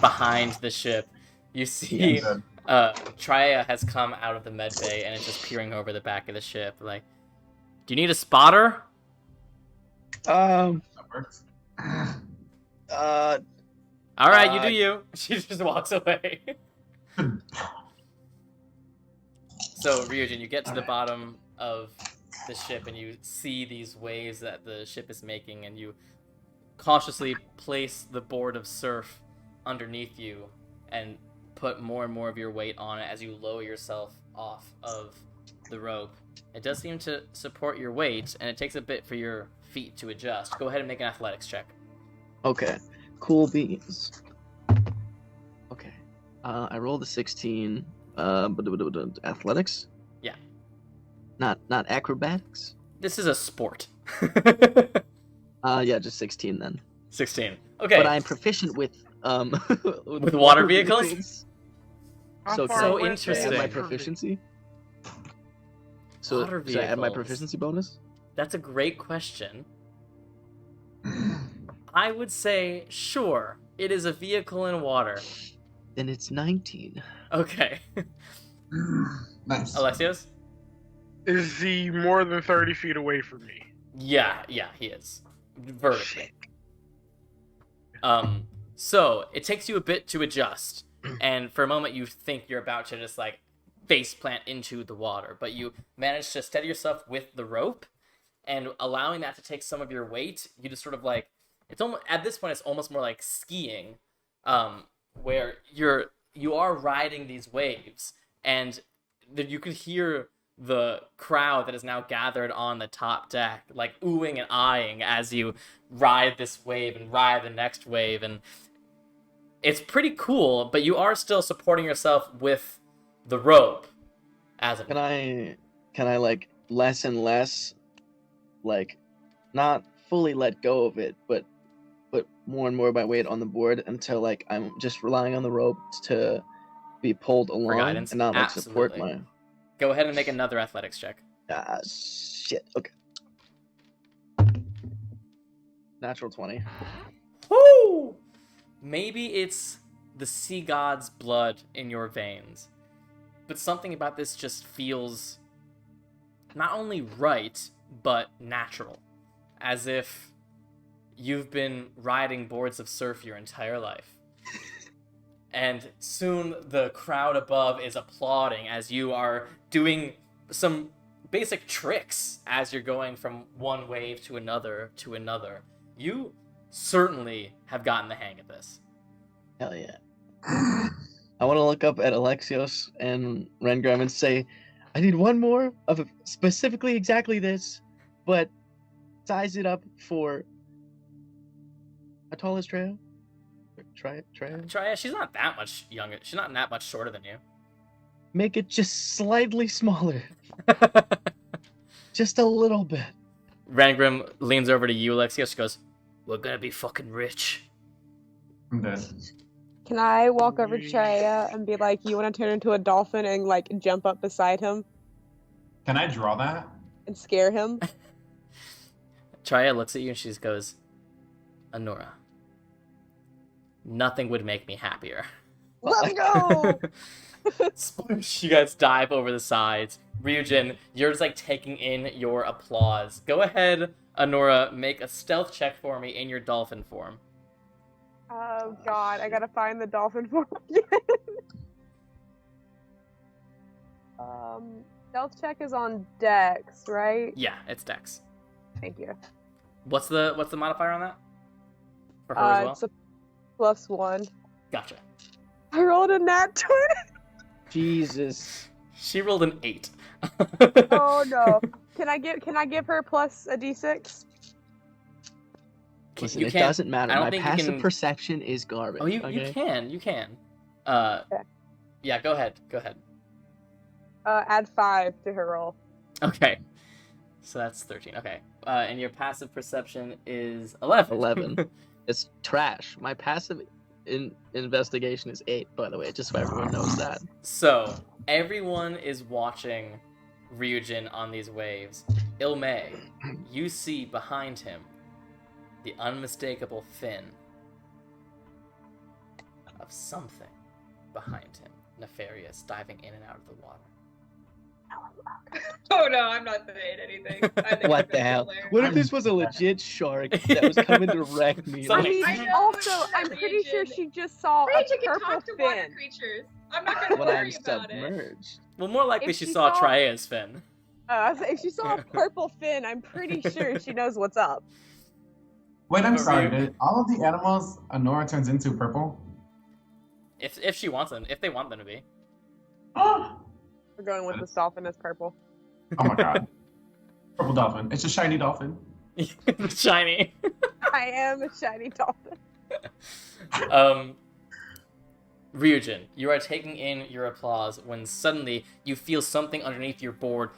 behind the ship. You see, Traeia has come out of the med bay and is just peering over the back of the ship. Like, do you need a spotter? That works. All right, you do you. She just walks away. So, Ryujin, you get to the bottom of the ship and you see these waves that the ship is making, and you cautiously place the board of surf underneath you and put more and more of your weight on it as you lower yourself off of the rope. It does seem to support your weight, and it takes a bit for your feet to adjust. Go ahead and make an athletics check. Okay. Cool beans. Okay. I rolled a 16. Athletics? Yeah. Not acrobatics? This is a sport. Yeah, just 16 then. 16. Okay. But I'm proficient with with water vehicles? So So can I add my interesting. proficiency? So Water should I add my vehicles. proficiency bonus? That's a great question. I would say, sure, it is a vehicle in water. Then it's 19. Okay. Nice. Alexios? Is he more than 30 feet away from me? Yeah, he is. Vertically. So, it takes you a bit to adjust, and for a moment you think you're about to just, like, face plant into the water, but you manage to steady yourself with the rope, and allowing that to take some of your weight, you just sort of, like, it's almost, at this point, it's almost more like skiing, where you are riding these waves, and you could hear the crowd that is now gathered on the top deck, like oohing and eyeing as you ride this wave and ride the next wave, and it's pretty cool, but you are still supporting yourself with the rope. Can I like less and less, like, not fully let go of it, but put more and more of my weight on the board until like I'm just relying on the rope to be pulled along guidance? and not like support Absolutely. my. Go ahead and make another athletics check. Shit. Okay. Natural 20. Woo! Maybe it's the sea god's blood in your veins, but something about this just feels not only right, but natural. As if you've been riding boards of surf your entire life. And soon the crowd above is applauding as you are doing some basic tricks as you're going from one wave to another to another. You certainly have gotten the hang of this. Hell yeah. I want to look up at Alexios and Rengrim and say, I need one more of specifically exactly this, but size it up for how tall is Traeia? Try it. Traeia, she's not that much younger. She's not that much shorter than you. Make it just slightly smaller. Just a little bit. Rangrim leans over to you, Alexios. She goes, "We're gonna be fucking rich." I'm good. Can I walk over to Traeia and be like, "You want to turn into a dolphin and like jump up beside him Can I draw that? and scare him?" Traeia looks at you and she just goes, "Anora, nothing would make me happier." Let's go. Sploosh, you guys dive over the sides. Ryujin, you're just like taking in your applause. Go ahead, Anora, make a stealth check for me in your dolphin form. Oh god, I gotta find the dolphin form again. Stealth check is on Dex, right? Yeah, it's Dex. Thank you. What's the modifier on that? For her as well? It's a +1. Gotcha. I rolled a nat 20. Jesus. She rolled an 8. Oh no. Can I give her plus a d6? Listen, You it can't- doesn't matter. I don't My think you passive can- perception is garbage. Oh, you okay? you can. Okay. Yeah, go ahead. Add 5 to her roll. Okay. So that's 13. Okay. And your passive perception is 11. 11. It's trash. My passive investigation is 8, by the way, just so everyone knows that. So, everyone is watching Ryujin on these waves. Ilmay, you see behind him the unmistakable fin of something behind him, nefarious, diving in and out of the water. Oh no, I'm not saying anything. I think What it's the hell? hilarious. What if this was a legit shark that was coming to wreck me? So- I Like, mean, I know, also, I'm Ryujin. pretty sure she just saw a Rachel can purple talk to water fin. creatures. I'm not gonna when I'm worry about it. submerged. Well, more likely If she she saw saw- Traea's fin. If she saw a purple fin, I'm pretty sure she knows what's up. Wait, I'm What were sorry. you- Did all of the animals Anora turns into purple? If she wants them, if they want them to be. Oh We're going with this dolphin as purple. my god. Purple dolphin. It's a shiny dolphin. Shiny. I am a shiny dolphin. Ryujin, you are taking in your applause when suddenly you feel something underneath your board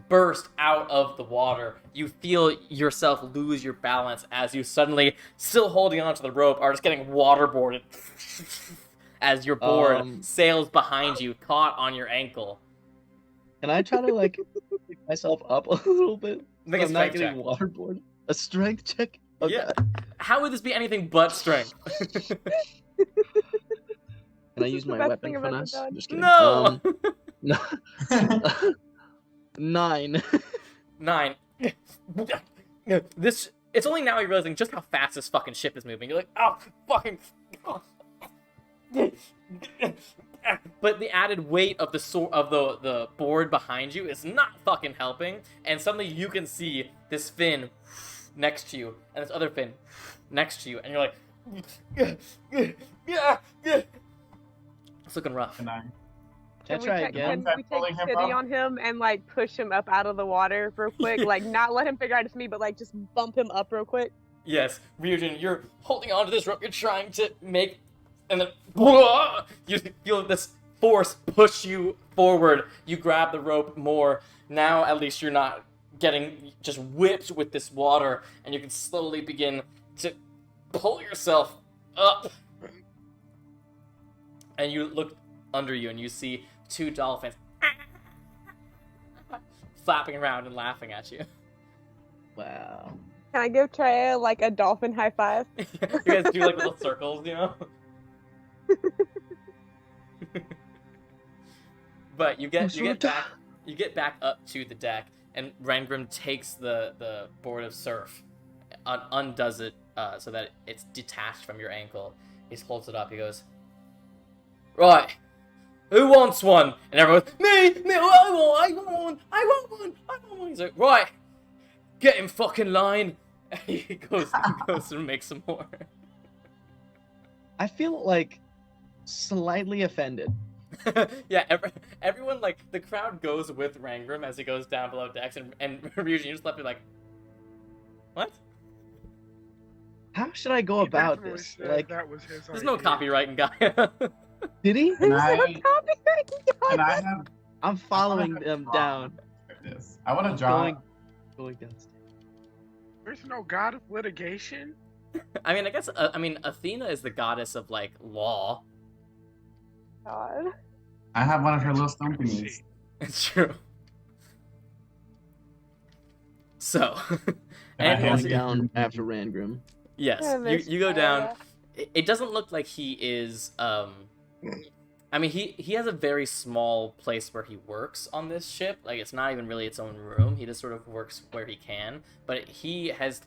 burst out of the water. You feel yourself lose your balance as you suddenly, still holding onto the rope, are just getting waterboarded as your board sails behind you, caught on your ankle. Can I try to like pick myself up a little bit? Make So a I'm not strength getting check. waterboarded. A strength check? Okay. Yeah. How would this be anything but strength? Can I use the my best weapon thing I've ever finesse? done. Just kidding. No! No. 9. 9. This. It's only now you're realizing just how fast this fucking ship is moving. You're like, oh, fucking. But the added weight of the board behind you is not fucking helping, and suddenly you can see this fin next to you, and this other fin next to you, and you're like, it's looking rough. Can I? Can I try again? Can we Pulling take him pity up? on him and like push him up out of the water real quick? Like not let him figure out it's me, but like just bump him up real quick. Yes, Ryujin, you're holding onto this rope. You're trying to make, and then you feel this force push you forward. You grab the rope more. Now, at least you're not getting just whipped with this water, and you can slowly begin to pull yourself up. And you look under you, and you see 2 dolphins flapping around and laughing at you. Wow. Can I give Traeia like a dolphin high five? You guys do like little circles, you know? But you get back up to the deck, and Rangrim takes the board of surf, undoes it so that it's detached from your ankle. He holds it up. He goes, "Right, who wants one?" And everyone's, me, I want one. He's like, "Right, get in fucking line." And he goes and makes some more. I feel like slightly offended. Yeah, everyone, like, the crowd goes with Rangrim as he goes down below decks, and Ryujin, you just left me like, what? How should I go He about definitely this? said Like, that was his There's no idea. copyright in Gaia. did he? Can I Copyright. have? I'm following them down. This. I want to draw. Going downstairs. There's no god of litigation. I mean, I guess Athena is the goddess of like law. God. I have one of her little stone thingies. It's true. So, And I anything else hand Going you- down after Rangrim. yes, I you, miss you go down. Traeia. It doesn't look like he is. I mean, he has a very small place where he works on this ship. Like, it's not even really its own room. He just sort of works where he can. But he has,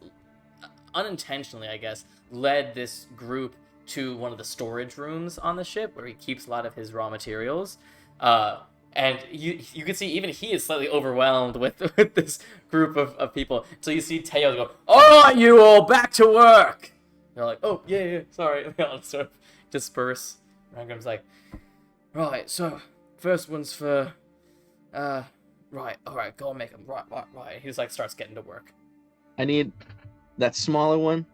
unintentionally, I guess, led this group to one of the storage rooms on the ship where he keeps a lot of his raw materials. And you can see even he is slightly overwhelmed with this group of people. So you see Teo go, "All right, you all, back to work!" They're like, "Oh, yeah, sorry." They all sort of disperse. Rangrim's like, "Right, so first one's for, right, all right, go and make them, right." He's like, starts getting to work. I need that smaller one.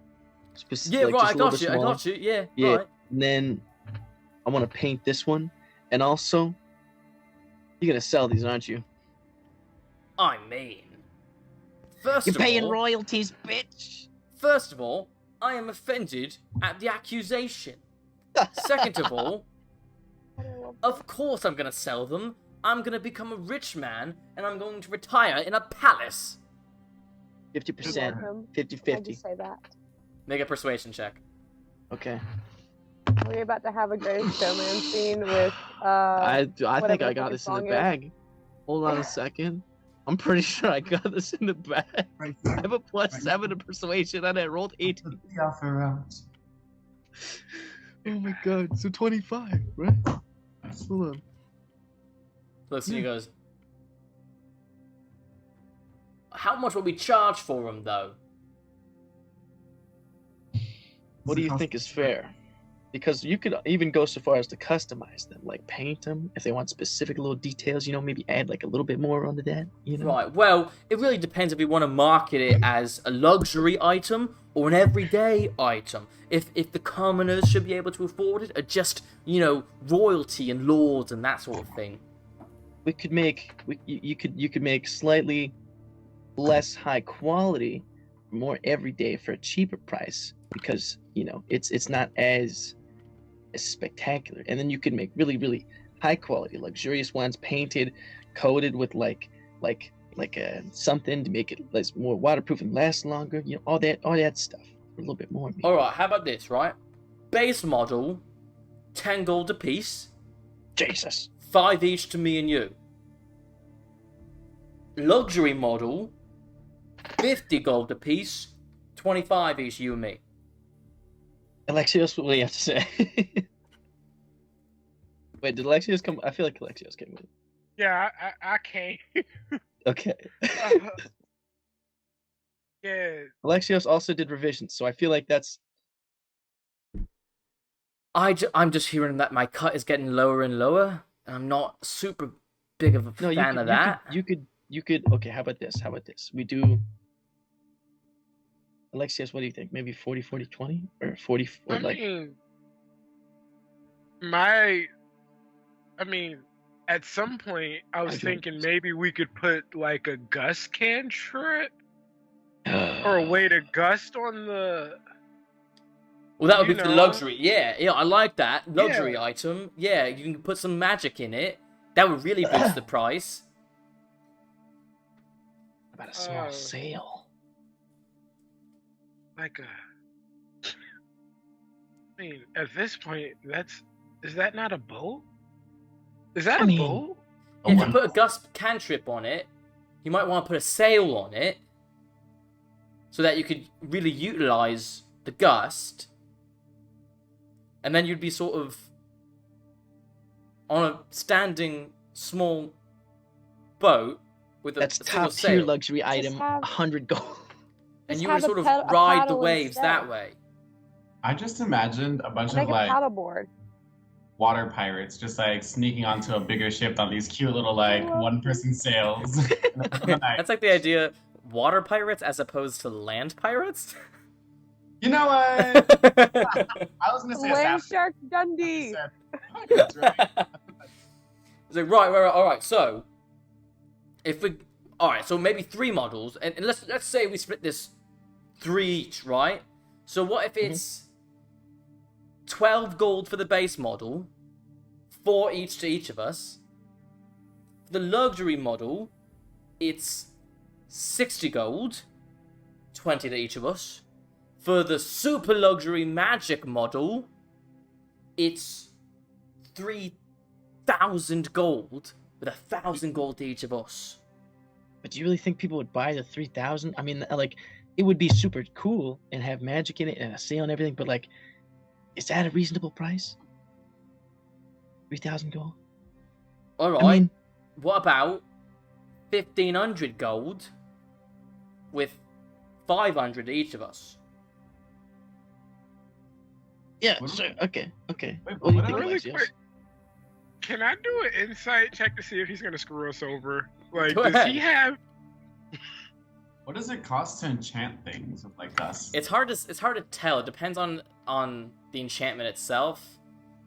Yeah, like, right, just I a little got bit you, smaller. yeah, Yeah. right. And then I want to paint this one. And also, you're gonna sell these, aren't you? I mean, first You're of paying all, royalties, bitch. First of all, I am offended at the accusation. Second of all, of course I'm gonna sell them. I'm gonna become a rich man, and I'm going to retire in a palace. 50%, Welcome. 50-50. I just say that. Make a persuasion check. Okay. We're about to have a greatest showman scene with I think whatever I the got fucking this in the song is. bag. Hold on a second. I'm pretty sure I got this in the bag. I have a +7 to persuasion and I rolled 18. Put the offer out. Oh my god, so 25, right? Hold on. Listen, he goes, how much will we charge for them, though? What do you think is fair? Because you could even go so far as to customize them, like paint them if they want specific little details, maybe add like a little bit more onto that, Right, well, it really depends if we want to market it as a luxury item or an everyday item. If the commoners should be able to afford it, or just, royalty and lords and that sort of thing. We could make you could make slightly less high quality, more everyday for a cheaper price because it's not as spectacular, and then you could make really really high quality luxurious ones painted, coated with like something to make it less more waterproof and last longer, all that stuff a little bit more. Maybe. All right, how about this, right? Base model, 10 gold a piece, Jesus. 5 each to me and you. Luxury model, 50 gold a piece, 25 each you and me. Alexios, what do you have to say? Wait, did Alexios come? I feel like Alexios came with. Yeah, I can't. Okay. Yeah. Alexios also did revisions, so I feel like that's. I'm just hearing that my cut is getting lower and lower, and I'm not super big of a fan of that. You could. Okay, how about this? We do. Alexios, what do you think? Maybe 40, 40, 20? Or 40, or like. At some point, I was thinking maybe we could put like a gust cantrip or a way to gust on the. Well, that would be for the luxury. Yeah, I like that. Luxury item. Yeah, you can put some magic in it. That would really boost the price. About a small sail. Like at this point, is that not a boat? Is that a boat? If you put a gust cantrip on it, you might want to put a sail on it, so that you could really utilize the gust, and then you'd be sort of on a standing small boat with That's a single top tier sail. luxury item, 100 gold. And Just you would have a sort of a ride the paddle waves instead. that way. I just imagined a bunch Make of a like paddleboard. water pirates just like sneaking onto a bigger ship on these cute little like one-person sails. That's like the idea, water pirates as opposed to land pirates? You know what? I was gonna say Land assassin. Shark Dundee. I said, that's right. It's like right. All right. So, so maybe 3 models, and let's say we split this 3 each, right? So what if it's 12 gold for the base model, 4 each to each of us. For the luxury model, it's 60 gold, 20 to each of us. For the super luxury magic model, it's 3,000 gold, with 1,000 gold to each of us. But do you really think people would buy the 3,000? I mean, like, it would be super cool and have magic in it and a sale and everything, but like, is that a reasonable price? 3,000 gold? Alright, I mean, what about 1,500 gold with 500 each of us? yeah, What- sure, okay. Wait, What do you what think, are- Really Alexios? quick, can I do an insight check to see if he's gonna screw us over? Like, Go does he ahead. have? What does it cost to enchant things with like us? It's hard to tell. It depends on the enchantment itself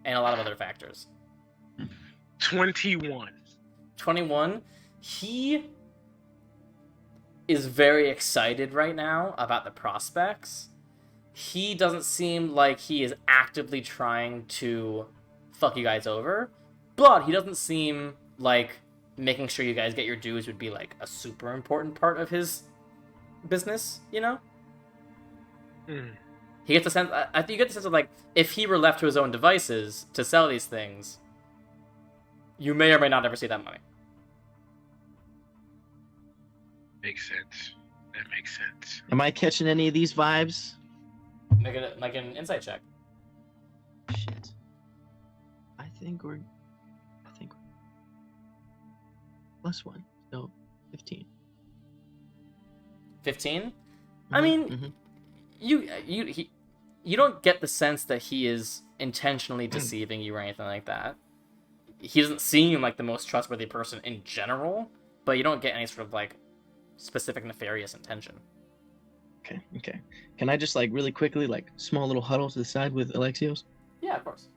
and a lot of other factors. 21. 21, he is very excited right now about the prospects. He doesn't seem like he is actively trying to fuck you guys over, but he doesn't seem like making sure you guys get your dues would be like a super important part of his business, you know? Hmm. He gets a sense. I think you get the sense of like, if he were left to his own devices to sell these things, you may or may not ever see that money. Makes sense. That makes sense. Am I catching any of these vibes? Make an insight check. Shit. I think we're +1, so 15. 15. I mean, you don't get the sense that he is intentionally deceiving you or anything like that. He doesn't seem like the most trustworthy person in general, but you don't get any sort of like specific nefarious intention. Okay. Can I just like really quickly like small little huddle to the side with Alexios? Yeah, of course.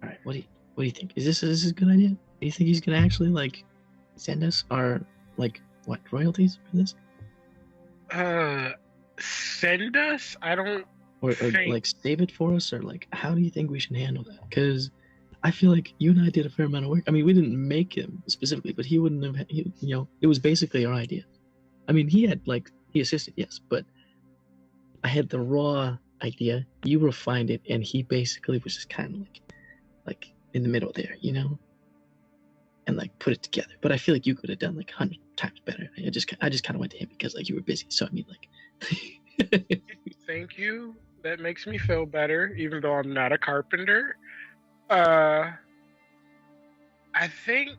All right. What do you think? Is this a good idea? Do you think he's gonna actually like send us our like what royalties for this, Send us? I don't. or Think- like save it for us, or like how do you think we should handle that? Because I feel like you and I did a fair amount of work. I mean, we didn't make him specifically, but he wouldn't have. It was basically our idea. I mean, he assisted, yes, but I had the raw idea. You refined it, and he basically was just kind of like in the middle there, and like put it together. But I feel like you could have done like 100 times better. I just kind of went to him because like you were busy. So I mean, like, Thank you. That makes me feel better, even though I'm not a carpenter. I think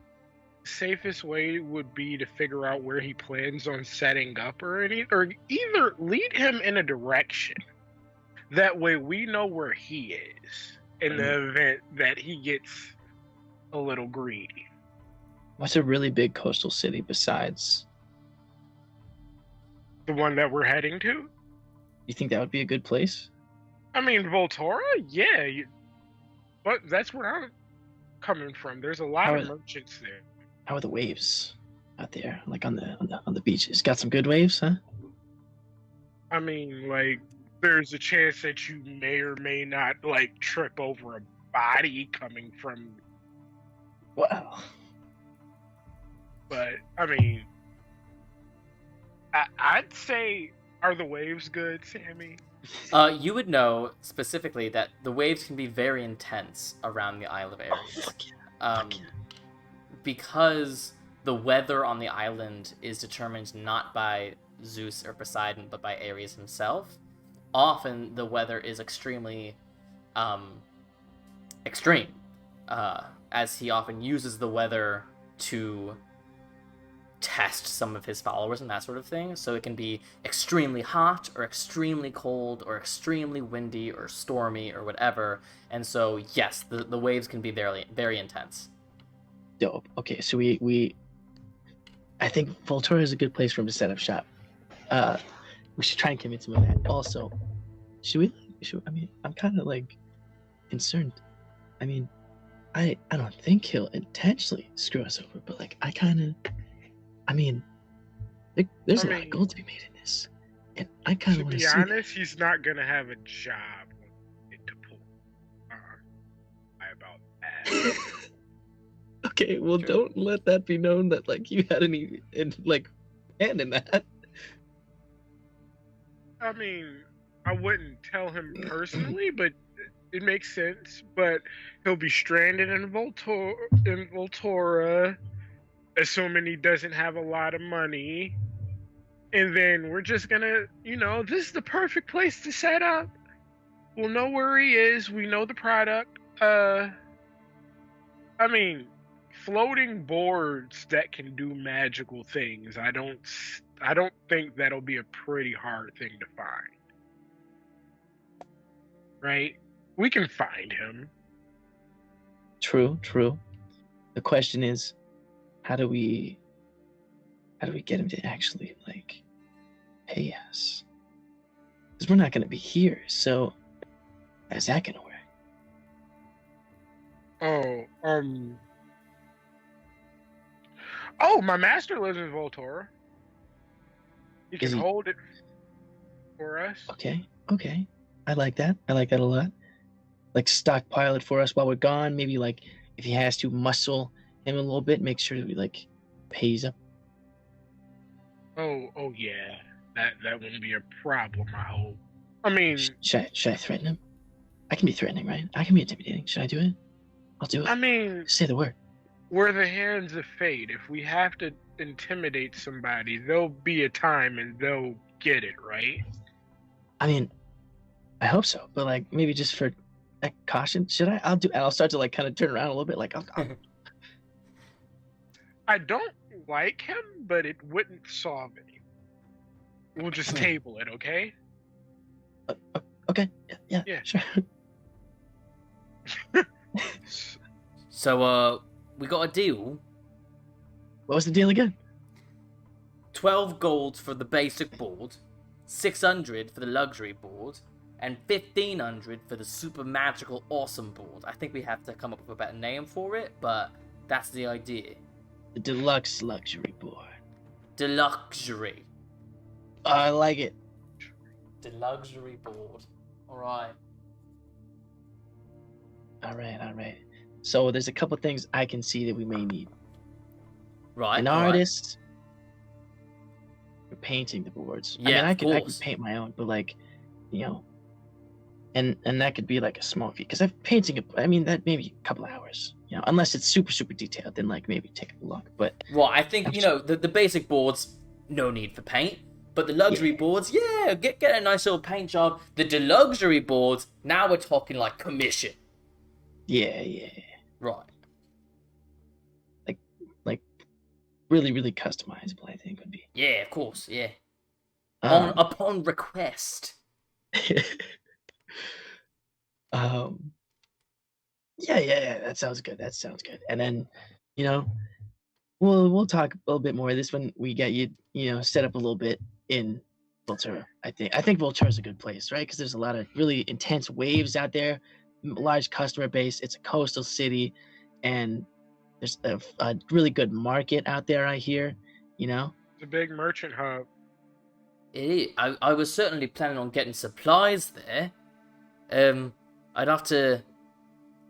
safest way would be to figure out where he plans on setting up, or either lead him in a direction. That way we know where he is in the event that he gets a little greedy. what's a really big coastal city besides? The one that we're heading to? You think that would be a good place? I mean, Voltura? Yeah. But that's where I'm coming from. There's a lot How of is- merchants there. How are the waves out there, like on the beaches? Got some good waves, huh? I mean, like, there's a chance that you may or may not, like, trip over a body coming from. Wow. But, I mean, I'd say, are the waves good, Sammy? You would know specifically that the waves can be very intense around the Isle of Oh, Ares. fuck yeah. Um, because the weather on the island is determined not by Zeus or Poseidon, but by Ares himself. Often the weather is extremely extreme, as he often uses the weather to test some of his followers and that sort of thing. So it can be extremely hot or extremely cold or extremely windy or stormy or whatever. And so yes, the waves can be very, very intense. Dope. Okay, so I think Voltura is a good place for him to set up shop. We should try and convince him of that. Also, Should we? I mean, I'm kind of like concerned. I mean, I don't think he'll intentionally screw us over, but like I mean, there's a lot of gold to be made in this, and I kind of want to be see. honest, he's not gonna have a job to pull. Lie about that. Okay, well, don't let that be known that like you had any hand in that. I mean, I wouldn't tell him personally, but it makes sense. But he'll be stranded in Voltura, assuming he doesn't have a lot of money. And then we're just gonna, this is the perfect place to set up. We'll know where he is. We know the product. I mean, floating boards that can do magical things. I don't think that'll be a pretty hard thing to find. Right? We can find him. True. The question is, how do we get him to actually pay us? Because we're not going to be here. So how's that going to work? My master lives in Voltura. He can hold it for us. Okay. I like that a lot. Like stockpile it for us while we're gone. Maybe if he has to, muscle him a little bit, make sure that we pays up. Oh yeah. That wouldn't be a problem, I hope. I mean, should I threaten him? I can be threatening, right? I can be intimidating. Should I do it? I'll do it. I mean, say the word. We're the hands of fate. If we have to intimidate somebody, there'll be a time and they'll get it, right? I mean, I hope so, but maybe just for caution, should I? I'll start to kind of turn around a little bit, I don't like him, but it wouldn't solve anything. We'll just table it, okay? Okay. Yeah. Sure. So, we got a deal. What was the deal again? 12 gold for the basic board, 600 for the luxury board, and 1,500 for the super magical awesome board. I think we have to come up with a better name for it, but that's the idea. The deluxe luxury board. Deluxury. I like it. The luxury board. Alright. Alright. So there's a couple things I can see that we may need. Right. An artist for painting the boards. Yeah, I could paint my own, but and that could be a small fee. Because painting that maybe a couple hours. Unless it's super, super detailed, then maybe take a look. But well, I think the basic boards, no need for paint. But the luxury boards, get a nice little paint job. The deluxury boards, now we're talking commission. Yeah. Right. Really, really customizable, I think would be. Yeah, of course, yeah. Upon request. Yeah, that sounds good. And then, we'll talk a little bit more of this when we get you, set up a little bit in Voltura. I think Voltura is a good place, right? Because there's a lot of really intense waves out there, large customer base. It's a coastal city, and there's a really good market out there, I hear, It's a big merchant hub. I was certainly planning on getting supplies there. I'd have to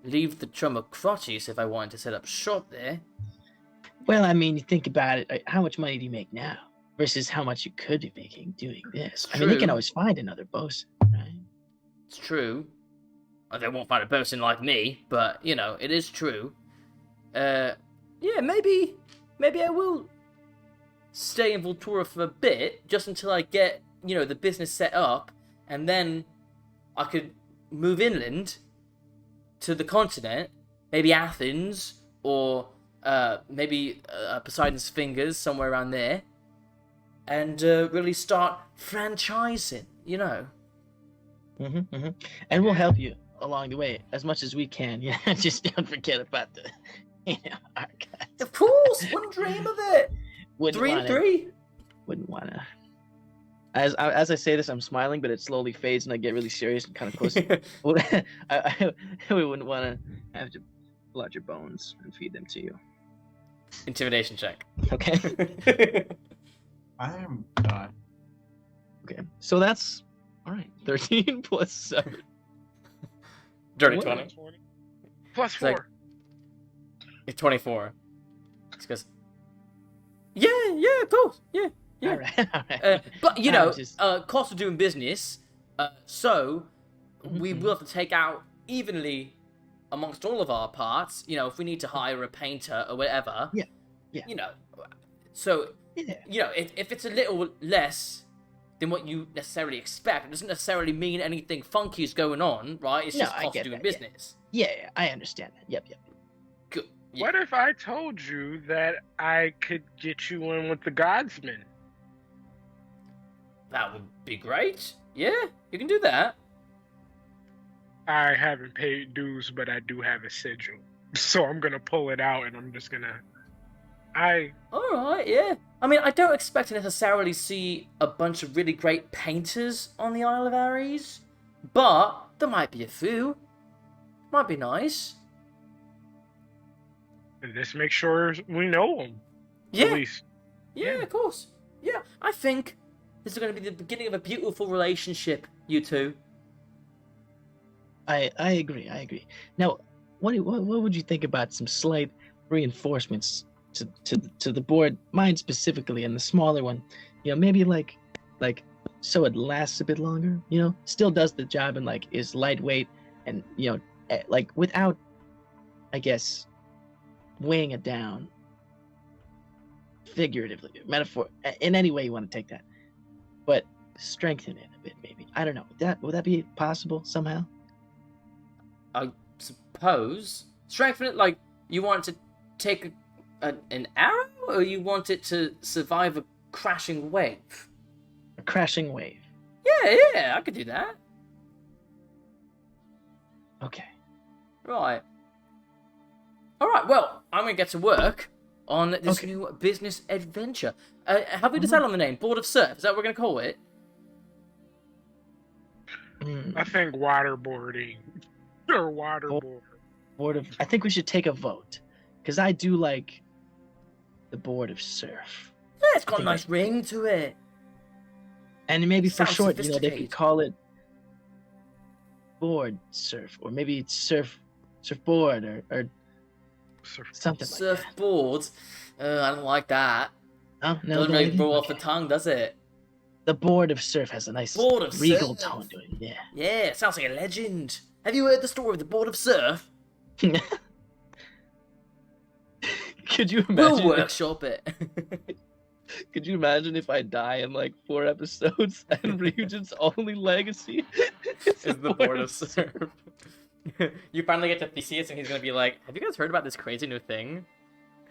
leave the Tromacrotis if I wanted to set up shop there. Well, I mean, you think about it. How much money do you make now versus how much you could be making doing this? I mean, you can always find another bosun, right? It's true. They won't find a bosun like me, but, it is true. Maybe I will stay in Voltura for a bit, just until I get, the business set up, and then I could move inland to the continent, maybe Athens, or maybe Poseidon's Fingers, somewhere around there, and really start franchising, And we'll help you along the way as much as we can. Yeah, just don't forget about the, archives. Of course, wouldn't dream of it. 3 and 3. Wouldn't want to. As I say this, I'm smiling, but it slowly fades, and I get really serious and kind of close. We wouldn't want to have to pull out your bones and feed them to you. Intimidation check. Okay. I am done. Okay. So that's all right. 13 plus 7. Dirty What? 20. Plus It's like- 4. It's 24. It's because. Yeah, of course. Yeah. All right. All right. But, you I'm know, just- cost of doing business, so we Mhm. will have to take out evenly amongst all of our parts. You know, if we need to hire a painter or whatever. Yeah. You know, so, Yeah. you know, if it's a little less than what you necessarily expect, it doesn't necessarily mean anything funky is going on, right? It's No, just I cost get of doing that, yeah. business. Yeah, I understand that. Yep. Good. Yeah. What if I told you that I could get you in with the Godsmen? That would be great. Yeah, you can do that. I haven't paid dues, but I do have a sigil. So I'm gonna pull it out and I'm just gonna. Alright, yeah. I mean, I don't expect to necessarily see a bunch of really great painters on the Isle of Ares, but there might be a few. Might be nice. Just make sure we know them. At Yeah, least. yeah, of course. Yeah, I think this is going to be the beginning of a beautiful relationship, you two. I agree. Now, what would you think about some slight reinforcements to the board, mine specifically, and the smaller one? You know, maybe like so it lasts a bit longer. You know, still does the job and like is lightweight and like without, I guess, weighing it down. Figuratively, metaphor, in any way you want to take that, but strengthen it a bit, maybe. I don't know. Would that be possible somehow? I suppose. Strengthen it like you want to take an arrow, or you want it to survive a crashing wave? A crashing wave. Yeah, I could do that. Okay. Right. Alright, well, I'm going to get to work on this Okay. new business adventure. Have we decided on the name? Board of Surf? Is that what we're going to call it? I think waterboarding or waterboard. Board of. I think we should take a vote, because I do like the Board of Surf, Yeah, it's got a nice ring to it. and maybe for Sounds short, they sophisticated. could call it Board Surf, or maybe it's surfboard, or something like that. Surfboards? I don't like that. Oh, no, Doesn't don't really you? roll off the Okay. tongue, does it? The Board of Surf has a nice Board of regal Surf. tone to it. Yeah. Yeah, it sounds like a legend. Have you heard the story of the Board of Surf? Could you We'll imagine? workshop it. Could you imagine if I die in like 4 episodes and Ryujin's only legacy is the Board of Surf. You finally get to Theseus and he's going to be like, have you guys heard about this crazy new thing?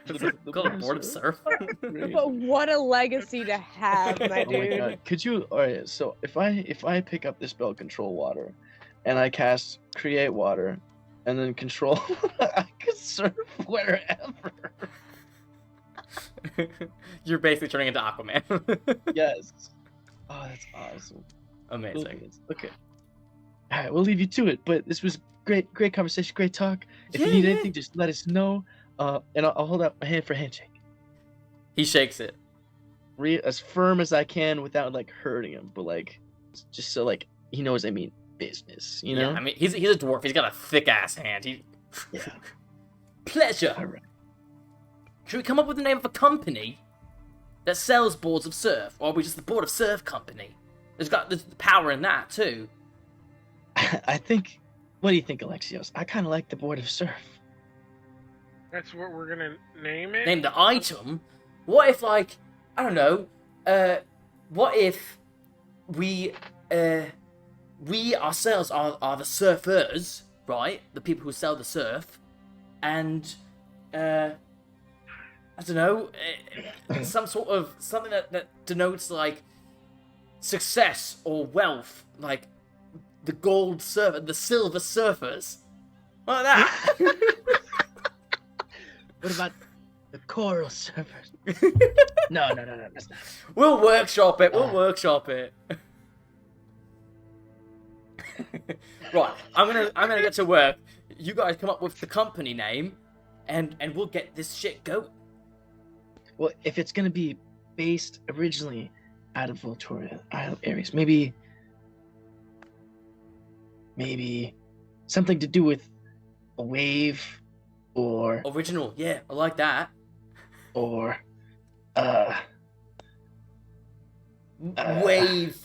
It's The called a Board of Surf. Great. But what a legacy to have, my Oh my dude. god! Could you? All right. So if I pick up this spell, Control Water, and I cast Create Water, and then Control, I could surf wherever. You're basically turning into Aquaman. Yes. Oh, that's awesome. Amazing. Okay. All right, we'll leave you to it. But this was great conversation, great talk. If you Yeah, need yeah. anything, just let us know. And I'll hold out my hand for a handshake. He shakes it. As firm as I can without like hurting him, but like just so like he knows I mean business, you know? Yeah, I mean, he's a dwarf. He's got a thick ass hand. Yeah. Pleasure. All right. Should we come up with the name of a company that sells boards of surf, or are we just the Board of Surf Company? There's power in that too. I think. What do you think, Alexios? I kind of like the Board of Surf. That's what we're gonna name it. Name the item. What if, like, I don't know. What if we ourselves are the surfers, right? The people who sell the surf, and I don't know, something that denotes like success or wealth, like the gold surfer, the silver surfers, like that. What about the Coral Surfers? No, that's not. We'll workshop it. We'll workshop it. Right, I'm gonna get to work. You guys come up with the company name, and we'll get this shit going. Well, if it's gonna be based originally out of Voltura, out of Ares, maybe something to do with a wave, or Original, yeah, I like that. or Wave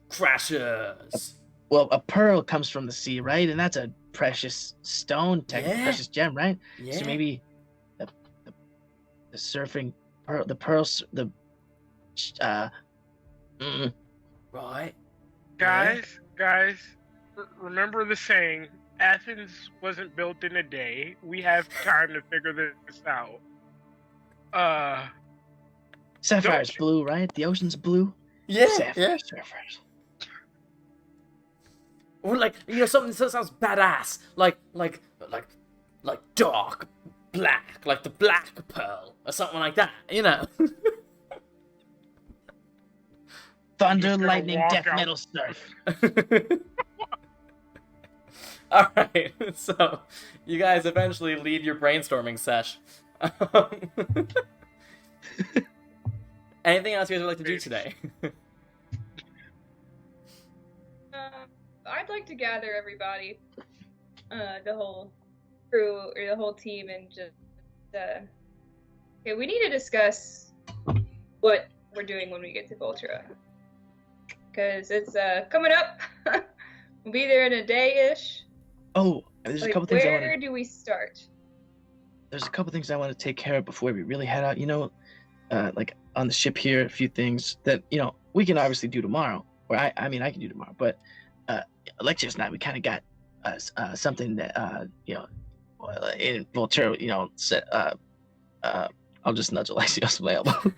crashers. well, a pearl comes from the sea, right? And that's a precious stone, Yeah. precious gem, right? Yeah. So maybe the surfing pearl, the pearls, the Right. Guys, remember the saying, Athens wasn't built in a day. We have time to figure this out. Sapphire's Don't you- blue, right? The ocean's blue. Yeah. Sapphire, Yeah. sapphires. Or like, something that sounds badass, like dark black, like the black pearl, or something like that. Thunder, Just gonna lightning, walk death out. metal, surf. All right, so you guys eventually leave your brainstorming sesh. Anything else you guys would like to do today? I'd like to gather everybody, the whole crew or the whole team, and just okay, we need to discuss what we're doing when we get to Voltura, because it's coming up. We'll be there in a day-ish. Oh, there's a couple things I want Where to. do we start? There's a couple things I want to take care of before we really head out. Like on the ship here, a few things that we can obviously do tomorrow. Or I can do tomorrow. But Alexios and I, we kind of got something that in Voltaire, said. I'll just nudge Alexios with my elbow.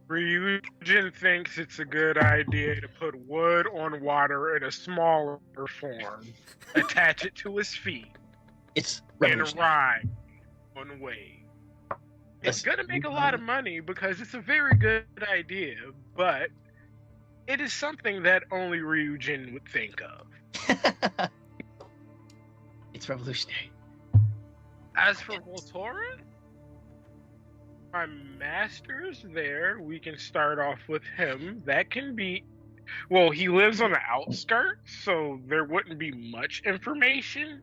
Ryujin thinks it's a good idea to put wood on water in a smaller form, attach it to his feet, It's and revolutionary. ride on wave. It's Listen, gonna make a lot of money because it's a very good idea, but it is something that only Ryujin would think of. It's revolutionary. As for Voltora, my master's there. We can start off with him. That can be. Well, he lives on the outskirts, so there wouldn't be much information.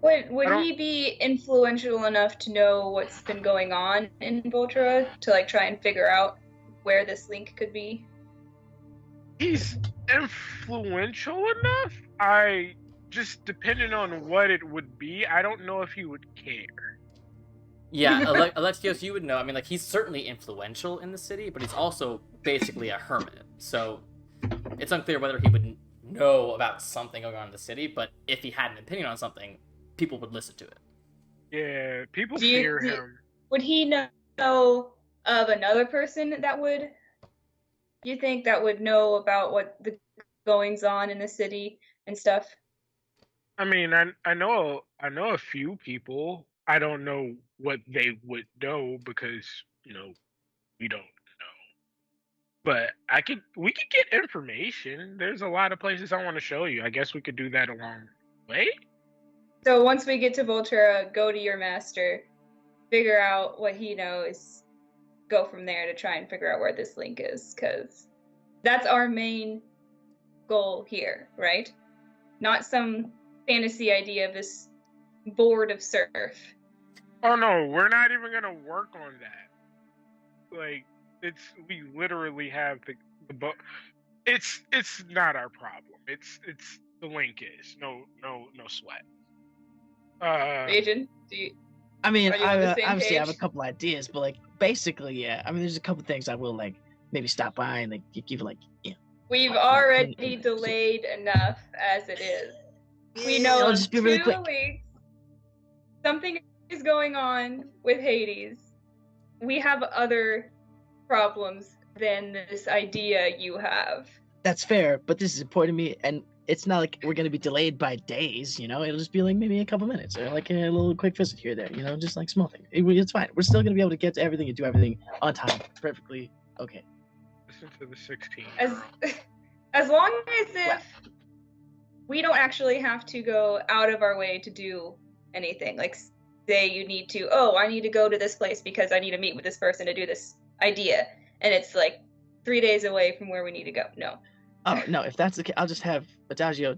Would I don't- he be influential enough to know what's been going on in Voltura to try and figure out where this link could be? He's influential enough. I just depending on what it would be, I don't know if he would care. Yeah, Alexios, you would know. I mean, he's certainly influential in the city, but he's also basically a hermit. So it's unclear whether he would know about something going on in the city, but if he had an opinion on something, people would listen to it. Yeah, people Do you- fear do- him. Would he know of another person that would? You think that would know about what the goings on in the city and stuff? I mean, I know a few people. I don't know what they would know because we don't know. But we could get information. There's a lot of places I want to show you. I guess we could do that along the way. So once we get to Voltura, go to your master, figure out what he knows, go from there to try and figure out where this link is, because that's our main goal here, right? Not some fantasy idea of this board of surf. Oh no, we're not even gonna work on that. We literally have the boat. It's not our problem. It's the link is no sweat. Agent, do you? I mean, Are you on the I same obviously have a page? couple ideas, but basically, yeah. I mean, there's a couple things I will maybe stop by and give We've already delayed enough as it is. We know It'll in just be really 2 quick. weeks something is going on with Hades. We have other problems than this idea you have. That's fair, but this is important to me, and it's not like we're gonna be delayed by days, you know. It'll just be like maybe a couple minutes or like a little quick visit here or there, you know, just like small things. It's fine. We're still gonna be able to get to everything and do everything on time, perfectly okay. Listen to the 16. As long as if we don't actually have to go out of our way to do anything. Like, say you need to, I need to go to this place because I need to meet with this person to do this idea, and it's like 3 days away from where we need to go. No. Oh no, if that's the case, I'll just have Adagio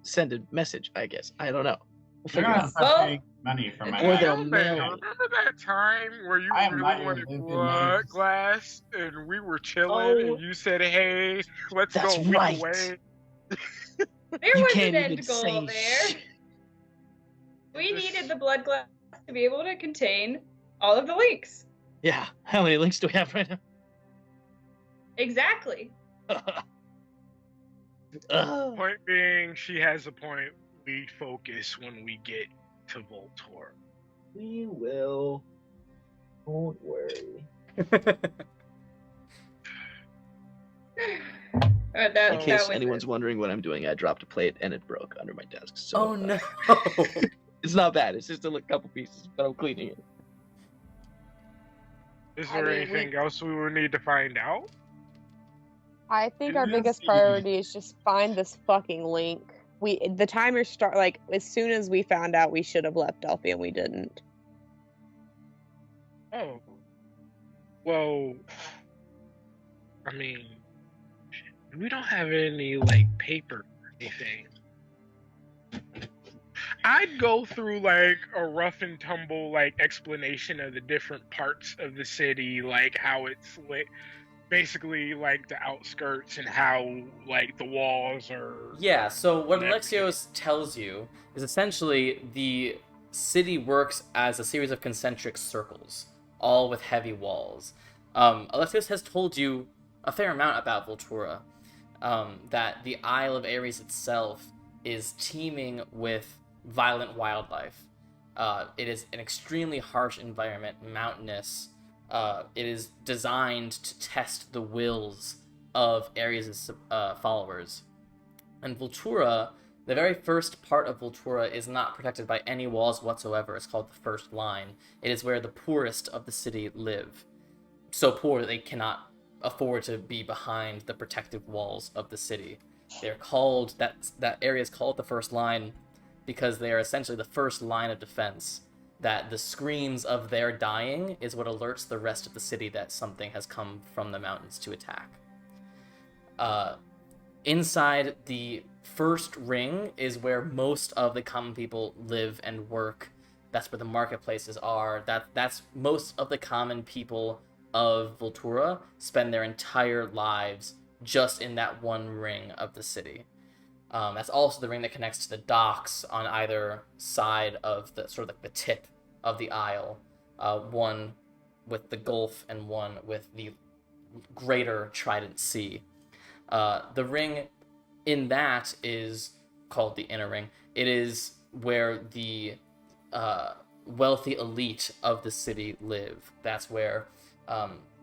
send a message. I guess I don't know. We'll You're figure it gonna out. start Well, paying money for my Or life. they'll Remember mail. that time where you I am not really your wanted living blood names. glass and we were chilling Oh, and you said, "Hey, let's that's go a week right. away." There You was can't an even end goal say there. shit. We needed the blood glass to be able to contain all of the links. Yeah. How many links do we have right now? Exactly. Point being, she has a point. We focus when we get to Voltor. We will. Don't worry. That In case was anyone's it. wondering what I'm doing, I dropped a plate and it broke under my desk. So Oh no. it's not bad. It's just a couple pieces, but I'm cleaning it. Is I there mean, anything else we will need to find out? I think our Yes, biggest it priority is just find this fucking link. The timer start like as soon as we found out we should have left Delphi and we didn't. Oh. Well, I mean, we don't have any, like, paper or anything. I'd go through, like, a rough and tumble, like, explanation of the different parts of the city, like, how it's lit. Basically, like, the outskirts and how, like, the walls are... Yeah, so what and everything. Alexios tells you is essentially the city works as a series of concentric circles, all with heavy walls. Alexios has told you a fair amount about Voltura, that the Isle of Ares itself is teeming with violent wildlife. It is an extremely harsh environment, mountainous. It is designed to test the wills of Ares' followers. And Voltura, the very first part of Voltura, is not protected by any walls whatsoever. It's called the First Line. It is where the poorest of the city live. So poor that they cannot afford to be behind the protective walls of the city. They're called, that area is called the First Line because they are essentially the first line of defense. That the screams of their dying is what alerts the rest of the city that something has come from the mountains to attack. Inside the first ring is where most of the common people live and work. That's where the marketplaces are. That's most of the common people of Voltura spend their entire lives just in that one ring of the city. That's also the ring that connects to the docks on either side of the sort of like the tip of the isle, one with the Gulf and one with the greater Trident Sea. The ring in that is called the Inner Ring. It is where the wealthy elite of the city live. That's where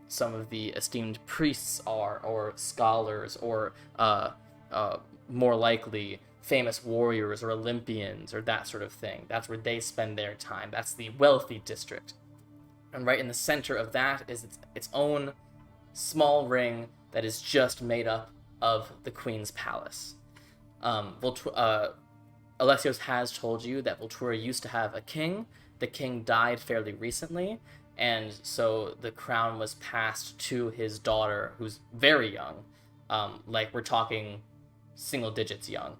some of the esteemed priests are, or scholars, or more likely famous warriors or Olympians or that sort of thing. That's where they spend their time. That's the wealthy district. And right in the center of that is its own small ring that is just made up of the Queen's Palace. Alexios has told you that Voltura used to have a king. The king died fairly recently, and so the crown was passed to his daughter, who's very young. Like, we're talking single digits young.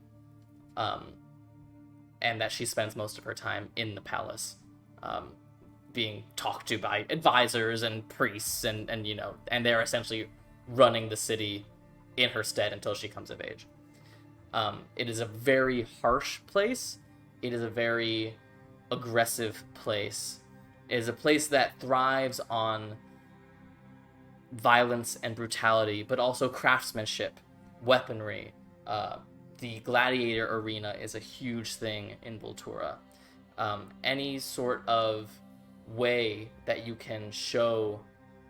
And that she spends most of her time in the palace, being talked to by advisors and priests, and you know, and they're essentially running the city in her stead until she comes of age. It is a very harsh place. It is a very aggressive place. It is a place that thrives on violence and brutality, but also craftsmanship, weaponry. The gladiator arena is a huge thing in Voltura. Any sort of way that you can show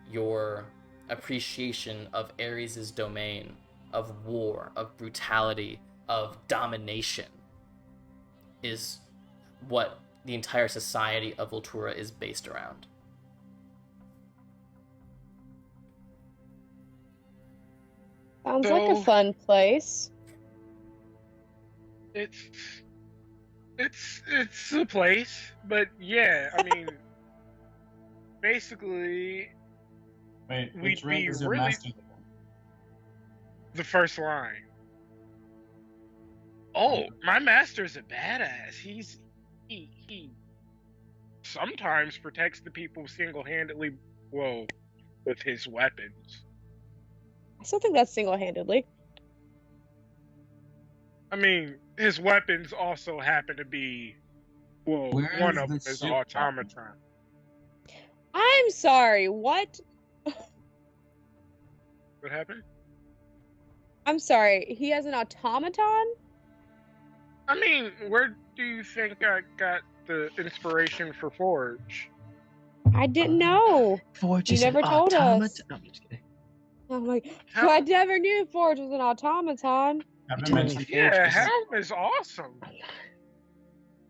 your appreciation of Ares' domain, of war, of brutality, of domination is what the entire society of Voltura is based around. Sounds like a fun place. It's a place, but yeah, I mean, basically, Wait, we'd which rank be is your really master? the first line. Oh, my master's a badass. He sometimes protects the people single-handedly. Well, with his weapons. I still think that's single-handedly. I mean, his weapons also happen to be, well, Where one is of them the is ship automaton. I'm sorry, what? What happened? I'm sorry, he has an automaton? I mean, where do you think I got the inspiration for Forge? I didn't know. Forge You is an never told us. automaton. No, I'm just kidding. I'm like, Helm- I never knew Forge was an automaton. Haven't You mentioned told me Yeah, Forge is- Helm is awesome.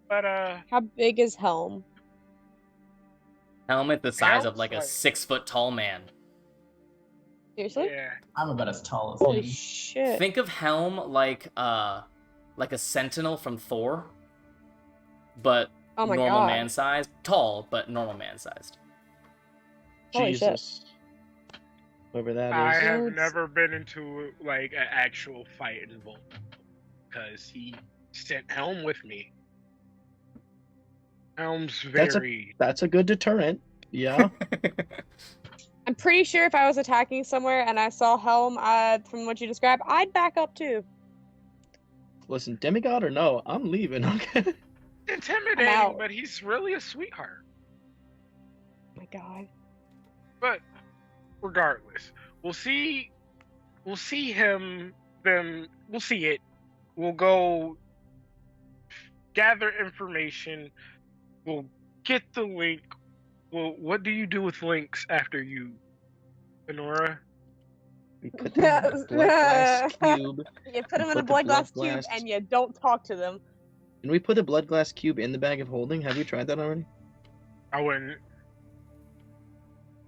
But How big is Helm? Helmet the size of Helm's like a like- 6-foot tall man. Seriously? yeah, I'm about as tall as Holy him. shit. Think of Helm like a sentinel from Thor, but Oh my normal god. man sized. Tall, but normal man sized. Holy shit. Jesus. Whoever that I is. have Loads. never been into like an actual fight in Volt because he sent Helm with me. Helm's That's very. That's a good deterrent. Yeah. I'm pretty sure if I was attacking somewhere and I saw Helm from what you described, I'd back up too. Listen, demigod or no, I'm leaving. Okay. Intimidating, out. but he's really a sweetheart. Oh my god. But regardless, we'll see him. Then we'll see it. We'll go gather information. We'll get the link. Well, what do you do with links after you, Honora? We put them in a blood glass cube. You put them in Put a the blood glass blood cube glass- and you don't talk to them. Can we put a blood glass cube in the bag of holding? Have we tried that already? I wouldn't.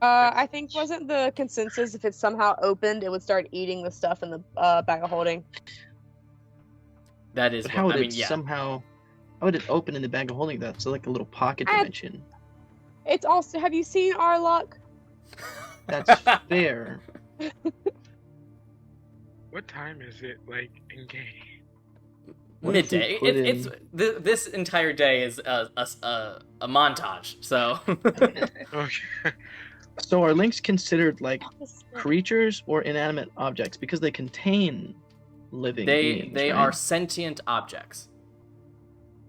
I think wasn't the consensus if it's somehow opened, it would start eating the stuff in the bag of holding. That is But what how would I it mean. Yeah. somehow? How would it open in the bag of holding that? So like a little pocket I- dimension. It's also. Have you seen our luck? That's fair. What time is it? Like in game? What if we Midday. put It's this entire day is a montage. So Okay. So are links considered like creatures or inanimate objects because they contain living beings? they right? are sentient objects.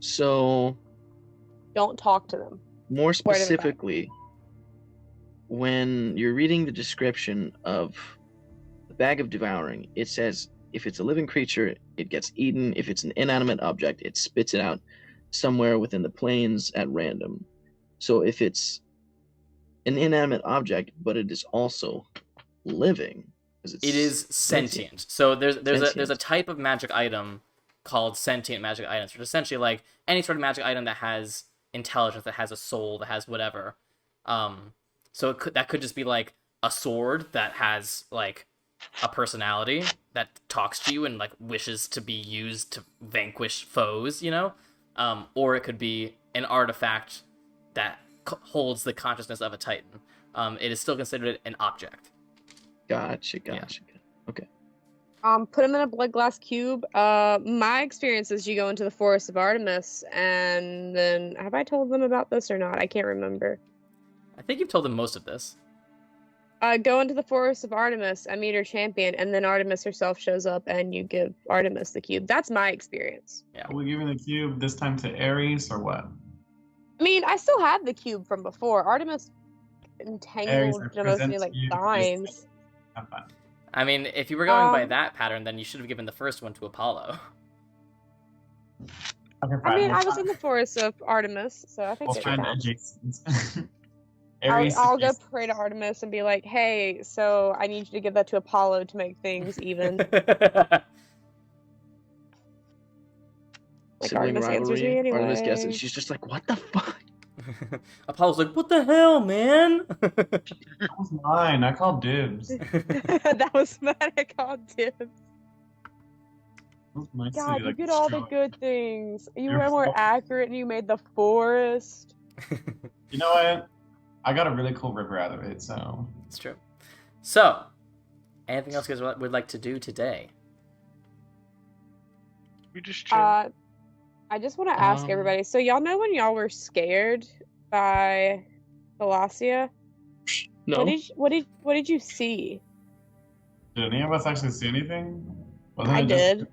So Don't talk to them. more Word of advice. specifically, when you're reading the description of the bag of devouring, it says if it's a living creature, it gets eaten. If it's an inanimate object, it spits it out somewhere within the planes at random. So if it's an inanimate object, but it is also living, 'cause It is sentient. So there's a Sentient. type of magic item called sentient magic items, which is essentially like any sort of magic item that has intelligence, that has a soul, that has whatever. So that could just be like a sword that has like a personality that talks to you and like wishes to be used to vanquish foes, you know? Or it could be an artifact that holds the consciousness of a titan. It is still considered an object. Gotcha. Okay. Put them in a blood glass cube. My experience is you go into the Forest of Artemis, and then have I told them about this or not? I can't remember. I think you've told them most of this. Go into the Forest of Artemis and meet her champion, and then Artemis herself shows up, and you give Artemis the cube. That's my experience. Are we giving the cube this time to Ares or what? I mean, I still have the cube from before. Artemis Ares, entangled I most present me like to you this- vines. Have fun. I mean, if you were going by Um, that pattern, then you should have given the first one to Apollo. Okay, I fine. mean, we'll I was find- in the Forest of Artemis, so I think We'll it find counts. adjacent. Ares I'll go adjacent. pray to Artemis and be like, hey, so I need you to give that to Apollo to make things even. Like sibling Artemis answers me rivalry. Artemis anyway. gets it. She's just like, what the fuck? Apollo's like, what the hell, man? That was mine. I called dibs. That was mad. I called dibs. That was my God, city, you like, did all the strong. good things. You You're were more so- accurate and you made the forest. You know what? I got a really cool river out of it, so. It's true. So, anything else you guys would like to do today? We just chill. I just want to ask everybody. So y'all know when y'all were scared by Thalassia? No. What did you see? Did any of us actually see anything? Wasn't I it just- did.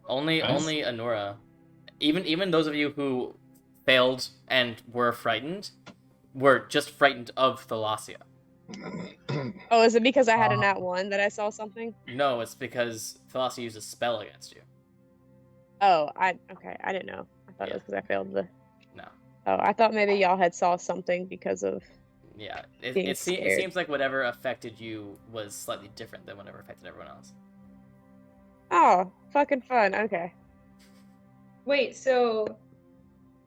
Only Nice. Anura. Even those of you who failed and were frightened were just frightened of Thalassia. Oh, is it because I had a nat 1 that I saw something? No, it's because Thalassia used a spell against you. Oh, I didn't know. I thought it Yeah. was because I failed the. No. Oh, I thought maybe y'all had saw something because of. Yeah, Being it scared. seems like whatever affected you was slightly different than whatever affected everyone else. Oh, fucking fun. Okay. Wait, so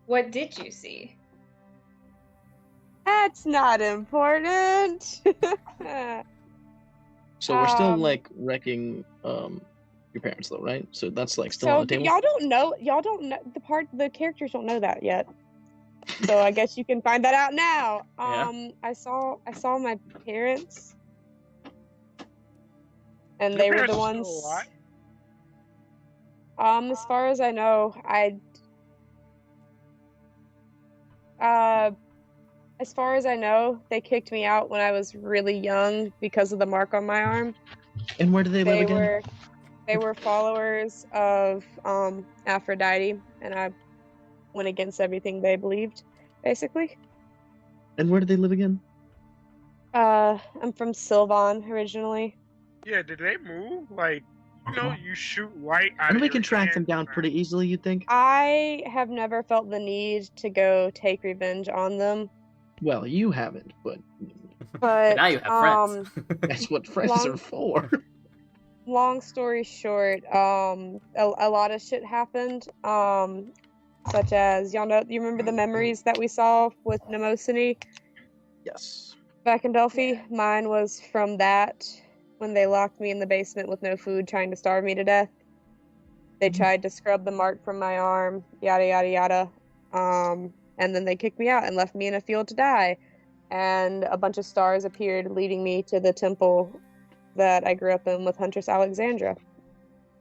what did you see? That's not important. So we're still Um, like wrecking your parents though, right? So that's like still on So the table. y'all don't know the characters don't know that yet. So I guess you can find that out now. Yeah. I saw my parents, and Your they were the parents ones. still alive? As far as I know, as far as I know, they kicked me out when I was really young because of the mark on my arm. And where do they live They again? were followers of Aphrodite, and I went against everything they believed, basically. And where do they live again? I'm from Sylvan originally. Yeah, did they move? Like, you know, you shoot light out And of we your can track them hand, down man. pretty easily, you'd think. I have never felt the need to go take revenge on them, Well, you haven't, but but now you have friends. that's what friends Long- are for. long story short, a lot of shit happened. Such as you remember the memories that we saw with Mnemosyne Yes. back in Delphi? Mine was from that when they locked me in the basement with no food, trying to starve me to death. They tried to scrub the mark from my arm, yada yada yada. And then they kicked me out and left me in a field to die. And a bunch of stars appeared, leading me to the temple that I grew up in with Huntress Alexandra,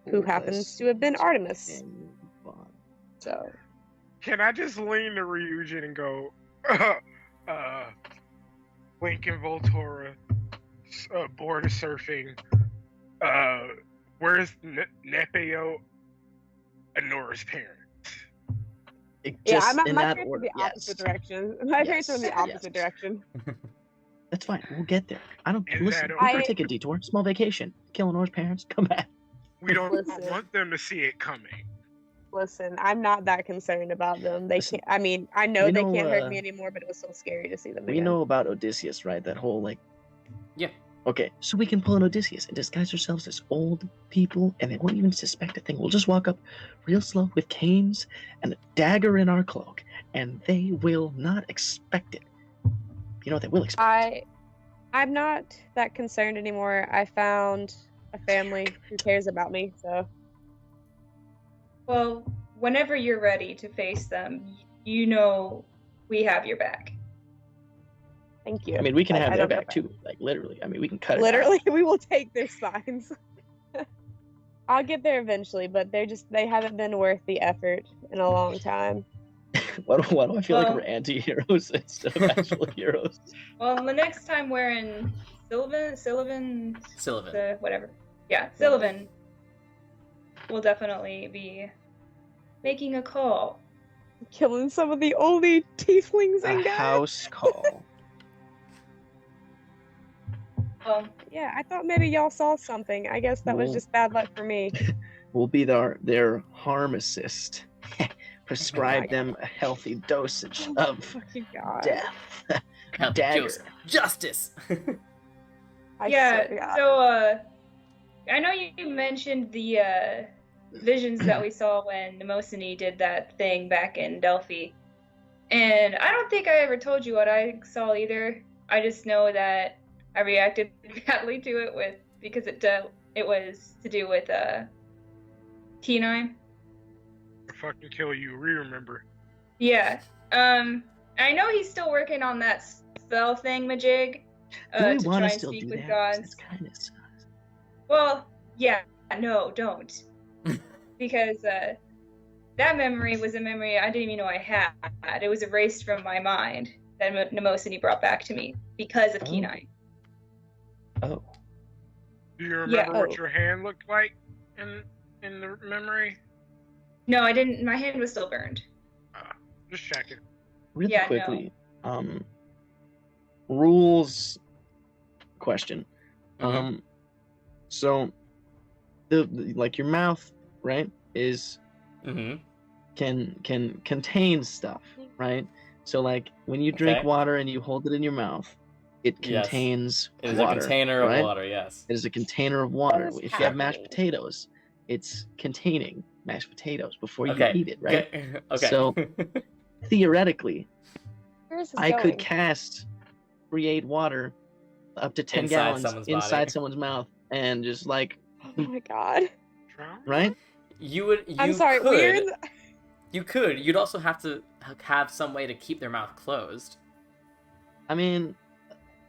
who happens to have been Artemis. So, Can I just lean to Ryujin and go, Link and Voltora, border surfing, where's Nepeo, Anora's parents? yeah, Just my in parents that were order. the opposite Yes. direction. My parents were in the Yes. opposite Yes. direction. That's fine. We'll get there. I don't Is listen. that We're gonna okay? take a detour. Small vacation. Kill Nora's parents. Come back. We don't Listen. want them to see it coming. Listen, I'm not that concerned about them. They Listen, can't. I mean, I know we they know, can't hurt me anymore, but it was so scary to see them We again. know about Odysseus, right? That whole like. Yeah. Okay, so we can pull an Odysseus and disguise ourselves as old people, and they won't even suspect a thing. We'll just walk up real slow with canes and a dagger in our cloak, and they will not expect it. You know what they will expect? I'm not that concerned anymore. I found a family who cares about me, so Well, whenever you're ready to face them, you know we have your back. thank you. I mean, we can Like, have I their don't know back too. Like literally. I mean, we can cut it. Literally, we will take their signs. I'll get there eventually, but they haven't been worth the effort in a long time. Why do I feel like Well- we're anti-heroes instead of actual heroes? Well, the next time we're in Sylvan, Sylvan. whatever. Yeah, Sylvan. We'll definitely be making a call. Killing some of the oldie tieflings A and guys. house call. Well, Yeah, I thought maybe y'all saw something. I guess that was Well- just bad luck for me. We'll be their harm assist. Prescribe God. them a healthy dosage of Fucking God. death. Count the Dagger. Joseph. Justice. I yeah. swear to God. So, I know you mentioned the visions that we saw when Mnemosyne did that thing back in Delphi. And I don't think I ever told you what I saw either. I just know that I reacted badly to it because it was to do with Kenai. Fucking kill you, remember. Yeah. I know he's still working on that spell thing, Majig. Do we to want try to and still speak do with that? gods. That's kind of sucks. Well, yeah, no, don't. Because that memory was a memory I didn't even know I had. It was erased from my mind that Mnemosyne brought back to me because of Kenai. Oh. Do you remember Yeah. what your hand looked like in the memory? No, I didn't. My hand was still burned. Just checking. Really Yeah, quickly, rules question. So the like your mouth, right, is can contain stuff, right? So like when you drink Okay. water and you hold it in your mouth, it Yes. contains It is water, a container right? of water, yes. It is a container of water. What is If you have mashed happening? potatoes, it's containing mashed potatoes before you Okay. eat it, right? Okay. So theoretically, Where is this I going? could create water up to 10 Inside gallons someone's inside body. someone's mouth and just like, Oh my god. right? I'm sorry, we're in the... You could. You'd also have to have some way to keep their mouth closed. I mean,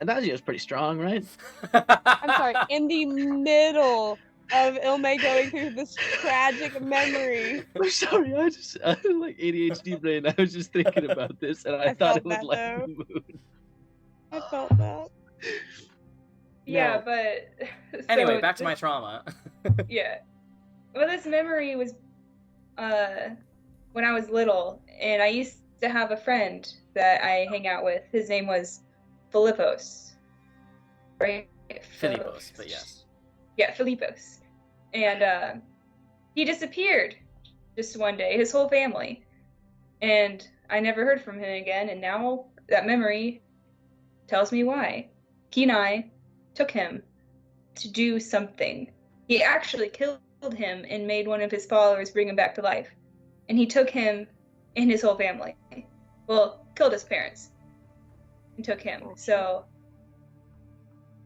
Adagio is pretty strong, right? I'm sorry, in the middle of Ilme going through this tragic memory. I'm sorry, I like ADHD brain. I was just thinking about this and I thought felt it would that, lighten though. the mood. I felt that. Yeah, No. but Anyway, so back to my trauma. Yeah. Well, this memory was when I was little, and I used to have a friend that I hang out with. His name was Philippos. Right? Philippos, but yes. Yeah, Philippos. And he disappeared just one day, his whole family. And I never heard from him again, and now that memory tells me why. Kenai took him to do something. He actually killed him and made one of his followers bring him back to life. And he took him and his whole family. Well, killed his parents and took him. So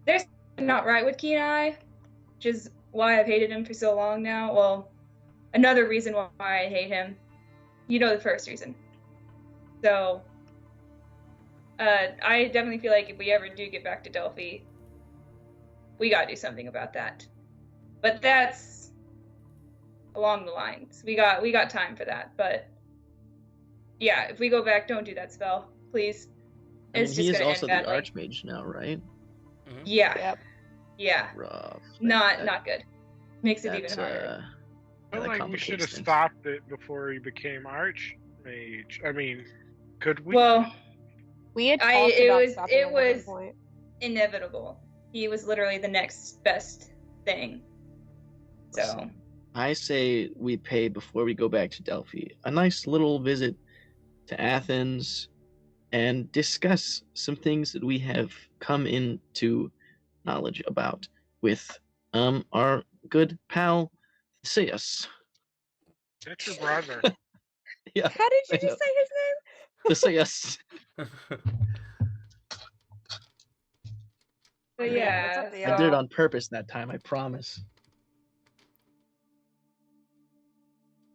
there's something not right with Kenai, which is why I've hated him for so long now. Well, another reason why I hate him. You know the first reason. So I definitely feel like if we ever do get back to Delphi, we gotta do something about that. But that's along the lines. We got time for that. But yeah, if we go back, don't do that spell, please. I mean, It's he just is gonna also end the badly. Archmage now, right? Yeah. Yep. Yeah. Rough. Not good. Makes it even That's, harder. I feel that like we should have complicates things. stopped it before he became Archmage. I mean, could we? Well, We had talked it about was stopping it at one was point. inevitable. He was literally the next best thing. So I say we pay before we go back to Delphi a nice little visit to Athens and discuss some things that we have come into knowledge about with our good pal Theseus. That's your brother. Yeah, How did you I just know. say his name? Theseus. But Yeah, yeah, what's up, Theo? I did it on purpose that time, I promise.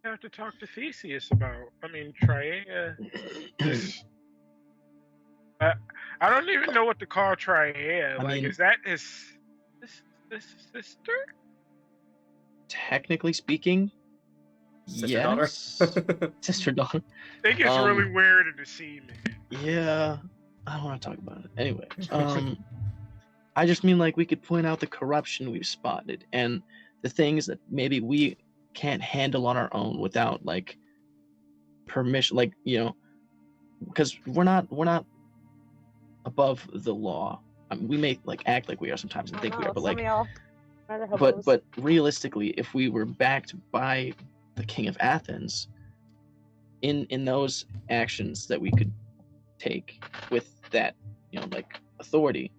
I have to talk to Theseus about. I mean, Traeia. I don't even know what to call Traeia. I Like, mean- is that his sister? Technically speaking, Sister daughter. yes. Sister daughter. I think it's really weird to see me. Yeah, I don't want to talk about it. Anyway, I just mean like we could point out the corruption we've spotted and the things that maybe we can't handle on our own without like permission, like, you know, because we're not above the law. I mean, we may like act like we are sometimes and think we are, but like, but realistically, if we were backed by the king of Athens, in those actions that we could take with that, you know, like authority,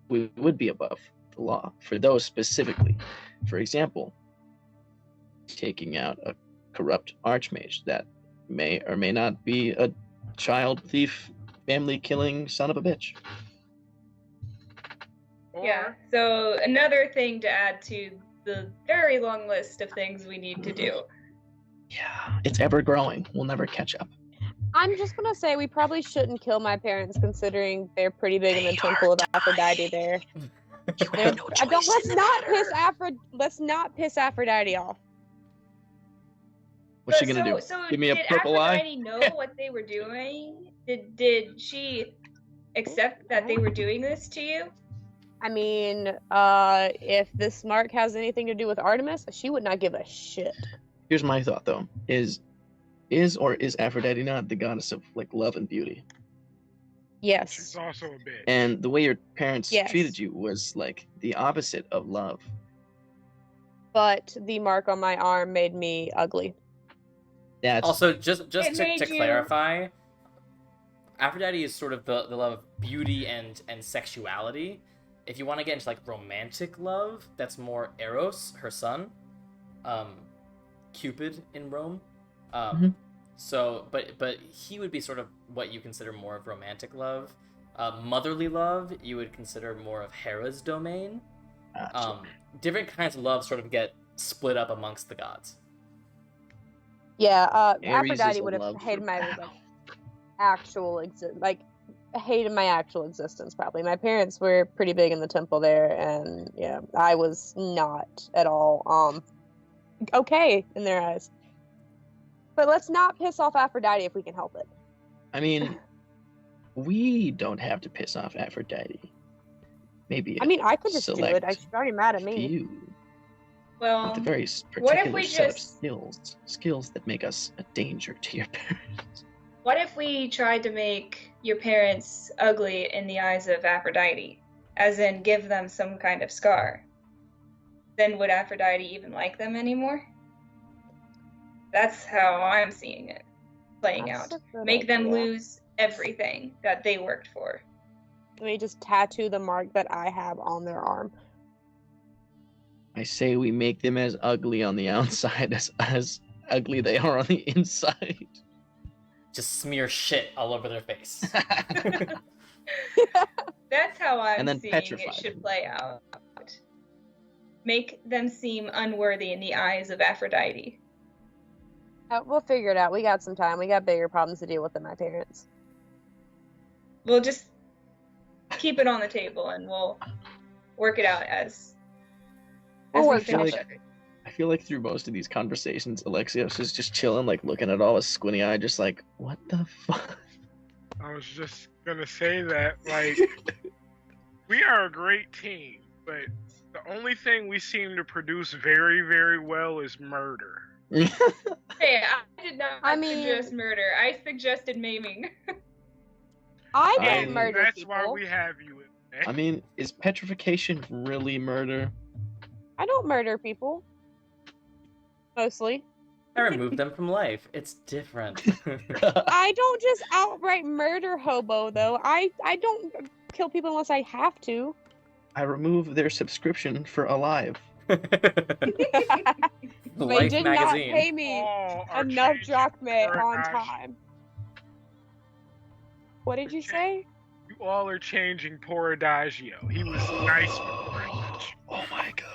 we would be above the law for those specifically. For example, taking out a corrupt archmage that may or may not be a child thief, family killing son of a bitch. Yeah, so another thing to add to the very long list of things we need to do. Yeah, it's ever growing. We'll never catch up. I'm just gonna say we probably shouldn't kill my parents, considering they're pretty big in the They Temple are of Aphrodite there. You have no I don't. choice in the matter. Let's not piss Aphrodite off. What's she gonna do? So Give me a did purple Aphrodite eye? know what they were doing? Did she accept that they were doing this to you? I mean, if this mark has anything to do with Artemis, she would not give a shit. Here's my thought though: is Aphrodite not the goddess of like love and beauty? Yes. She's also a bitch. And the way your parents Yes. treated you was like the opposite of love. But the mark on my arm made me ugly. That's Also, just It to made you- clarify, Aphrodite is sort of the love of beauty and sexuality. If you want to get into like romantic love, that's more Eros, her son, Cupid in Rome. Mhm. So, but he would be sort of what you consider more of romantic love. Motherly love, you would consider more of Hera's domain. Different kinds of love sort of get split up amongst the gods. Yeah, Ares is Aphrodite a would have love for hated my battle. hated my actual existence probably. My parents were pretty big in the temple there, and yeah, I was not at all okay in their eyes. But let's not piss off Aphrodite if we can help it. I mean, we don't have to piss off Aphrodite. Maybe. I mean, I could just do it. select She's already mad at me. few Well, with a very what if particular we set of just- skills that make us a danger to your parents. what if we tried to make your parents ugly in the eyes of Aphrodite? As in, give them some kind of scar? Then would Aphrodite even like them anymore? That's how I'm seeing it playing That's out. a good Make them idea. lose everything that they worked for. Let me just tattoo the mark that I have on their arm. I say we make them as ugly on the outside as ugly they are on the inside. Just smear shit all over their face. That's how I'm And then seeing petrify it should them. play out. Make them seem unworthy in the eyes of Aphrodite. We'll figure it out. We got some time. We got bigger problems to deal with than my parents. We'll just keep it on the table and we'll work it out as We'll we work finish it. it. I feel like through most of these conversations, Alexios is just chilling, like looking at all his squinty eye, just like, what the fuck? I was just gonna say that, like, we are a great team, but the only thing we seem to produce very, very well is murder. Hey, I did not I mean- suggest murder. I suggested maiming. I don't And murder that's people. why we have you in I mean, is petrification really murder? I don't murder people. Mostly. I removed them from life. It's different. I don't just outright murder hobo though. I don't kill people unless I have to. I remove their subscription for Alive. They Life did magazine. not pay me All are enough changing drachmae on paradise. time. What did you say? You all are changing poor Adagio. He was nice before he Oh my god.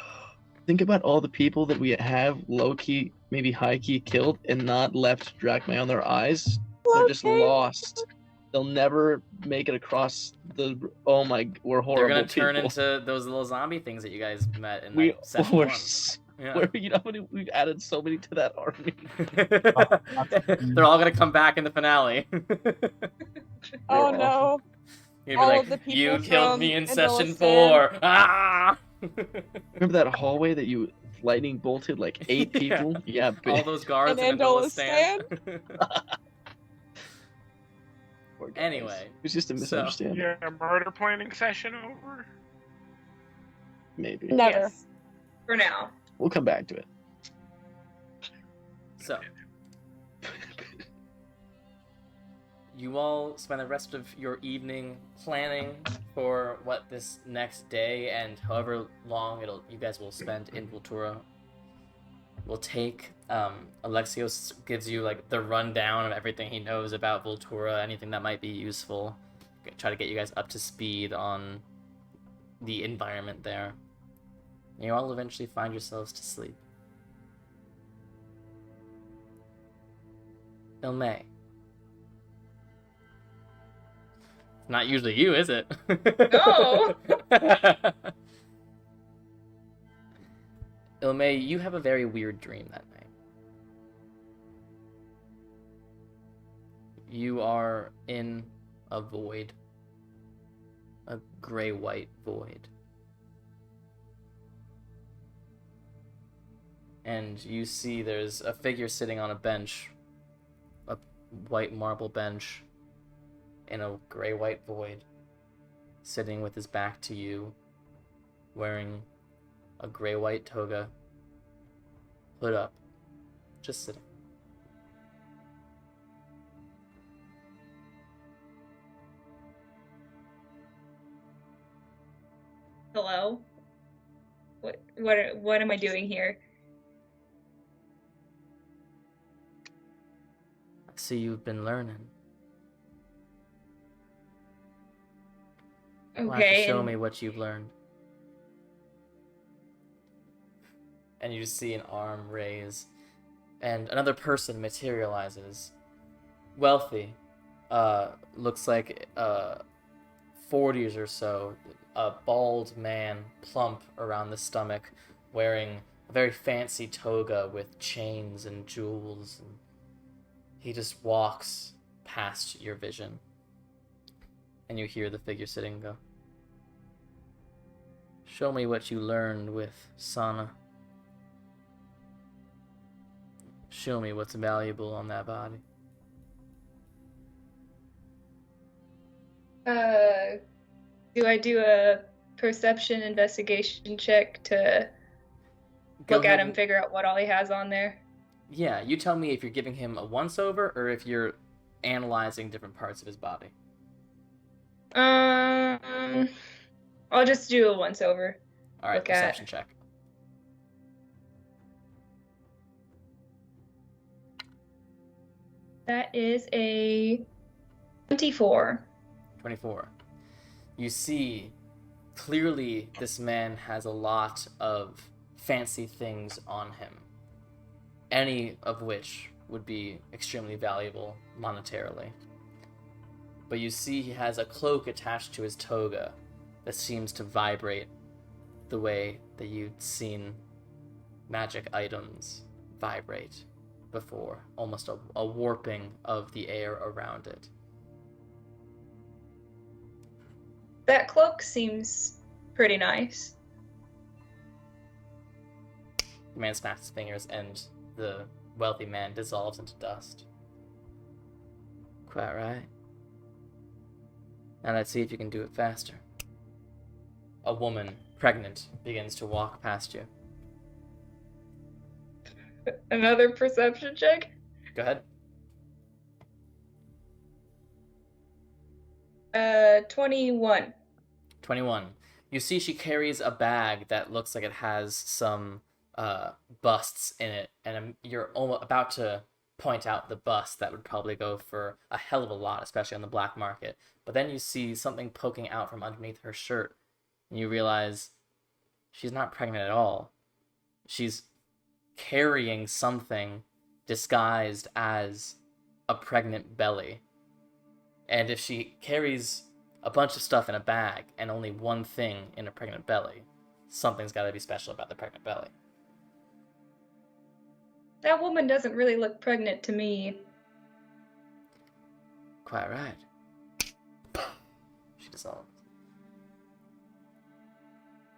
Think about all the people that we have low-key, maybe high-key killed and not left Drachmae on their eyes. They're just Okay. lost. They'll never make it across the... Oh my... We're horrible They're gonna turn people. into those little zombie things that you guys met in We, like session we're, one. s- Yeah. we're, you know how many... We've added so many to that army. They're all gonna come back in the finale. Oh They're no. You'd be All like, of the people you killed from me in Andola session Stan." 4. Ah! Remember that hallway that you lightning bolted like 8 Yeah. people? Yeah, All bitch. those guards And in Andola Andola Stan. Poor guys. Anyway, It was just a so- misunderstanding. Yeah, murder planning session over? Maybe. Never. Yes. For now. We'll come back to it. So, you all spend the rest of your evening planning for what this next day and however long you guys will spend in Vultura will take. Alexios gives you like the rundown of everything he knows about Voltura, anything that might be useful. Try to get you guys up to speed on the environment there. You all eventually find yourselves to sleep. Ilme. Not usually you, is it? No! Ilme, you have a very weird dream that night. You are in a void. A gray-white void. And you see there's a figure sitting on a bench. A white marble bench. In a gray-white void. Sitting with his back to you. Wearing a gray-white toga. Hood up. Just sitting. Hello? What am I doing here? I see you've been learning. Why don't you Okay, show and me what you've learned? And you just see an arm raise, and another person materializes. Wealthy, looks like 40s or so, a bald man, plump around the stomach, wearing a very fancy toga with chains and jewels. And he just walks past your vision. And you hear the figure sitting go, "Show me what you learned with Sana. Show me what's valuable on that body." Do I do a perception investigation check to Go look ahead at him, and- figure out what all he has on there? Yeah, you tell me if you're giving him a once-over or if you're analyzing different parts of his body. I'll just do a once over. All right, Look at- perception check. That is a 24. 24. You see, clearly this man has a lot of fancy things on him, any of which would be extremely valuable monetarily. But you see he has a cloak attached to his toga that seems to vibrate the way that you'd seen magic items vibrate before, almost a warping of the air around it. That cloak seems pretty nice. The man snaps his fingers and the wealthy man dissolves into dust. Quite right. Now let's see if you can do it faster. A woman, pregnant, begins to walk past you. Another perception check? Go ahead. 21. 21. You see she carries a bag that looks like it has some busts in it, and you're almost about to point out the bust that would probably go for a hell of a lot, especially on the black market. But then you see something poking out from underneath her shirt, and you realize she's not pregnant at all. She's carrying something disguised as a pregnant belly. And if she carries a bunch of stuff in a bag and only one thing in a pregnant belly, something's got to be special about the pregnant belly. That woman doesn't really look pregnant to me. Quite right. She dissolves.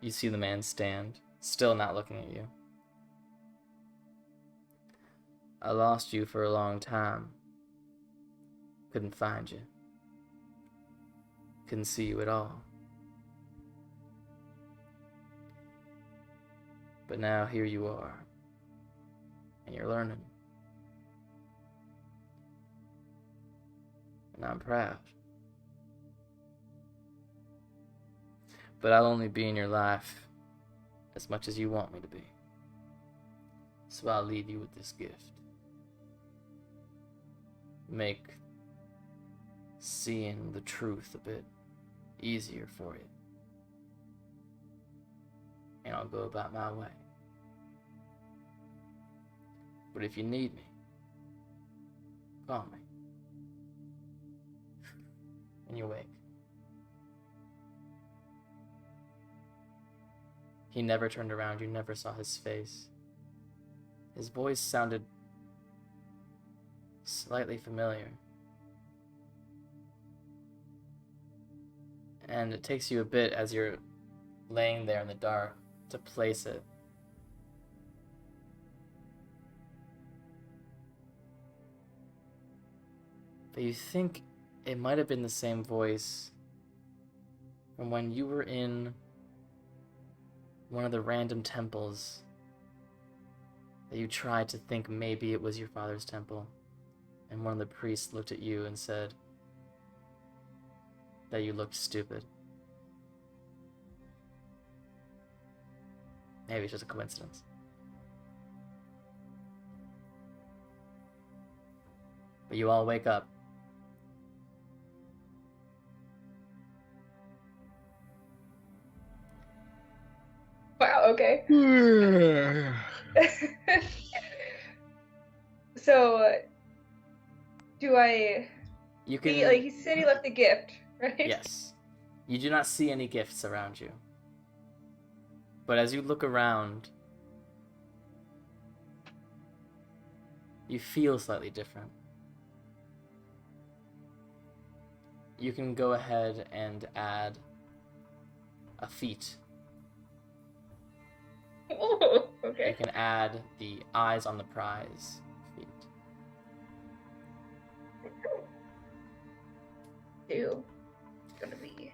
You see the man stand, still not looking at you. I lost you for a long time. Couldn't find you. Couldn't see you at all. But now here you are. And you're learning. And I'm proud. But I'll only be in your life as much as you want me to be. So I'll leave you with this gift. Make seeing the truth a bit easier for you. And I'll go about my way. But if you need me, call me. And you wake. He never turned around, you never saw his face. His voice sounded slightly familiar. And it takes you a bit as you're laying there in the dark to place it. But you think it might have been the same voice from when you were in one of the random temples that you tried to think maybe it was your father's temple, and one of the priests looked at you and said that you looked stupid. Maybe it's just a coincidence. But you all wake up. Wow, okay. So, do I... You can... he said he left a gift, right? Yes. You do not see any gifts around you. But as you look around, you feel slightly different. You can go ahead and add a feat. Oh, You okay. can add the eyes on the prize feat. Two. It's gonna be...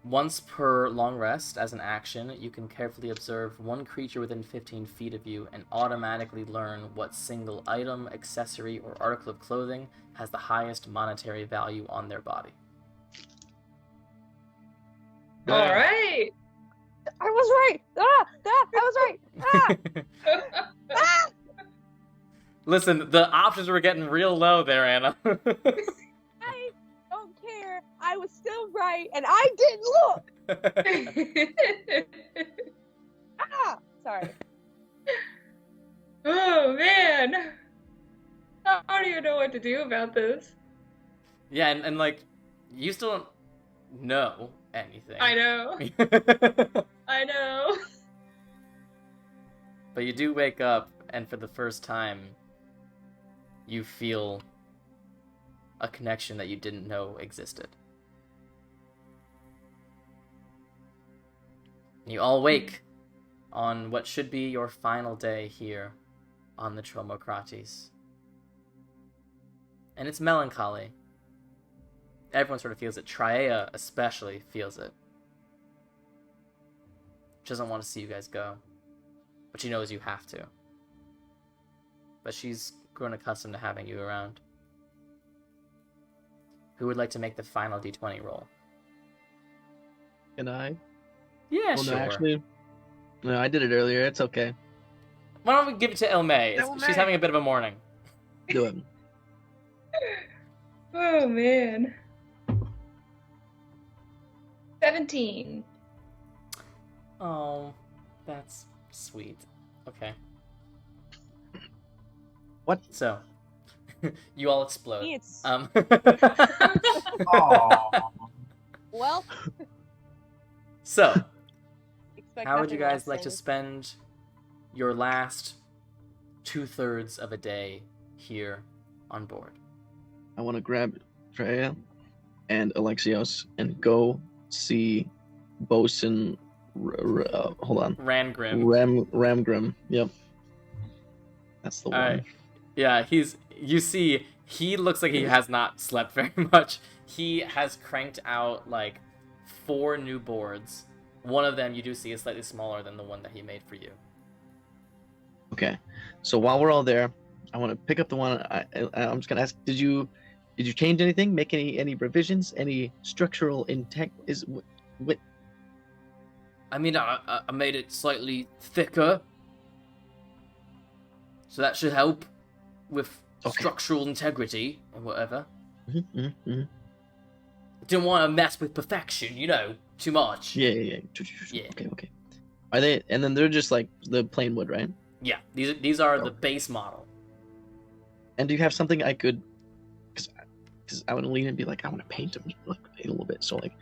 Once per long rest, as an action, you can carefully observe one creature within 15 feet of you and automatically learn what single item, accessory, or article of clothing has the highest monetary value on their body. Alright! I was right. I was right. Ah! Listen, the options were getting real low there, Anna. I don't care. I was still right, and I didn't look. Sorry. Oh, man! How do you know what to do about this? Yeah, and like, you still don't know anything. I know. I know. But you do wake up, and for the first time, you feel a connection that you didn't know existed. You all wake on what should be your final day here on the Tromocrates. And it's melancholy. Everyone sort of feels it. Traeia especially feels it. She doesn't want to see you guys go. But she knows you have to. But she's grown accustomed to having you around. Who would like to make the final D20 roll? Can I? Yeah, Well, sure. no, actually, no, I did it earlier. It's okay. Why don't we give it to Elmay? Elmay! She's having a bit of a morning. Do it. Oh, man. 17. Oh, that's sweet. Okay. What? So, you all explode. It's Aw. well. So, Expect how would you nothing guys less like to than- spend your last 2/3 of a day here on board? I want to grab Traeia and Alexios and go see Bosun. Hold on. Rangrim. Ramgrim. Yep. That's the one. Alright. Yeah, you see, he looks like he has not slept very much. He has cranked out like 4 new boards. One of them you do see is slightly smaller than the one that he made for you. Okay. So while we're all there, I want to pick up the one. I'm just gonna ask: Did you change anything? Make any revisions? Any structural intact? I mean, I made it slightly thicker. So that should help with Okay. structural integrity and whatever. Mm-hmm, mm-hmm. Didn't want to mess with perfection, too much. Yeah. Yeah. Okay. Are they? And then they're just like the plain wood, right? Yeah, these are the Okay. base model. And do you have something I could? Because I would lean and be like, I want to paint them like a little bit. So like,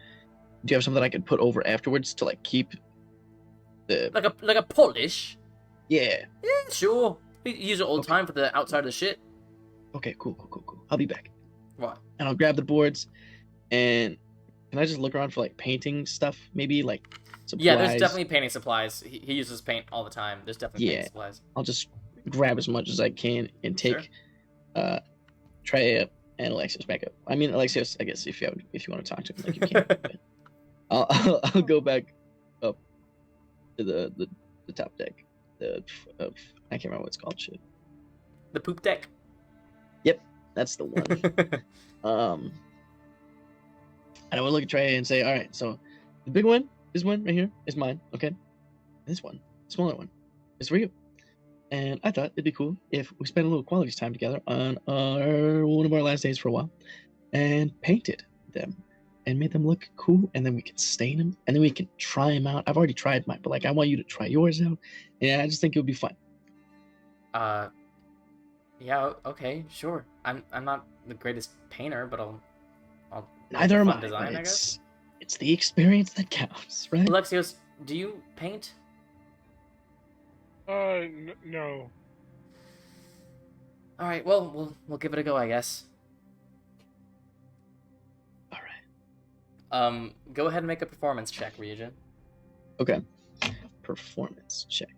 do you have something I could put over afterwards to like keep the? Like a polish? Yeah. Yeah, sure. You use it all the Okay. time for the outside of the shit. Okay. Cool. I'll be back. Right. And I'll grab the boards. And can I just look around for like painting stuff? Maybe like supplies. Yeah, there's definitely painting supplies. He uses paint all the time. There's definitely painting Yeah. supplies. I'll just grab as much as I can and take Traeia and Alexios back up. I mean, Alexios, I guess if you want to talk to him, like you can. But I'll go back up to the top deck. I can't remember what it's called. Shit. The poop deck. That's the one. And I would look at Traeia and say, all right, so the big one, this one right here, is mine, okay? This one, the smaller one, is for you. And I thought it'd be cool if we spent a little quality time together on one of our last days for a while and painted them and made them look cool, and then we can stain them, and then we can try them out. I've already tried mine, but like I want you to try yours out, and I just think it would be fun. Yeah, okay, sure. I'm not the greatest painter, but I'll Neither am fun I. design, But I guess. it's the experience that counts, right? Alexios, do you paint? No. All right, well, we'll give it a go, I guess. All right. Go ahead and make a performance check, Ryujin. Okay. Performance check.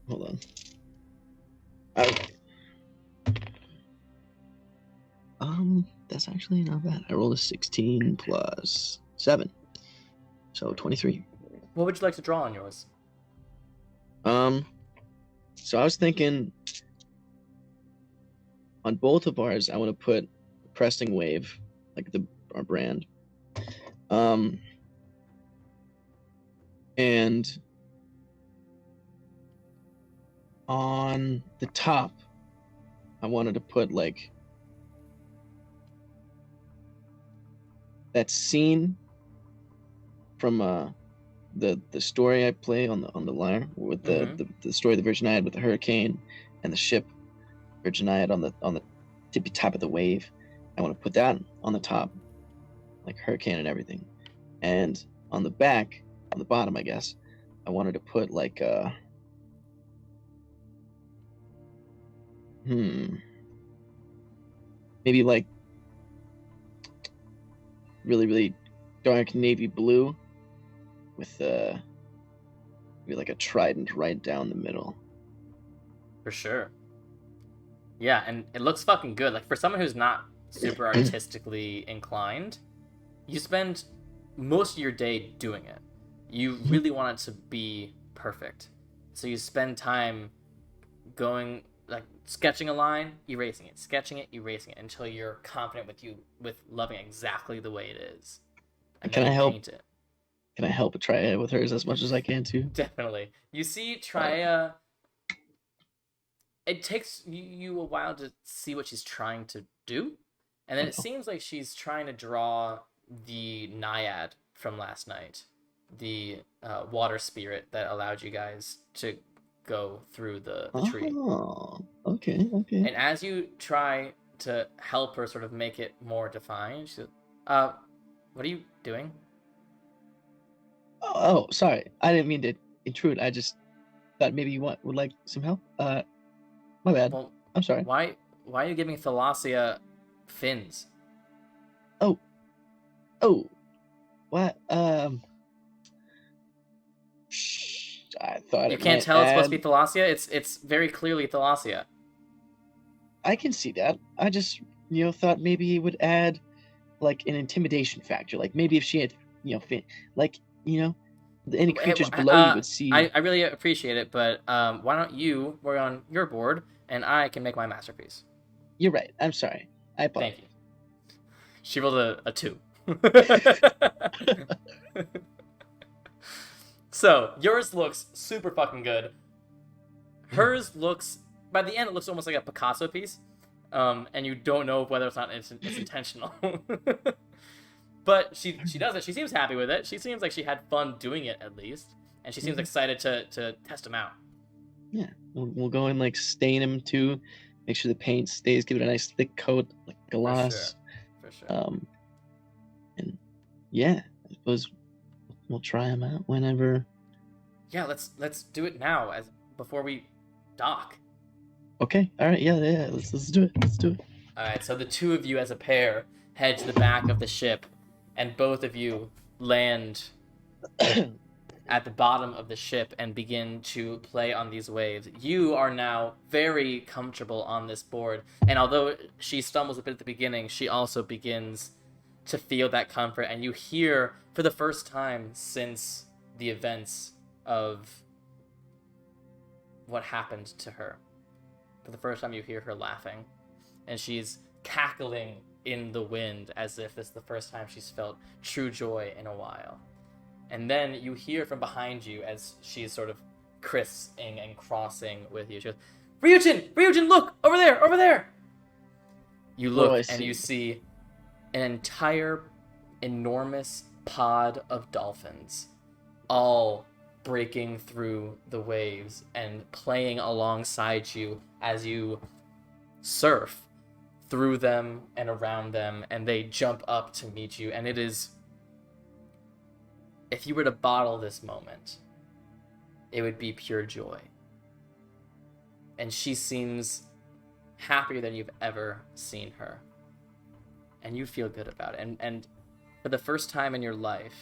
Hold on. Okay. That's actually not bad. I rolled a 16 plus 7. So 23. What would you like to draw on yours? So I was thinking on both of ours, I want to put Cresting Wave, like our brand. And on the top, I wanted to put like that scene from the story I play on the lyre with the story of the Virgin with the hurricane and the ship Virgin on the tippy top of the wave. I want to put that on the top, like hurricane and everything, and on the back, on the bottom, I guess, I wanted to put like maybe like really, really dark navy blue with maybe like a trident right down the middle. For sure. Yeah, and it looks fucking good. Like, for someone who's not super artistically inclined, you spend most of your day doing it. You really want it to be perfect. So you spend time going, like, sketching a line, erasing it, sketching it, erasing it, until you're confident with loving exactly the way it is. And Can then I you help? paint it. Can I help Traeia with hers as much as I can too? Definitely. You see Traeia, it takes you a while to see what she's trying to do, and then it seems like she's trying to draw the naiad from last night, the water spirit that allowed you guys to go through the tree. Oh, okay. And as you try to help her sort of make it more defined, she goes, what are you doing? Oh, sorry. I didn't mean to intrude. I just thought maybe you would like some help. My bad. Well, I'm sorry. Why are you giving Thalassia fins? Oh. What? I thought You can't tell it's supposed to be Thalassia? It's very clearly Thalassia. I can see that. I just, thought maybe it would add, like, an intimidation factor. Like, maybe if she had, like, any creatures below you would see. I really appreciate it, but why don't you work on your board, and I can make my masterpiece. You're right. I'm sorry. I apologize. Thank you. She rolled a 2. So, yours looks super fucking good. Hers looks, by the end, it looks almost like a Picasso piece. And you don't know whether it's not it's intentional. But she does it. She seems happy with it. She seems like she had fun doing it, at least. And she seems excited to test them out. Yeah, we'll go and like stain them too. Make sure the paint stays. Give it a nice thick coat, like gloss. For sure. And yeah, I suppose we'll try them out whenever. Yeah, let's do it now, before we dock. Okay. All right. Yeah. Let's do it. Let's do it. All right. So the two of you, as a pair, head to the back of the ship, and both of you land at the bottom of the ship and begin to play on these waves. You are now very comfortable on this board, and although she stumbles a bit at the beginning, she also begins to feel that comfort, and you hear, for the first time since the events of what happened to her, for the first time you hear her laughing, and she's cackling in the wind as if this is the first time she's felt true joy in a while. And then you hear from behind you as she's sort of crisping and crossing with you. She goes, Ryujin, look! Over there! You look and you see an entire enormous pod of dolphins, all breaking through the waves and playing alongside you as you surf through them and around them, and they jump up to meet you. And it is, if you were to bottle this moment, it would be pure joy. And she seems happier than you've ever seen her. And you feel good about it. And for the first time in your life,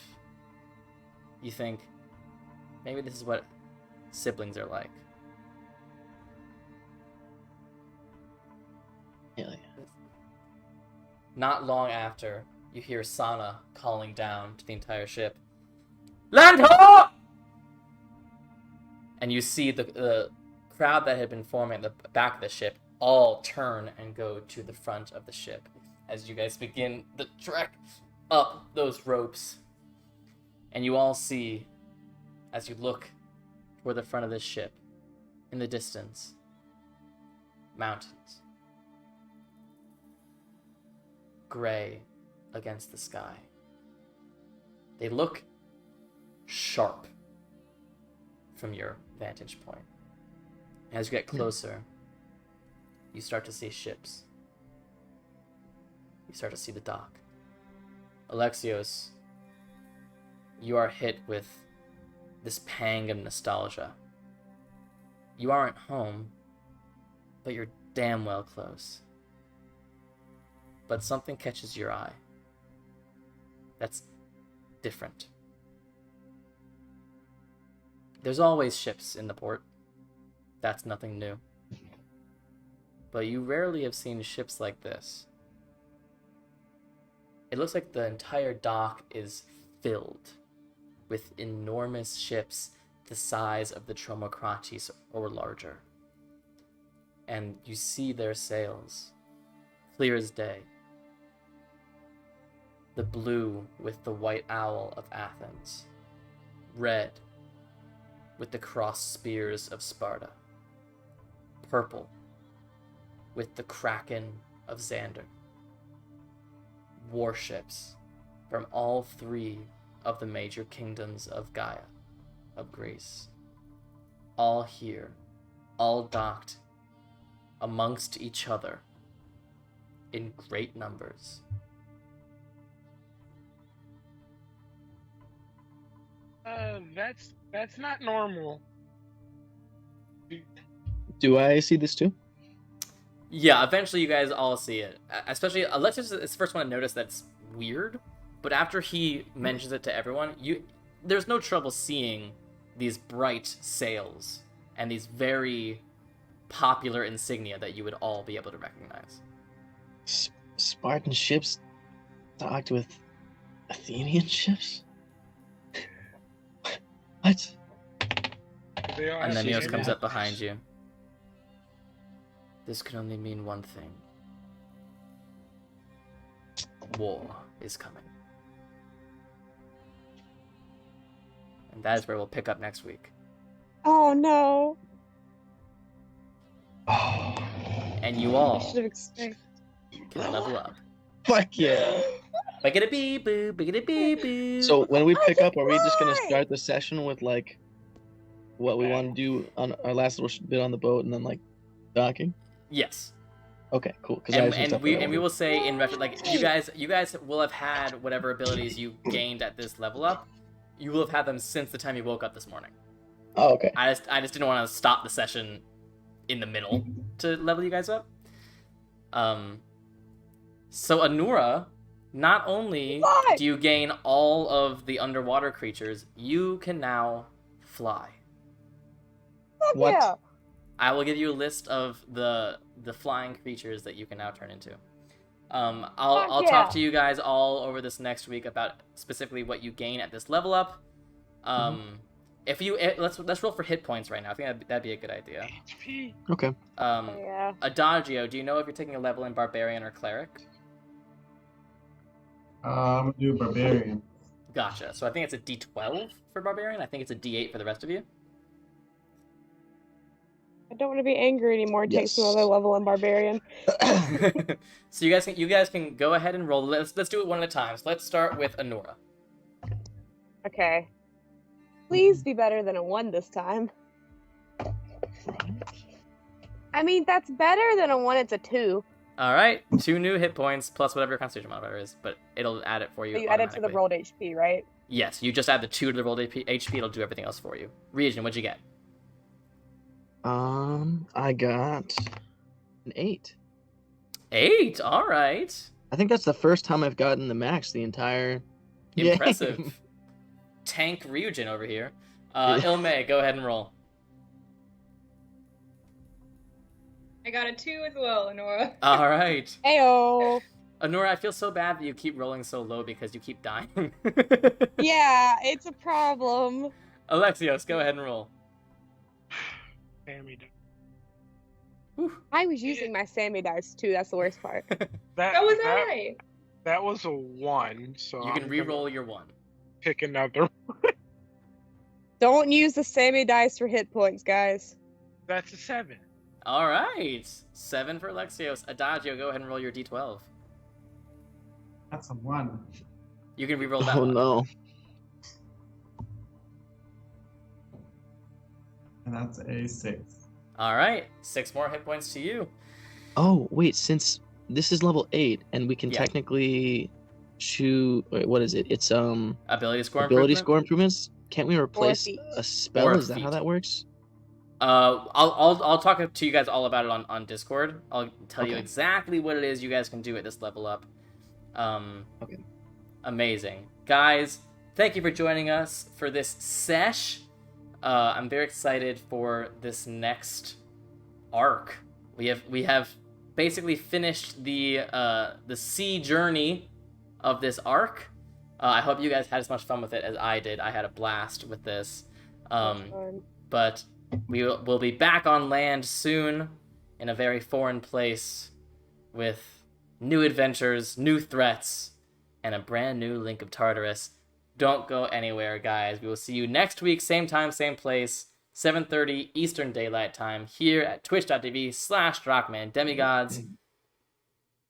you think, maybe this is what siblings are like. Yeah. Not long after, you hear Sana calling down to the entire ship, "Land ho!" And you see the crowd that had been forming at the back of the ship all turn and go to the front of the ship as you guys begin the trek up those ropes. And you all see, as you look toward the front of this ship, in the distance, mountains, gray against the sky. They look sharp from your vantage point. As you get closer, you start to see ships. You start to see the dock. Alexios, you are hit with this pang of nostalgia. You aren't home, but you're damn well close. But something catches your eye. That's different. There's always ships in the port. That's nothing new. But you rarely have seen ships like this. It looks like the entire dock is filled with enormous ships the size of the Tromokratis or larger. And you see their sails, clear as day. The blue with the white owl of Athens, red with the crossed spears of Sparta, purple with the kraken of Xander. Warships from all three of the major kingdoms of Gaia, of Greece, all here, all docked amongst each other in great numbers. That's not normal. Do I see this too? Yeah, eventually you guys all see it. Especially Alexis is the first one to notice that's weird, but after he mentions it to everyone, there's no trouble seeing these bright sails and these very popular insignia that you would all be able to recognize. Spartan ships docked with Athenian ships? What? And then Neos comes up behind you. This can only mean one thing. War is coming. And that is where we'll pick up next week. Oh no. Oh, And you I all should have expected. can level up. fuck yeah. Biggity beep boo, biggity beep boo. So when we I pick can up, are we just gonna fly! start the session with like what we want to do on our last little bit on the boat, and then like docking? Yes. Okay, cool. Because And we will say in retro, like you guys will have had whatever abilities you gained at this level up. You will have had them since the time you woke up this morning. Oh, okay. I just didn't want to stop the session in the middle to level you guys up. So Anura, not only Fly! do you gain all of the underwater creatures, you can now fly. Fuck What? yeah. I will give you a list of the flying creatures that you can now turn into. I'll yeah. talk to you guys all over this next week about specifically what you gain at this level up. If you let's roll for hit points right now. I think that'd be a good idea. HP. Okay. Yeah. Adagio, do you know if you're taking a level in barbarian or cleric? I'm gonna do barbarian. Gotcha. So I think it's a D12 for barbarian. I think it's a D8 for the rest of you. I don't want to be angry anymore. It takes Yes. another level in barbarian. So you guys can go ahead and roll. Let's do it one at a time. So let's start with Anura. Okay. Please be better than a 1 this time. I mean, that's better than a 1. It's a 2. All right, 2 new hit points plus whatever your Constitution modifier is, but it'll add it for you. So you add it to the automatically. rolled HP, right? Yes, you just add the 2 to the rolled HP. It'll do everything else for you. Ryujin, what'd you get? I got an 8. 8. All right. I think that's the first time I've gotten the max the entire game. Impressive. Tank Ryujin over here. Ilme, go ahead and roll. I got a 2 as well, Nora. All right. Ayo. Anura, I feel so bad that you keep rolling so low because you keep dying. Yeah, it's a problem. Alexios, go ahead and roll. Sammy. I was using my Sammy dice too. That's the worst part. That was I. That was a 1, so You can I'm re-roll gonna your 1. pick another. Don't use the Sammy dice for hit points, guys. That's a 7. All right. 7 for Alexios. Adagio, go ahead and roll your D12. That's a 1. You can re-roll that Oh one. no. And that's a 6. All right. 6 more hit points to you. Oh wait, since this is level 8 and we can Yeah. technically choose. Wait, what is it? It's Ability score ability improvement? score improvements. Can't we replace feat. a spell? Or a Is that how feat. that works? I'll talk to you guys all about it on Discord. I'll tell you Okay. exactly what it is you guys can do at this level up. Okay. Amazing. Guys, thank you for joining us for this sesh. I'm very excited for this next arc. We have basically finished the sea journey of this arc. I hope you guys had as much fun with it as I did. I had a blast with this. But we'll be back on land soon in a very foreign place with new adventures, new threats, and a brand new Link of Tartarus. Don't go anywhere, guys. We will see you next week, same time, same place, 7:30 Eastern Daylight Time, here at twitch.tv/Drachmae and Demigods.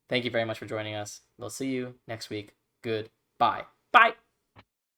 Thank you very much for joining us. We'll see you next week. Goodbye. Bye.